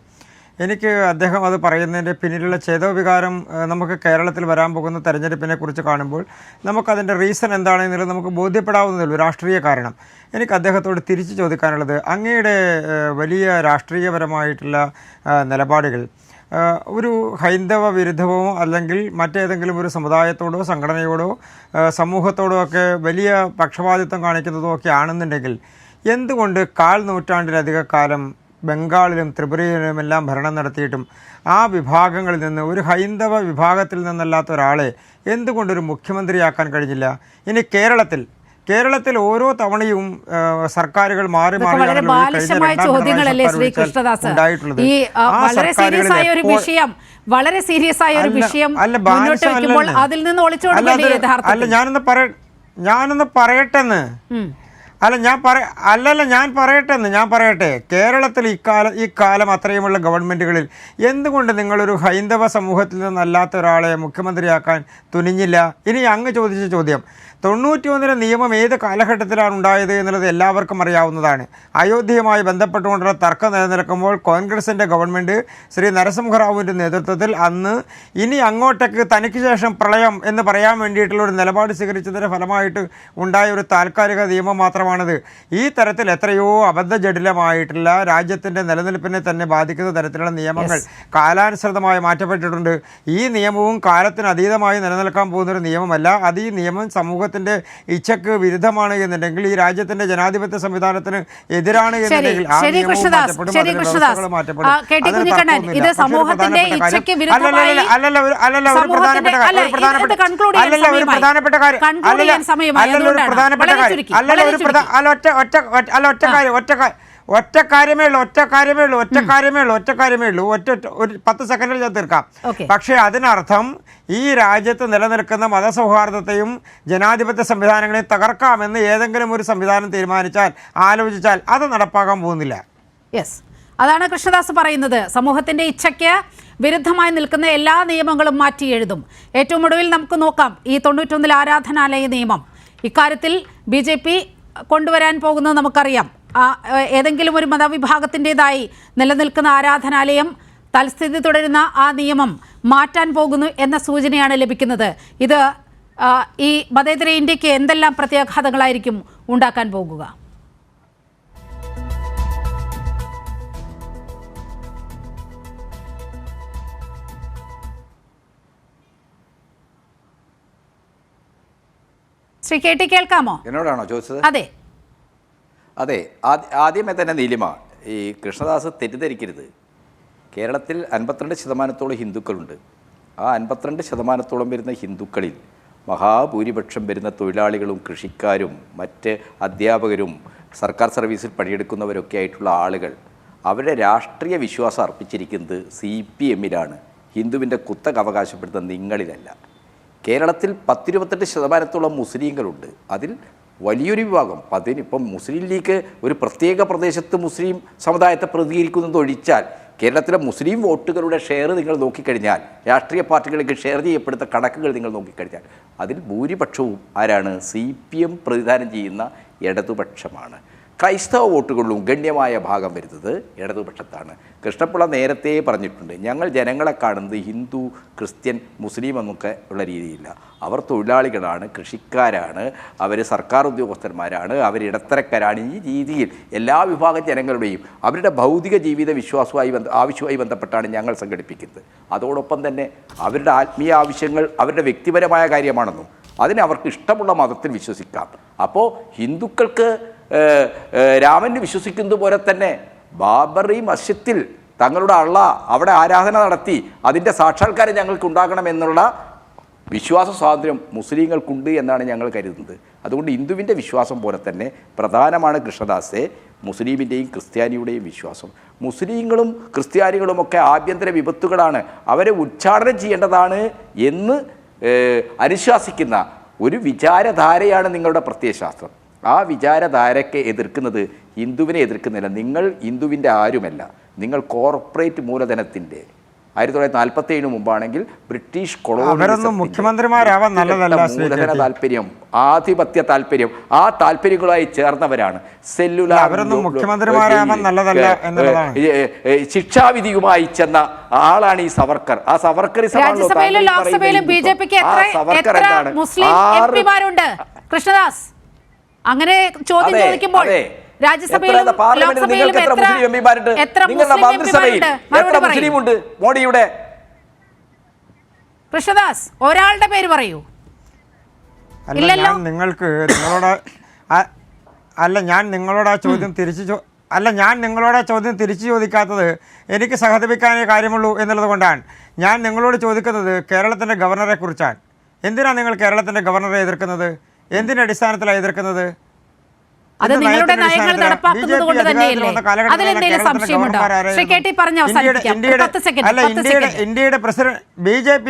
എനിക്ക് അദ്ദേഹം അത് പറയുന്നതിൻ്റെ പിന്നിലുള്ള ചേതോവികാരം നമുക്ക് കേരളത്തിൽ വരാൻ പോകുന്ന തെരഞ്ഞെടുപ്പിനെ കുറിച്ച് കാണുമ്പോൾ നമുക്കതിൻ്റെ റീസൺ എന്താണെന്നുള്ളത് നമുക്ക് ബോധ്യപ്പെടാവുന്നതേ രാഷ്ട്രീയ കാരണം. എനിക്ക് അദ്ദേഹത്തോട് തിരിച്ചു ചോദിക്കാനുള്ളത്, അങ്ങയുടെ വലിയ രാഷ്ട്രീയപരമായിട്ടുള്ള നിലപാടുകൾ ഒരു ഹൈന്ദവ വിരുദ്ധമോ അല്ലെങ്കിൽ മറ്റേതെങ്കിലും ഒരു സമുദായത്തോടോ സംഘടനയോടോ സമൂഹത്തോടോ ഒക്കെ വലിയ പക്ഷപാതിത്വം കാണിക്കുന്നതോ ഒക്കെ ആണെന്നുണ്ടെങ്കിൽ എന്തുകൊണ്ട് 1/4 നൂറ്റാണ്ടിലധിക കാലം ബംഗാളിലും ത്രിപുരയിലുമെല്ലാം ഭരണം നടത്തിയിട്ടും ആ വിഭാഗങ്ങളിൽ നിന്ന് ഒരു ഹൈന്ദവ വിഭാഗത്തിൽ നിന്നല്ലാത്ത ഒരാളെ എന്തുകൊണ്ടൊരു മുഖ്യമന്ത്രിയാക്കാൻ കഴിഞ്ഞില്ല? ഇനി കേരളത്തിൽ ഓരോ തവണയും സർക്കാരുകൾ മാറി ഞാനൊന്ന് പറയട്ടെന്ന് ഞാൻ പറയട്ടെ കേരളത്തിൽ ഈ കാലം അത്രയുമുള്ള ഗവൺമെൻറ്റുകളിൽ എന്തുകൊണ്ട് നിങ്ങളൊരു ഹൈന്ദവ സമൂഹത്തിൽ നിന്നല്ലാത്ത ഒരാളെ മുഖ്യമന്ത്രിയാക്കാൻ തുനിഞ്ഞില്ല? ഇനി അങ്ങ് ചോദിച്ച ചോദ്യം, 91 നിയമം ഏത് കാലഘട്ടത്തിലാണ് ഉണ്ടായത് എന്നുള്ളത് എല്ലാവർക്കും അറിയാവുന്നതാണ്. അയോധ്യയുമായി ബന്ധപ്പെട്ടുകൊണ്ടുള്ള തർക്കം നിലനിൽക്കുമ്പോൾ കോൺഗ്രസിൻ്റെ ഗവൺമെൻറ് ശ്രീ നരസിംഹറാവുവിൻ്റെ നേതൃത്വത്തിൽ അന്ന് ഇനി അങ്ങോട്ടേക്ക് തനിക്ക് ശേഷം പ്രളയം എന്ന് പറയാൻ വേണ്ടിയിട്ടുള്ള ഒരു നിലപാട് സ്വീകരിച്ചതിൻ്റെ ഫലമായിട്ട് ഉണ്ടായ ഒരു താൽക്കാലിക നിയമം മാത്രമാണത്. ഈ തരത്തിൽ എത്രയോ അബദ്ധജടിലമായിട്ടുള്ള രാജ്യത്തിൻ്റെ നിലനിൽപ്പിനെ തന്നെ ബാധിക്കുന്ന തരത്തിലുള്ള നിയമങ്ങൾ കാലാനുസൃതമായി മാറ്റപ്പെട്ടിട്ടുണ്ട്. ഈ നിയമവും കാലത്തിന് അതീതമായി നിലനിൽക്കാൻ പോകുന്നൊരു നിയമമല്ല. അത് ഈ നിയമം സമൂഹത്തിൽ സമൂഹത്തിൻ്റെ ഇച്ഛക്ക് വിരുദ്ധമാണ് എന്നുണ്ടെങ്കിൽ, ഈ രാജ്യത്തിൻ്റെ ജനാധിപത്യ സംവിധാനത്തിന് എതിരാണ് എന്നുണ്ടെങ്കിൽ ആ ശരി നിയമവും കൃഷ്ണദാസ്, മാറ്റപ്പെടും, ശരി അതിന്റെ കൃഷ്ണദാസ്. വ്യവസ്ഥകൾ മാറ്റപ്പെടും. കെ ടി അതിന് കുഞ്ഞിക്കണ്ണൻ, തർക്കമൊന്നുമില്ല. ഇത് പക്ഷേ ഒരു സമൂഹത്തിന്റെ പ്രധാനപ്പെട്ട ഇച്ഛയ്ക്ക് കാര്യം- വിരുദ്ധമായി അല്ലല്ല ഒരു പ്രധാനപ്പെട്ട കാര്യം ഇത് conclude ചെയ്യാൻ അല്ലല്ല ഒരു സമയമായി. പ്രധാനപ്പെട്ട കാര്യം Conclude ചെയ്യാൻ സമയമായി. അല്ലല്ല ഒരു അതുകൊണ്ടാണ്. പ്രധാനപ്പെട്ട വളരെ കാര്യം ചുരുക്കി, അല്ലല്ല വളരെ ഒരു ഒറ്റ കാര്യമേ ഉള്ളൂ. ഒരു 10 സെക്കൻഡിൽ ഞാൻ തീർക്കാം. Okay. പക്ഷേ അതിനർത്ഥം ഈ രാജ്യത്ത് നിലനിൽക്കുന്ന മതസൗഹാർദ്ദത്തെയും ജനാധിപത്യ സംവിധാനങ്ങളെയും തകർക്കാമെന്ന് ഏതെങ്കിലും ഒരു സംവിധാനം തീരുമാനിച്ചാൽ, ആലോചിച്ചാൽ അത് നടപ്പാക്കാൻ പോകുന്നില്ല. യെസ്, അതാണ് കൃഷ്ണദാസ് പറയുന്നത്. സമൂഹത്തിന്റെ ഇച്ഛയ്ക്ക് വിരുദ്ധമായി നിൽക്കുന്ന എല്ലാ നിയമങ്ങളും മാറ്റി എഴുതും. ഏറ്റവും ഒടുവിൽ നമുക്ക് നോക്കാം ഈ 91 ആരാധനാലയ നിയമം. ഇക്കാര്യത്തിൽ BJP കൊണ്ടുവരാൻ പോകുന്നത് നമുക്കറിയാം. ഏതെങ്കിലും ഒരു മതവിഭാഗത്തിൻ്റെതായി നിലനിൽക്കുന്ന ആരാധനാലയം തൽസ്ഥിതി തുടരുന്ന ആ നിയമം മാറ്റാൻ പോകുന്നു എന്ന സൂചനയാണ് ലഭിക്കുന്നത്. ഇത് ഈ മതേതര ഇന്ത്യക്ക് എന്തെല്ലാം പ്രത്യാഘാതങ്ങളായിരിക്കും ഉണ്ടാക്കാൻ പോകുക? ശ്രീ കെ ടി, കേൾക്കാമോ? എന്നോടാണോ ചോദിച്ചത്? അതെ അതെ, ആദ്യമേ തന്നെ നീലിമ, ഈ കൃഷ്ണദാസ് തെറ്റിദ്ധരിക്കരുത്. കേരളത്തിൽ 52% ഹിന്ദുക്കളുണ്ട്. ആ 52% വരുന്ന ഹിന്ദുക്കളിൽ മഹാഭൂരിപക്ഷം വരുന്ന തൊഴിലാളികളും കൃഷിക്കാരും മറ്റ് അധ്യാപകരും സർക്കാർ സർവീസിൽ പണിയെടുക്കുന്നവരൊക്കെ ആയിട്ടുള്ള ആളുകൾ അവരുടെ രാഷ്ട്രീയ വിശ്വാസം അർപ്പിച്ചിരിക്കുന്നത് CPM-ലാണ്, ഹിന്ദുവിൻ്റെ കുത്തക അവകാശപ്പെടുന്ന നിങ്ങളിലല്ല. കേരളത്തിൽ 10-28% മുസ്ലിങ്ങളുണ്ട്. അതിൽ വലിയൊരു വിഭാഗം ഇപ്പം മുസ്ലിം ലീഗ് ഒരു പ്രത്യേക പ്രദേശത്ത് മുസ്ലിം സമുദായത്തെ പ്രതികരിക്കുന്നത് ഒഴിച്ചാൽ കേരളത്തിലെ മുസ്ലിം വോട്ടുകളുടെ ഷെയർ നിങ്ങൾ നോക്കിക്കഴിഞ്ഞാൽ, രാഷ്ട്രീയ പാർട്ടികൾക്ക് ഷെയർ ചെയ്യപ്പെടുന്ന കണക്കുകൾ നിങ്ങൾ നോക്കിക്കഴിഞ്ഞാൽ അതിൽ ഭൂരിപക്ഷവും ആരാണ്? CPM പ്രതിദാനം ചെയ്യുന്ന ഇടതുപക്ഷമാണ്. ക്രൈസ്തവ വോട്ടുകളിലും ഗണ്യമായ ഭാഗം വരുന്നത് ഇടതുപക്ഷത്താണ്. കൃഷ്ണപിള്ള നേരത്തെ പറഞ്ഞിട്ടുണ്ട്, ഞങ്ങൾ ജനങ്ങളെ കാണുന്നത് ഹിന്ദു, ക്രിസ്ത്യൻ, മുസ്ലിം എന്നൊക്കെ ഉള്ള രീതിയില്ല. അവർ തൊഴിലാളികളാണ്, കൃഷിക്കാരാണ്, അവർ സർക്കാർ ഉദ്യോഗസ്ഥന്മാരാണ്, അവർ ഇടത്തരക്കാരാണ്. ഈ രീതിയിൽ എല്ലാ വിഭാഗം ജനങ്ങളുടെയും അവരുടെ ഭൗതിക ജീവിത ആവശ്യവുമായി ബന്ധപ്പെട്ടാണ് ഞങ്ങൾ സംഘടിപ്പിക്കുന്നത്. അതോടൊപ്പം തന്നെ അവരുടെ ആത്മീയ ആവശ്യങ്ങൾ അവരുടെ വ്യക്തിപരമായ കാര്യമാണെന്നും അതിന് അവർക്ക് ഇഷ്ടമുള്ള മതത്തിൽ വിശ്വസിക്കാം. അപ്പോൾ ഹിന്ദുക്കൾക്ക് രാമന് വിശ്വസിക്കുന്നത് പോലെ തന്നെ ബാബറി മസ്ജിദിൽ തങ്ങളുടെ അവിടെ ആരാധന നടത്തി അതിൻ്റെ സാക്ഷാത്കാരം ഞങ്ങൾക്ക് ഉണ്ടാകണമെന്നുള്ള വിശ്വാസ സ്വാതന്ത്ര്യം മുസ്ലിങ്ങൾക്കുണ്ട് എന്നാണ് ഞങ്ങൾ കരുതുന്നത്. അതുകൊണ്ട് ഹിന്ദുവിൻ്റെ വിശ്വാസം പോലെ തന്നെ പ്രധാനമാണ് കൃഷ്ണദാസെ മുസ്ലിമിൻ്റെയും ക്രിസ്ത്യാനിയുടെയും വിശ്വാസം. മുസ്ലിങ്ങളും ക്രിസ്ത്യാനികളുമൊക്കെ ആഭ്യന്തര വിപത്തുകളാണ്, അവരെ ഉച്ചാടനം ചെയ്യേണ്ടതാണ് എന്ന് അനുശാസിക്കുന്ന ഒരു വിചാരധാരയാണ് നിങ്ങളുടെ പ്രത്യയശാസ്ത്രം. ആ വിചാരധാരയ്ക്ക് എതിർക്കുന്നത് ഹിന്ദുവിനെ എതിർക്കുന്നില്ല. നിങ്ങൾ ഹിന്ദുവിൻ്റെ ആരുമല്ല, നിങ്ങൾ കോർപ്പറേറ്റ് മൂലധനത്തിൻ്റെ 1947 മുമ്പാണെങ്കിൽ ബ്രിട്ടീഷ് മുഖ്യമന്ത്രിമാരാവാൻ മൂലധന താല്പര്യം, ആധിപത്യ താല്പര്യം, ആ താല്പര്യങ്ങളുമായി ചേർന്നവരാണ്. ശിക്ഷാവിധിയുമായി ചെന്ന ആളാണ് ഈ സവർക്കർ. ആ സവർക്കർ കൃഷ്ണദാസ് അങ്ങനെ ചോദ്യം ചോദിക്കുമ്പോൾ രാജ്യസഭയിലും ലോക്സഭയിലും എത്ര മുസ്ലിമുണ്ട് മോഡിയുടെ? കൃഷ്ണദാസ്, ഒരാളുടെ പേര് പറയൂ. ഞാൻ നിങ്ങളോട് ആ ചോദ്യം തിരിച്ചു ചോദിക്കാത്തത് എനിക്ക് സഹതപിക്കാനേ കാര്യമുള്ളൂ എന്നുള്ളത് കൊണ്ടാണ്. ഞാൻ നിങ്ങളോട് ചോദിക്കുന്നത് കേരളത്തിൻ്റെ ഗവർണറെ കുറിച്ചാണ്. എന്തിനാണ് നിങ്ങൾ കേരളത്തിൻ്റെ ഗവർണറെ എതിർക്കുന്നത്? എന്തിൻ്റെ അടിസ്ഥാനത്തിലാണ് എതിർക്കുന്നത്? അത് നിങ്ങളുടെ നയങ്ങൾ നടപ്പാക്കുന്നത് കൊണ്ട് തന്നെയല്ലേ? അതിലെന്തെങ്കിലും സംശയമുണ്ടോ? ശ്രീ കെ ടി പറഞ്ഞ് അവസാനിപ്പിക്കാം. 10 സെക്കൻഡ്. ഇന്ത്യയുടെ പ്രസിഡന്റ് BJP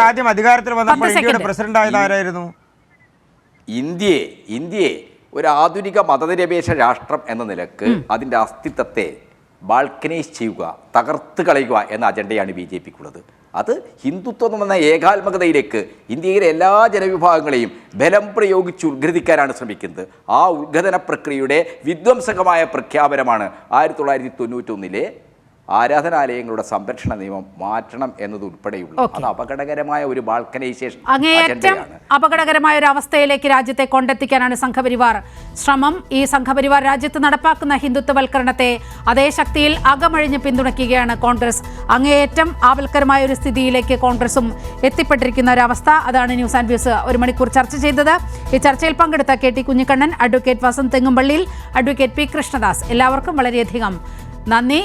ആദ്യം അധികാരത്തിൽ വന്നപ്പോൾ ഇന്ത്യയുടെ പ്രസിഡന്റ് ആയത് ആരായിരുന്നു? ഇന്ത്യയെ ഒരു ആധുനിക മതനിരപേക്ഷ രാഷ്ട്രം എന്ന നിലക്ക് അതിൻ്റെ അസ്തിത്വത്തെ ബാൾക്കനൈസ് ചെയ്യുക, തകർത്ത് കളയുക എന്ന അജണ്ടയാണ് BJPക്കുള്ളത്. അത് ഹിന്ദുത്വം എന്ന ഏകാത്മകതയിലേക്ക് ഇന്ത്യയിലെ എല്ലാ ജനവിഭാഗങ്ങളെയും ബലം പ്രയോഗിച്ച് ഉദ്ഗ്രഥിക്കാനാണ് ശ്രമിക്കുന്നത്. ആ ഉദ്ഗ്രഥന പ്രക്രിയയുടെ വിധ്വംസകമായ പ്രഖ്യാപനമാണ് 1991 ആരാധനാലയങ്ങളുടെ സംരക്ഷണ നിയമം മാറ്റണം എന്നതുൾപ്പെടെയുള്ള Okay. അത് അപകടകരമായ ഒരു ബാൾക്കനൈസേഷൻ അങ്ങേയറ്റം അജണ്ടയാണ്. അപകടകരമായ ഒരു അവസ്ഥയിലേക്ക് രാജ്യത്തെ കൊണ്ടെത്തിക്കാനാണ് സംഘപരിവാർ ശ്രമം. ഈ സംഘപരിവാർ രാജ്യത്ത് നടപ്പാക്കുന്ന ഹിന്ദുത്വവൽക്കരണത്തെ അതേ ശക്തിയിൽ അകമഴിഞ്ഞ് പിന്തുണയ്ക്കുകയാണ് കോൺഗ്രസ്. അങ്ങേയറ്റം ആപൽക്കരമായ ഒരു സ്ഥിതിയിലേക്ക് കോൺഗ്രസും എത്തിപ്പെട്ടിരിക്കുന്ന ഒരവസ്ഥ. അതാണ് ന്യൂസ് ആൻഡ് വ്യൂസ് ഒരു മണിക്കൂർ ചർച്ച ചെയ്തത്. ഈ ചർച്ചയിൽ പങ്കെടുത്ത KT Kunhikannan, advocate Vasant തെങ്ങുംപള്ളിയിൽ, advocate P. Krishnadas, എല്ലാവർക്കും വളരെയധികം നന്ദി.